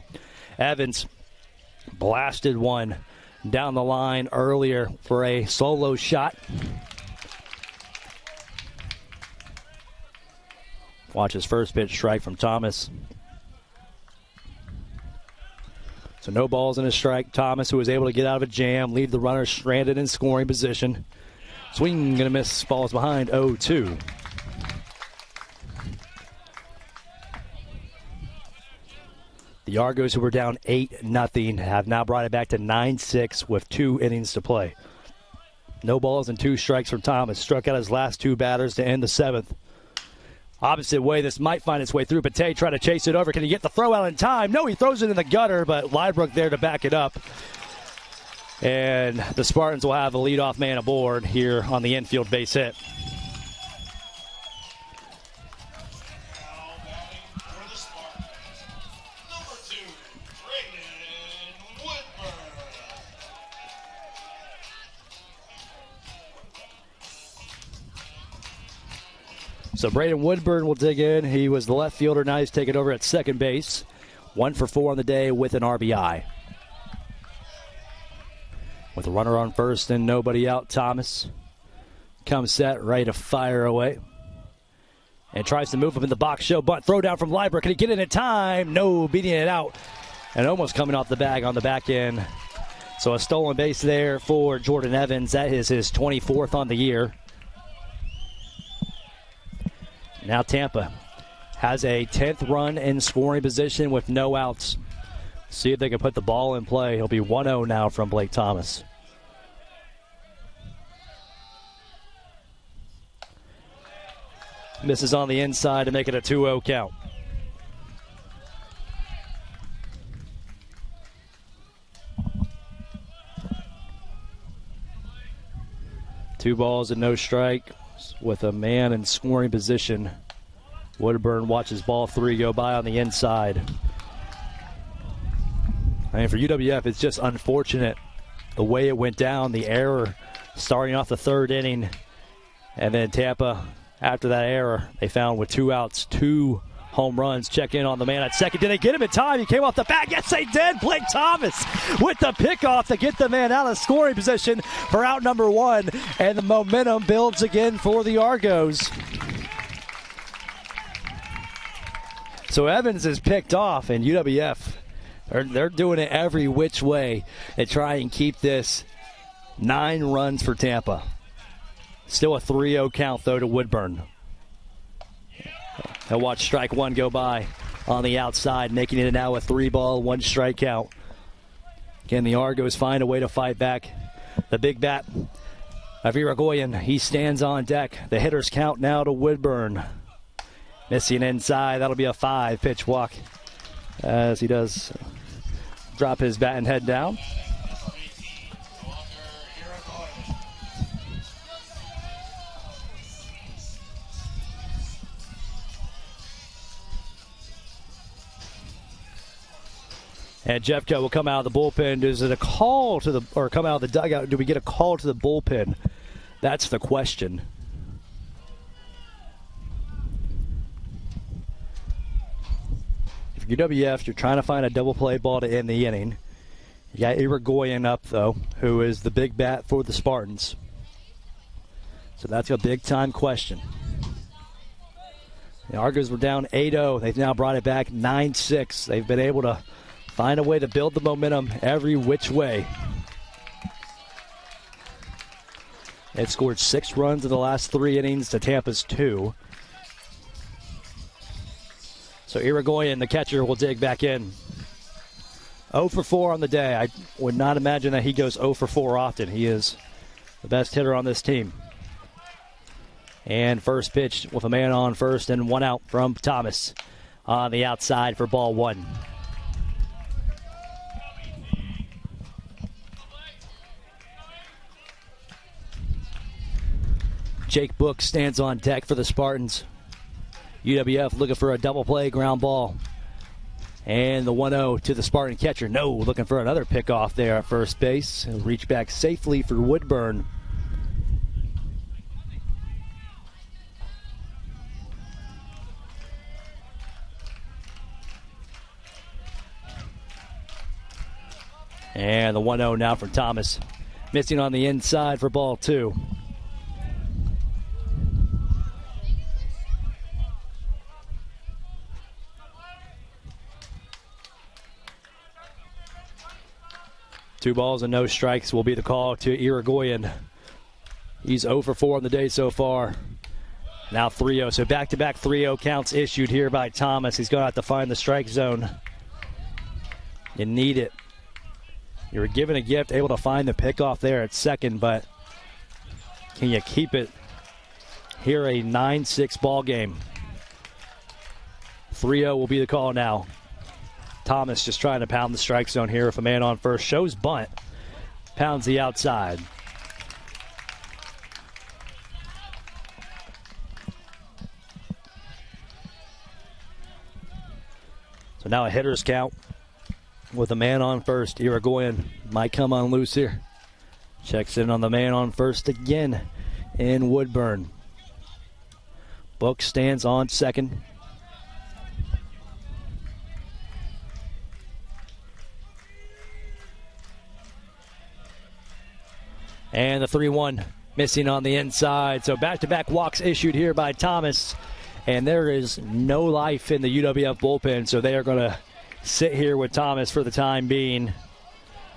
Evans blasted one down the line earlier for a solo shot. Watch his first pitch strike from Thomas. So no balls in his strike. Thomas, who was able to get out of a jam, leave the runner stranded in scoring position. Swing, going to miss, falls behind 0-2. The Argos, who were down 8-0, have now brought it back to 9-6 with 2 innings to play. No balls and 2 strikes from Thomas. Struck out his last 2 batters to end the 7th. Opposite way, this might find its way through. Pate trying to chase it over. Can he get the throw out in time? No, he throws it in the gutter, but Liebrook there to back it up. And the Spartans will have a leadoff man aboard here on the infield base hit. So Braden Woodburn will dig in. He was the left fielder. Now he's taking over at second base. 1 for 4 on the day with an RBI. With a runner on first and nobody out, Thomas comes set, ready to fire away. And tries to move up in the box. Show bunt, throw down from Liebrook. Can he get it in time? No, beating it out. And almost coming off the bag on the back end. So a stolen base there for Jordan Evans. That is his 24th on the year. Now Tampa has a 10th run in scoring position with no outs. See if they can put the ball in play. He'll be 1-0 now from Blake Thomas. Misses on the inside to make it a 2-0 count. Two balls and no strike. With a man in scoring position, Woodburn watches ball 3 go by on the inside. And for UWF, it's just unfortunate the way it went down, the error starting off the 3rd inning. And then Tampa, after that error, they found with 2 outs, 2 home runs. Check in on the man at second. Did they get him in time? He came off the bat. Yes, they did. Blake Thomas with the pickoff to get the man out of scoring position for out number 1. And the momentum builds again for the Argos. So Evans is picked off, and UWF, they're doing it every which way to try and keep this 9 runs for Tampa. Still a 3-0 count, though, to Woodburn. He'll watch strike 1 go by on the outside, making it now a 3-ball, 1 strikeout. Again, the Argos find a way to fight back. The big bat of Irigoyen, he stands on deck. The hitters count now to Woodburn. Missing inside, that'll be a 5-pitch walk as he does drop his bat and head down. And Jeffco will come out of the bullpen. Is it a call to the, or come out of the dugout? Do we get a call to the bullpen? That's the question. If you're UWF, you're trying to find a double play ball to end the inning. You got Irigoyen up, though, who is the big bat for the Spartans. So that's a big-time question. The Argos were down 8-0. They've now brought it back 9-6. They've been able to find a way to build the momentum every which way. They've scored 6 runs in the last 3 innings to Tampa's 2. So Irigoyen, the catcher, will dig back in. 0 for 4 on the day. I would not imagine that he goes 0 for 4 often. He is the best hitter on this team. And first pitch with a man on first and 1 out from Thomas on the outside for ball 1. Jake Book stands on deck for the Spartans. UWF looking for a double play ground ball. And the 1-0 to the Spartan catcher. No, looking for another pickoff there at first base. He'll reach back safely for Woodburn. And the 1-0 now for Thomas. Missing on the inside for ball 2. Two balls and no strikes will be the call to Irigoyen. He's 0 for 4 on the day so far. Now 3-0. So back-to-back 3-0 counts issued here by Thomas. He's going to have to find the strike zone. You need it. You were given a gift, able to find the pickoff there at second, but can you keep it here? A 9-6 ball game. 3-0 will be the call now. Thomas just trying to pound the strike zone here with a man on first. Shows bunt. Pounds the outside. So now a hitter's count with a man on first. Irigoyen might come on loose here. Checks in on the man on first again in Woodburn. Book stands on second. And the 3-1 missing on the inside. So back-to-back walks issued here by Thomas. And there is no life in the UWF bullpen, so they are going to sit here with Thomas for the time being.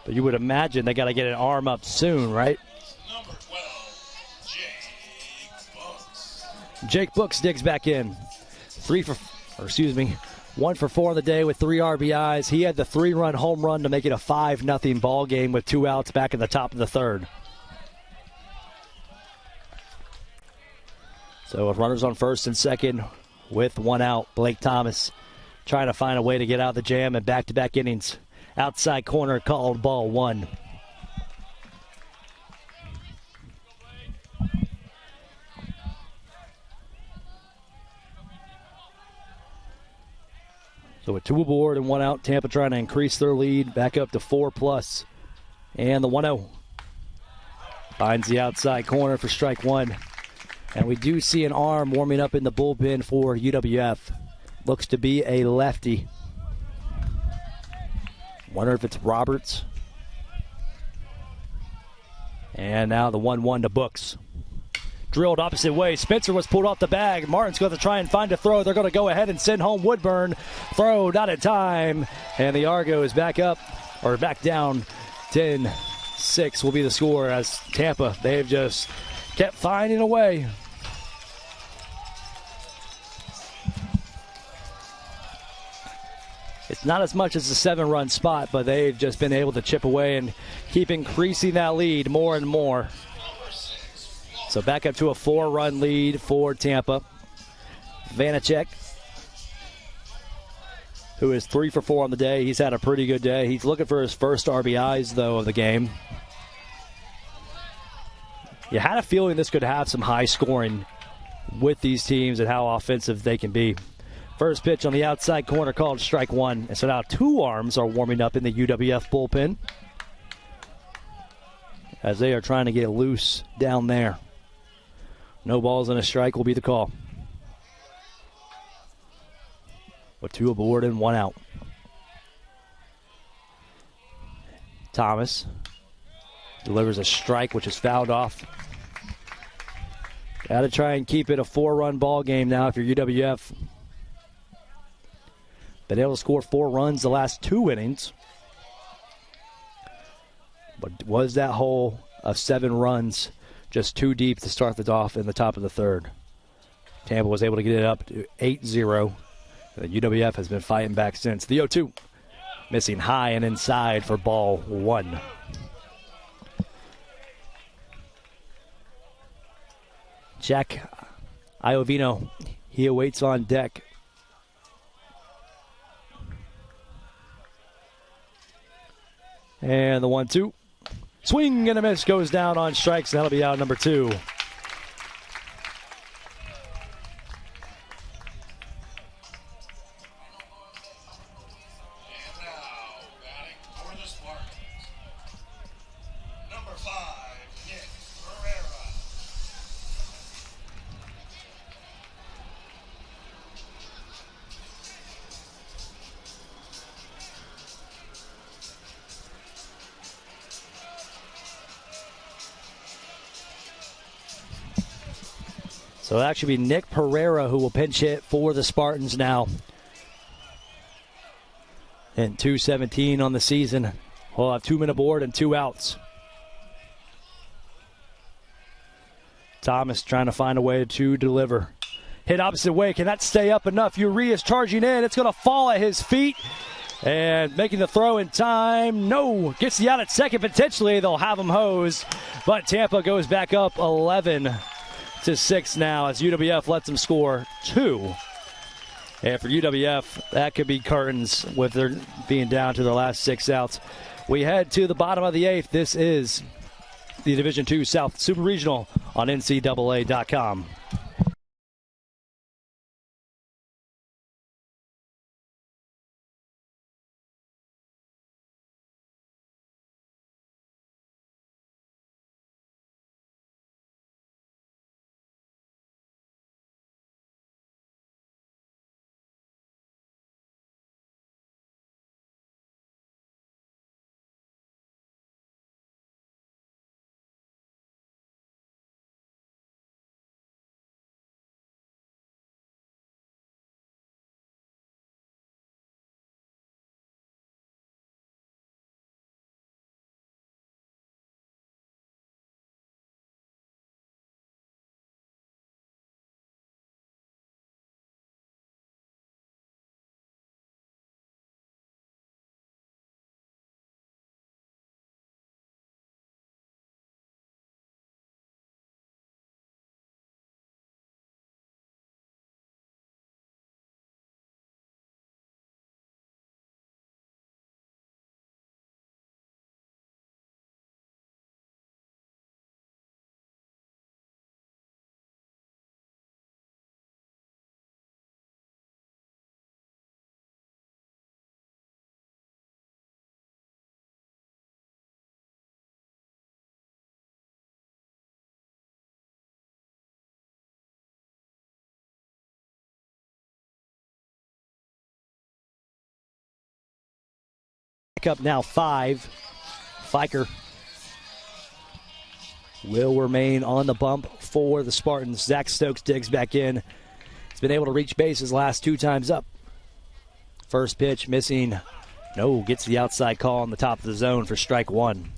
But you would imagine they got to get an arm up soon, right? Number 12, Jake Books. Jake Books digs back in. 1 for 4 on the day with 3 RBIs. He had the 3-run home run to make it a 5-0 ball game with 2 outs back in the top of the 3rd. So with runners on first and second with 1 out, Blake Thomas trying to find a way to get out of the jam and back-to-back innings. Outside corner called ball 1. So with 2 aboard and 1 out, Tampa trying to increase their lead back up to 4+. And the 1-0 finds the outside corner for strike 1. And we do see an arm warming up in the bullpen for UWF. Looks to be a lefty. Wonder if it's Roberts. And now the 1-1 to Books. drilled opposite way. Spencer was pulled off the bag. Martin's going to try and find a throw. They're going to go ahead and send home Woodburn. Throw not in time. And the Argo is back up, or back down. 10-6 will be the score as Tampa, they've just kept finding a way. It's not as much as a 7-run spot, but they've just been able to chip away and keep increasing that lead more and more. So back up to a 4-run lead for Tampa. Vanacek, who is 3 for 4 on the day. He's had a pretty good day. He's looking for his first RBIs, though, of the game. You had a feeling this could have some high scoring with these teams and how offensive they can be. First pitch on the outside corner called strike one. And so now two arms are warming up in the UWF bullpen as they are trying to get loose down there. No balls and a strike will be the call. With 2 aboard and 1 out. Thomas delivers a strike, which is fouled off. Got to try and keep it a 4-run ball game now if you're UWF. Been able to score 4 runs the last 2 innings. But was that hole of 7 runs just too deep to start it off in the top of the 3rd? Tampa was able to get it up to 8-0. The UWF has been fighting back since. The 0-2 missing high and inside for ball 1. Jack Iovino, he awaits on deck. And the 1-2. Swing and a miss goes down on strikes. That'll be out number 2. So it'll actually be Nick Pereira who will pinch hit for the Spartans now. And 2:17 on the season. We'll have 2 men aboard and 2 outs. Thomas trying to find a way to deliver. Hit opposite way. Can that stay up enough? Urias charging in. It's going to fall at his feet. And making the throw in time. No. Gets the out at second. Potentially they'll have him hosed. But Tampa goes back up 11-6 now as UWF lets them score 2. And for UWF, that could be curtains with their being down to their last 6 outs. We head to the bottom of the 8th. This is the Division II South Super Regional on NCAA.com. Up now 5. Fiker will remain on the bump for the Spartans. Zach Stokes digs back in. He's been able to reach base his last 2 times up. First pitch missing. No, gets the outside call on the top of the zone for strike 1.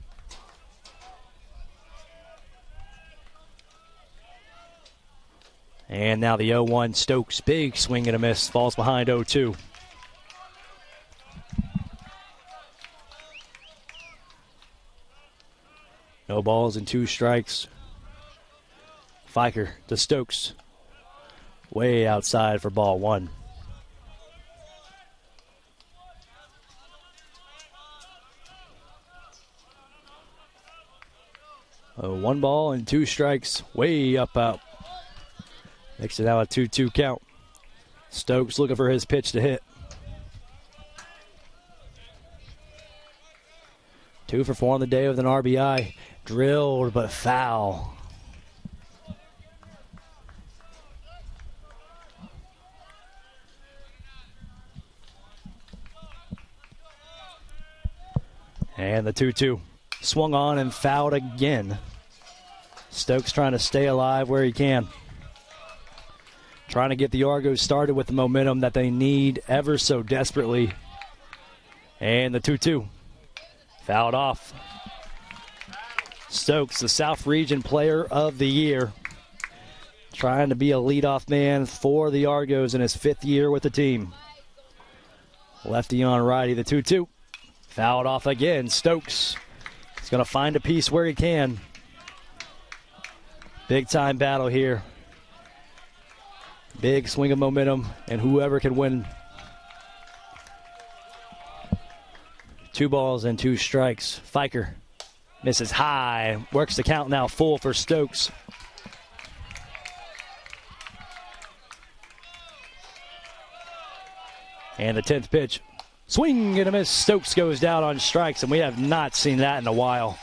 And now the 0-1 Stokes, big swing and a miss, falls behind 0-2. No balls and 2 strikes. Fiker to Stokes. Way outside for ball 1. Oh, 1 ball and 2 strikes. Way up out. Makes it now a 2-2 count. Stokes looking for his pitch to hit. 2 for 4 on the day with an RBI. Drilled but foul. And the 2-2. Swung on and fouled again. Stokes trying to stay alive where he can. Trying to get the Argos started with the momentum that they need ever so desperately. And the 2-2. Fouled off. Stokes, the South Region Player of the Year. Trying to be a leadoff man for the Argos in his 5th year with the team. Lefty on righty, the 2-2. Fouled off again. Stokes is going to find a piece where he can. Big time battle here. Big swing of momentum, and whoever can win. 2 balls and 2 strikes. Fiker misses high. Works the count now full for Stokes. And the 10th pitch. Swing and a miss. Stokes goes down on strikes, and we have not seen that in a while.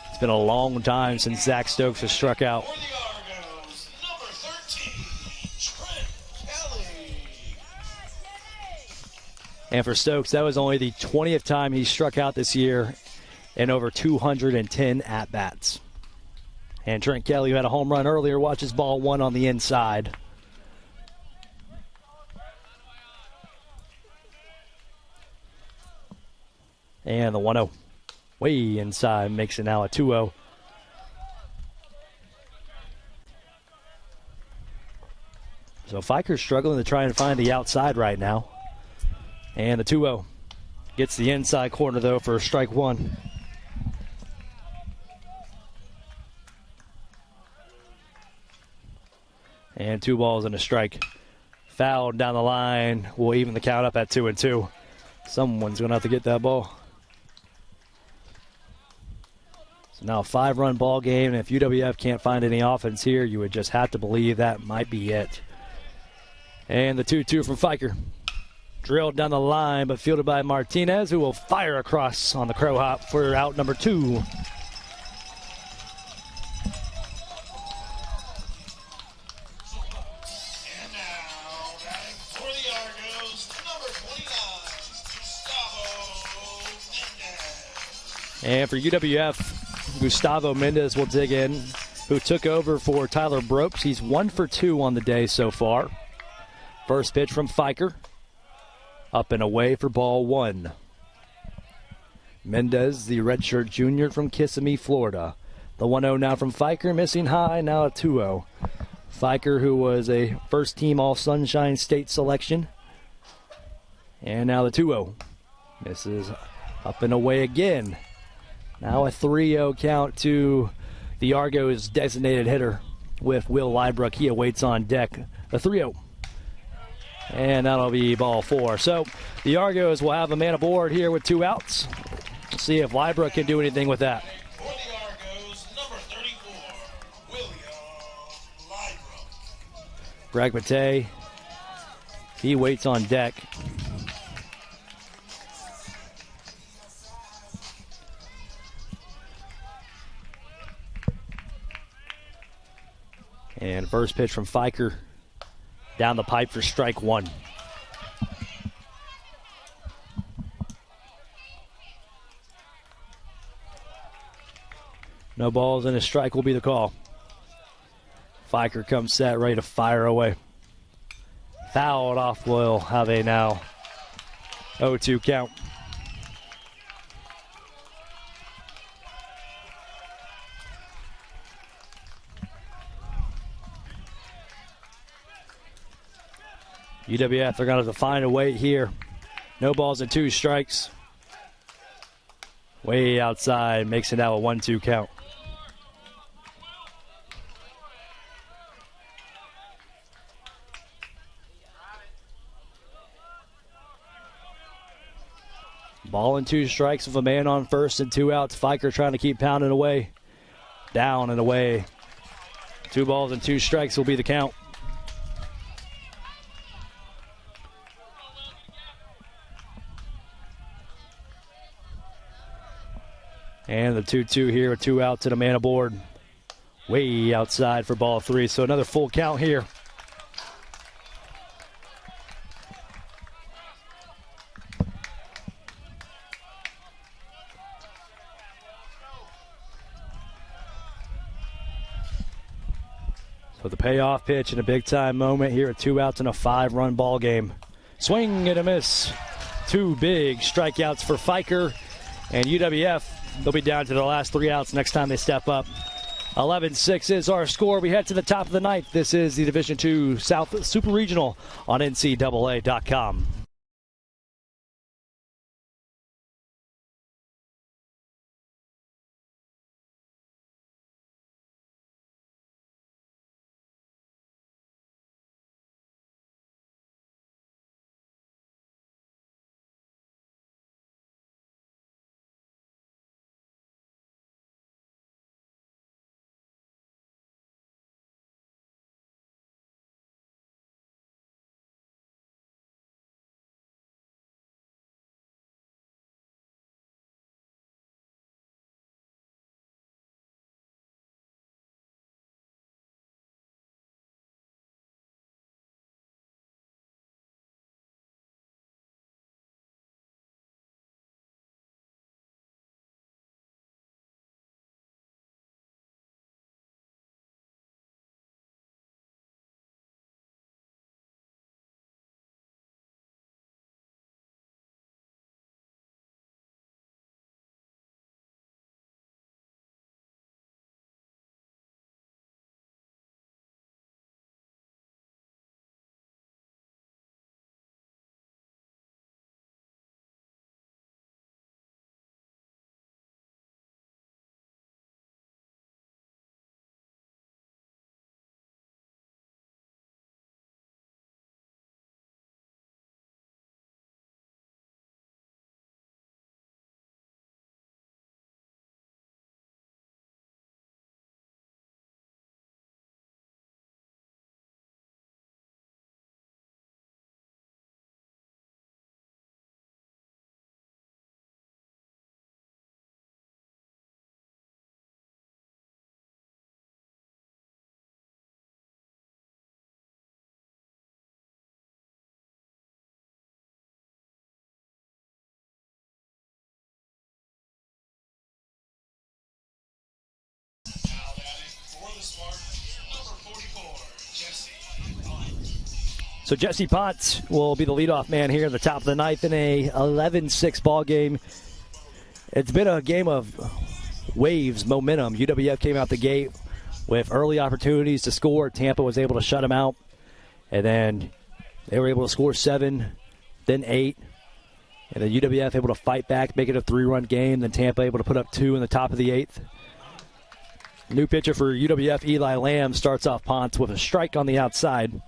It's been a long time since Zach Stokes has struck out. For the Argos, number 13, Trent Kelly. And for Stokes, that was only the 20th time he struck out this year in over 210 at-bats. And Trent Kelly, who had a home run earlier, watches ball 1 on the inside. And the 1-0. Way inside, makes it now a 2-0. So Fiker's struggling to try and find the outside right now. And the 2-0. Gets the inside corner, though, for strike 1. And 2 balls and a strike. Fouled down the line. Will even the count up at 2-2. Someone's going to have to get that ball. So now a 5-run ball game, and if UWF can't find any offense here, you would just have to believe that might be it. And the 2-2 from Fiker. Drilled down the line, but fielded by Martinez, who will fire across on the crow hop for out number 2. And now, batting for the Argos, number 29, Gustavo Mendez. And for UWF, Gustavo Mendez will dig in, who took over for Tyler Bropes. He's 1 for 2 on the day so far. First pitch from Fiker. Up and away for ball 1. Mendez, the redshirt junior from Kissimmee, Florida. The 1-0 now from Fiker, missing high, now a 2-0. Fiker, who was a first-team All-Sunshine State selection. And now the 2-0. Misses up and away again. Now a 3-0 count to the Argos' designated hitter with Will Liebrook. He awaits on deck. A 3-0. And that'll be ball 4. So the Argos will have a man aboard here with 2 outs. We'll see if Liebrook can do anything with that. For the Argos, number 34, William Liebrook. Greg Matei, he waits on deck. And first pitch from Fiker. Down the pipe for strike 1. No balls and a strike will be the call. Fiker comes set, ready to fire away. Fouled off, will have a now 0-2 count. UWF, they're going to have to find a way here. No balls and 2 strikes. Way outside, makes it now a 1-2 count. Ball and 2 strikes with a man on first and 2 outs. Fiker trying to keep pounding away. Down and away. 2 balls and 2 strikes will be the count. And the 2-2 here with 2 outs and a man aboard. Way outside for ball 3. So another full count here. So the payoff pitch and a big-time moment here at 2 outs in a 5-run ball game. Swing and a miss. 2 big strikeouts for Fiker. And UWF, they'll be down to the last 3 outs next time they step up. 11-6 is our score. We head to the top of the ninth. This is the Division II South Super Regional on NCAA.com. So Jesse Potts will be the leadoff man here in the top of the ninth in a 11-6 ball game. It's been a game of waves, momentum. UWF came out the gate with early opportunities to score. Tampa was able to shut them out. And then they were able to score 7, then 8. And then UWF able to fight back, make it a 3-run game. Then Tampa able to put up 2 in the top of the 8th. New pitcher for UWF, Eli Lamb, starts off Ponce with a strike on the outside.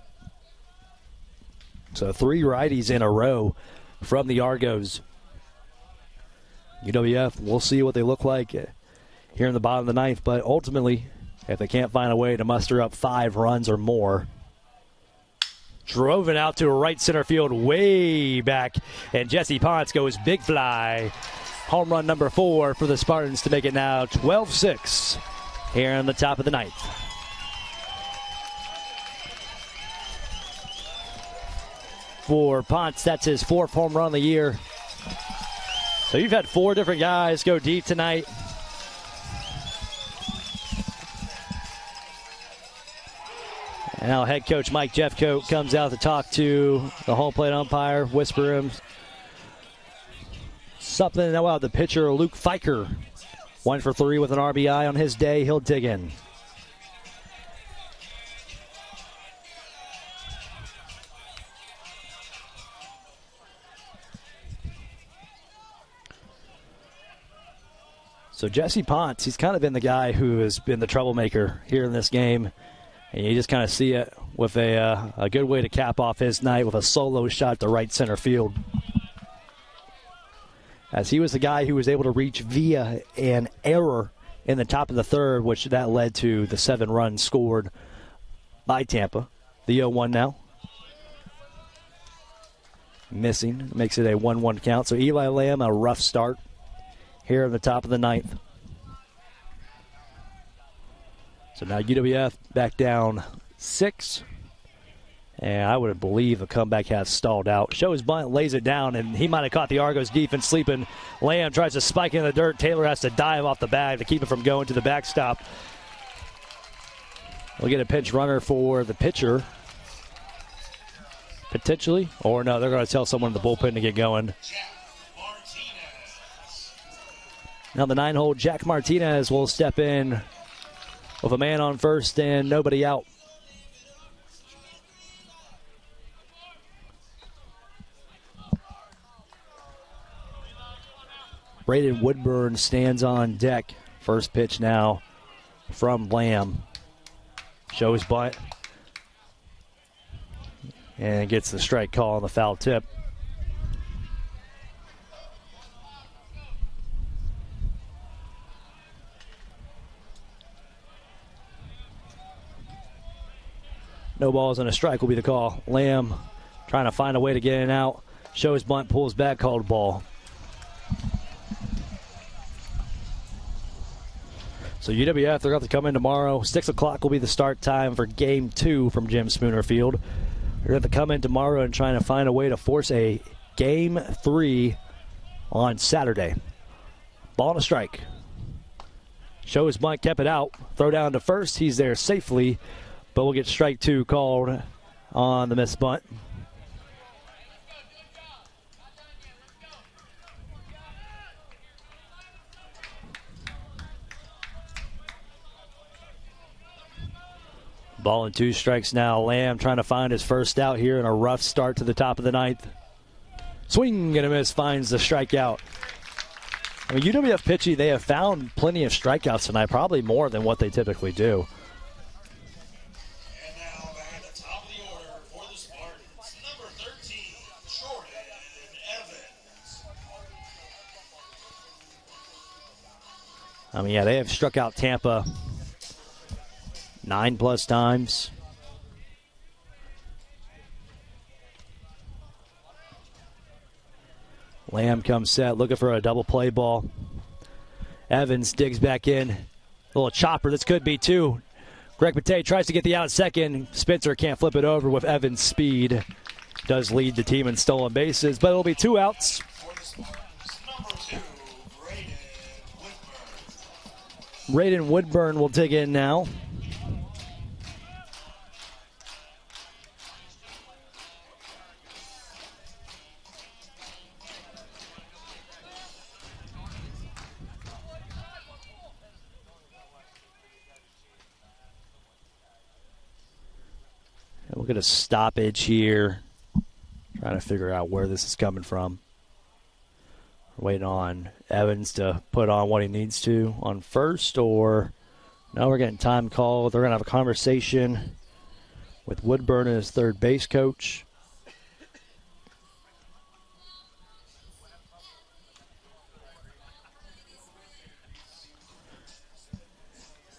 So 3 righties in a row from the Argos. UWF, we'll see what they look like here in the bottom of the ninth. But ultimately, if they can't find a way to muster up 5 runs or more, drove it out to a right center field way back. And Jesse Ponce goes big fly. Home run number 4 for the Spartans to make it now 12-6 here in the top of the ninth. For Ponce, that's his 4th home run of the year. So you've had 4 different guys go deep tonight. And now head coach Mike Jeffcoat comes out to talk to the home plate umpire, whisper him something about the pitcher, Luke Fiker. 1 for 3 with an RBI on his day. He'll dig in. So Jesse Ponce, he's kind of been the guy who has been the troublemaker here in this game. And you just kind of see it with a good way to cap off his night with a solo shot to right center field. As he was the guy who was able to reach via an error in the top of the third, which that led to the 7 runs scored by Tampa. The 0-1 now. Missing. Makes it a 1-1 count. So Eli Lamb, a rough start here in the top of the 9th. So now UWF back down 6. And I would believe the comeback has stalled out. Shows bunt, lays it down, and he might have caught the Argos defense sleeping. Lamb tries to spike in the dirt. Taylor has to dive off the bag to keep it from going to the backstop. We'll get a pinch runner for the pitcher. Potentially. Or no, they're going to tell someone in the bullpen to get going. Now the 9-hole Jack Martinez will step in with a man on first and nobody out. Braden Woodburn stands on deck. First pitch now from Lamb. Shows bunt. And gets the strike call on the foul tip. No balls and a strike will be the call. Lamb trying to find a way to get in and out. Shows bunt, pulls back, called ball. So UWF, they're going to come in tomorrow. 6 o'clock will be the start time for Game 2 from Jim Spooner Field. They're going to come in tomorrow and trying to find a way to force a Game 3 on Saturday. Ball and a strike. Shows bunt, kept it out. Throw down to first. He's there safely, but we'll get strike 2 called on the missed bunt. Ball and 2 strikes now. Lamb trying to find his first out here in a rough start to the top of the 9th. Swing and a miss, finds the strikeout. I mean, UWF pitching, they have found plenty of strikeouts tonight, probably more than what they typically do. And now back at the top of the order for the Spartans, number 13, Jordan Evans. I mean, yeah, they have struck out Tampa 9+ times. Lamb comes set, looking for a double play ball. Evans digs back in. A little chopper, this could be 2. Greg Pate tries to get the out second. Spencer can't flip it over with Evans' speed. Does lead the team in stolen bases, but it'll be 2 outs. For the Spartans, number 2, Braden Woodburn. Braden Woodburn will dig in now. We'll get a stoppage here. Trying to figure out where this is coming from. We're waiting on Evans to put on what he needs to on first, or no, we're getting time called. They're going to have a conversation with Woodburn and his third base coach.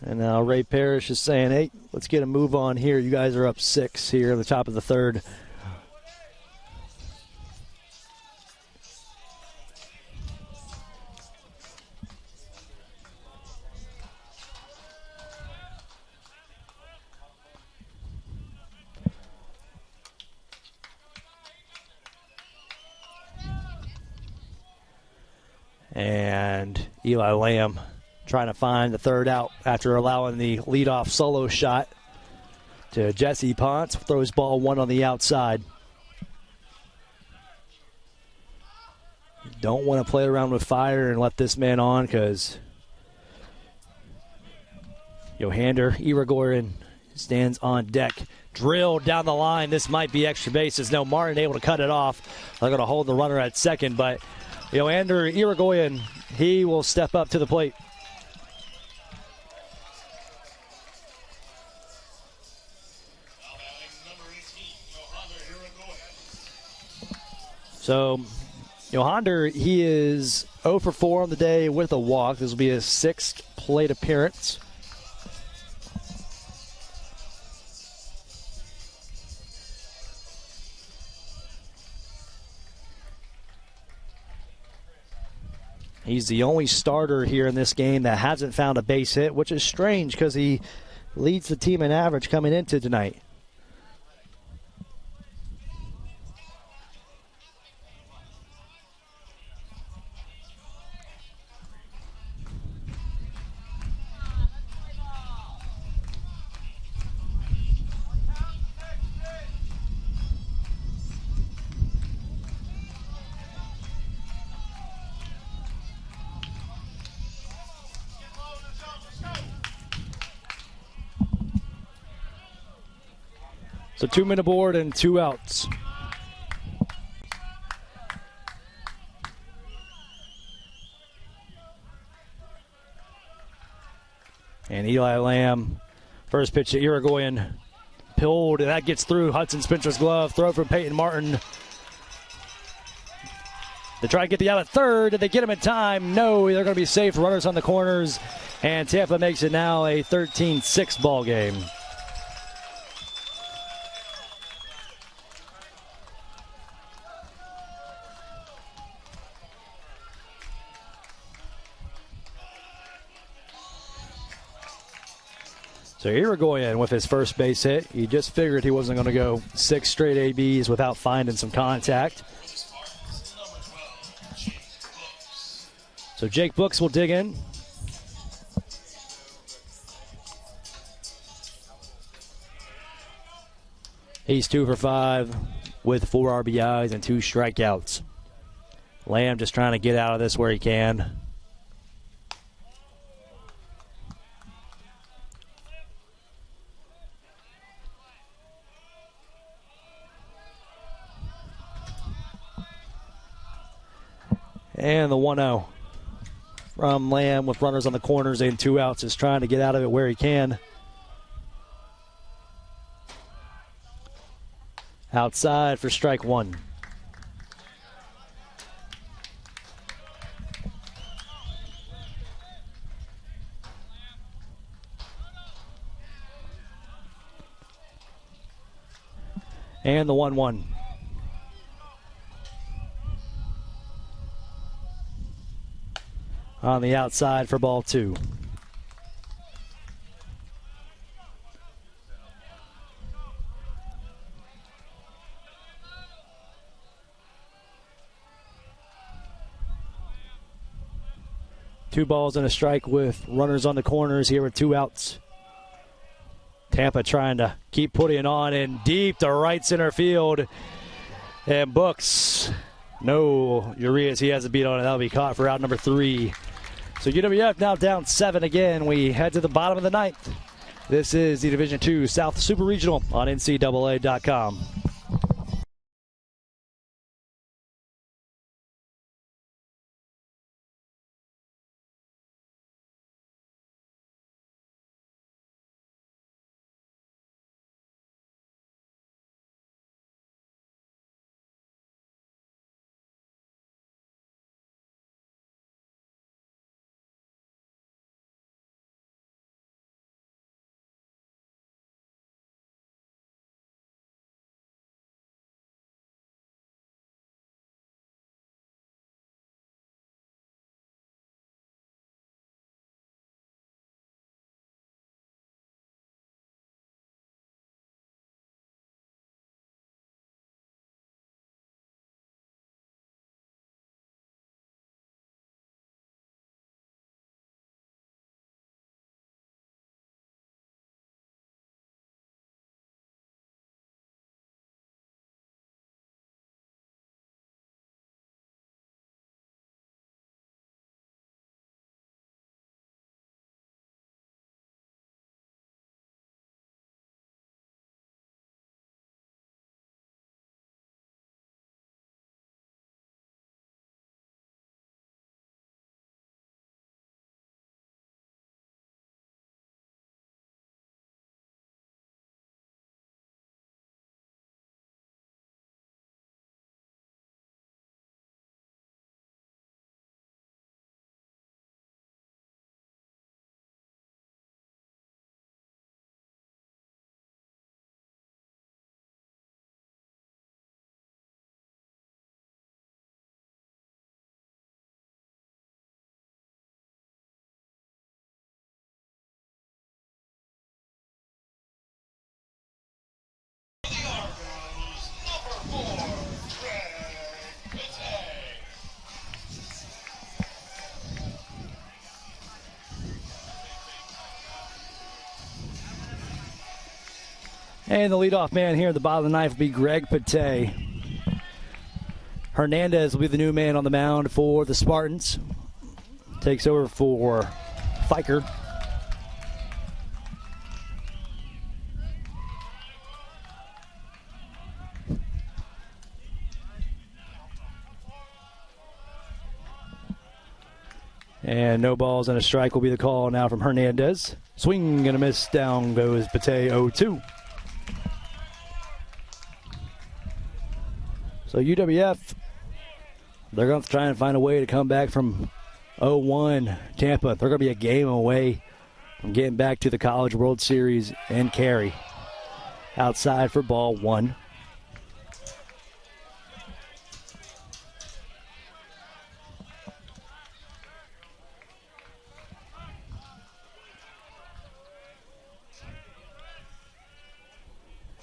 And now Ray Parrish is saying, hey, let's get a move on here. You guys are up 6 here at the top of the 3rd. And Eli Lamb trying to find the 3rd out after allowing the leadoff solo shot to Jesse Ponce. Throws ball one on the outside. Don't want to play around with fire and let this man on because Johander Irigoyen stands on deck. Drilled down the line. This might be extra bases. No, Martin able to cut it off. They're going to hold the runner at second, but Johander Irigoyen, he will step up to the plate. So, Johander, he is 0 for 4 on the day with a walk. This will be his 6th plate appearance. He's the only starter here in this game that hasn't found a base hit, which is strange because he leads the team in average coming into tonight. So 2-minute board and 2 outs. And Eli Lamb, first pitch to Irigoyen, pulled, and that gets through Hudson Spencer's glove. Throw from Peyton Martin. They try to get the out at third. Did they get him in time? No, they're going to be safe. Runners on the corners, and Tampa makes it now a 13-6 ball game. So Irigoyen with his first base hit. He just figured he wasn't going to go 6 straight ABs without finding some contact. So Jake Books will dig in. He's 2 for 5 with 4 RBIs and 2 strikeouts. Lamb just trying to get out of this where he can. And the 1-0 from Lamb with runners on the corners and 2 outs is trying to get out of it where he can. Outside for strike 1. And the 1-1. On the outside for ball 2. Two balls and a strike with runners on the corners here with 2 outs. Tampa trying to keep putting it on in deep to right center field. And Books, no, Urias, he has a beat on it. That'll be caught for out number 3. So UWF now down 7 again. We head to the bottom of the 9th. This is the Division II South Super Regional on NCAA.com. And the leadoff man here at the bottom of the ninth will be Greg Pate. Hernandez will be the new man on the mound for the Spartans. Takes over for Fiker. And no balls and a strike will be the call now from Hernandez. Swing and a miss. Down goes Pate 0-2. So UWF, they're going to try and find a way to come back from 0-1 Tampa. They're going to be a game away from getting back to the College World Series and Cary. Outside for ball one.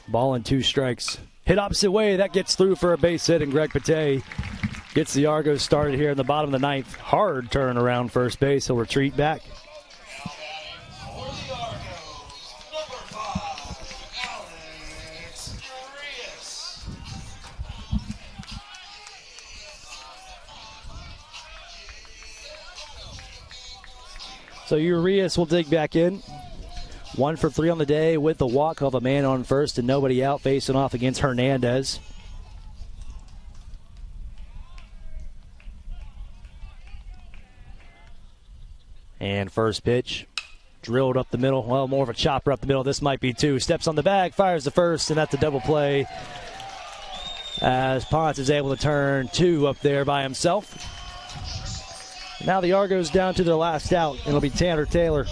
Ball and 2 strikes. Hit opposite way. That gets through for a base hit, and Greg Pate gets the Argos started here in the bottom of the ninth. Hard turn around first base. He'll retreat back. Now batting for the Argos, number 5, Alex Urias. So Urias will dig back in. 1 for 3 on the day with the walk of a man on first and nobody out, facing off against Hernandez. And first pitch, drilled up the middle. Well, more of a chopper up the middle. This might be 2. Steps on the bag, fires the first, and that's a double play as Ponce is able to turn 2 up there by himself. Now the Argos down to their last out. It'll be Tanner Taylor.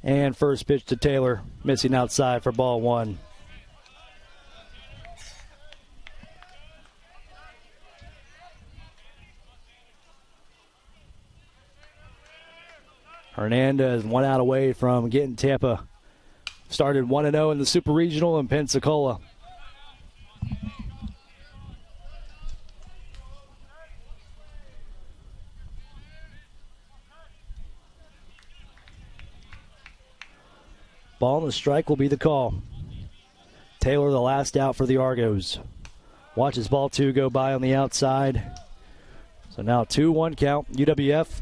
And first pitch to Taylor, missing outside for ball 1. Hernandez 1 out away from getting Tampa started 1-0 in the Super Regional in Pensacola. Ball and the strike will be the call. Taylor the last out for the Argos. Watches ball 2 go by on the outside. So now 2-1 count. UWF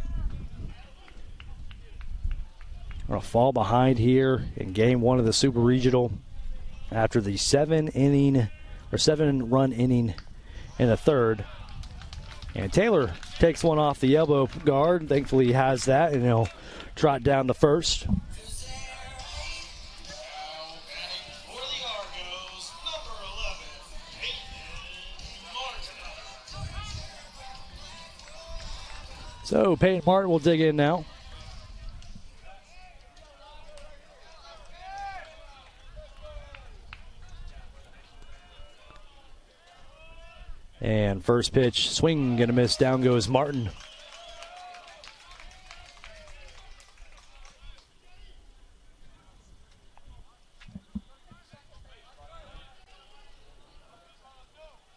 going to fall behind here in game 1 of the Super Regional after the 7-run inning in the third. And Taylor takes one off the elbow guard. Thankfully he has that, and he'll trot down the first. So Peyton Martin will dig in now. And first pitch, swing and a miss. Down goes Martin.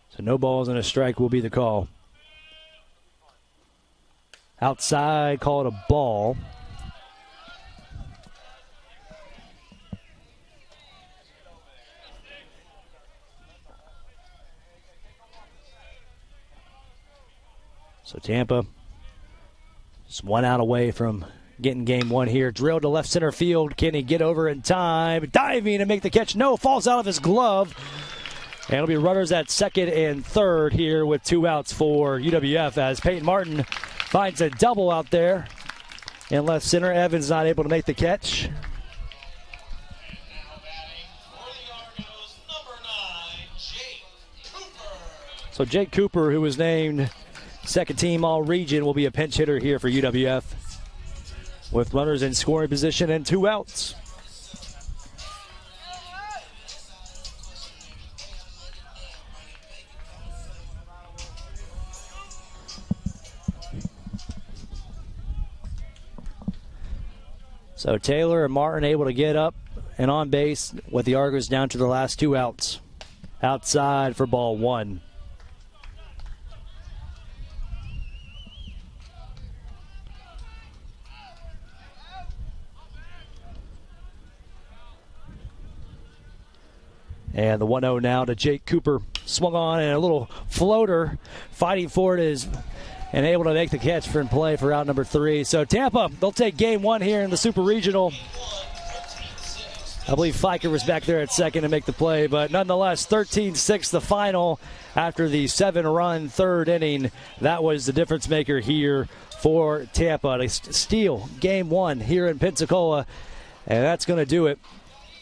So no balls and a strike will be the call. Outside, call it a ball. So Tampa is 1 out away from getting game 1 here. Drilled to left center field. Can he get over in time? Diving and make the catch. No, falls out of his glove. And it'll be runners at second and third here with 2 outs for UWF as Peyton Martin finds a double out there in left center. Evans not able to make the catch. Now batting for the Argos, number 9, Jake Cooper. So Jake Cooper, who was named second team all-region, will be a pinch hitter here for UWF with runners in scoring position and 2 outs. So Taylor and Martin able to get up and on base with the Argos down to the last 2 outs. Outside for ball 1. And the 1-0 now to Jake Cooper. Swung on and a little floater. Fighting for it is and able to make the catch for and play for out number 3. So Tampa, they'll take game 1 here in the Super Regional. I believe Fiker was back there at second to make the play, but nonetheless, 13-6 the final after the 7-run third inning. That was the difference maker here for Tampa to steal game 1 here in Pensacola, and that's going to do it.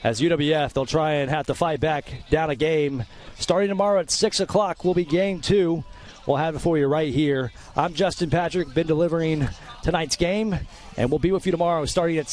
As UWF, they'll try and have to fight back down a game. Starting tomorrow at 6 o'clock will be game 2. We'll have it for you right here. I'm Justin Patrick, been delivering tonight's game, and we'll be with you tomorrow starting at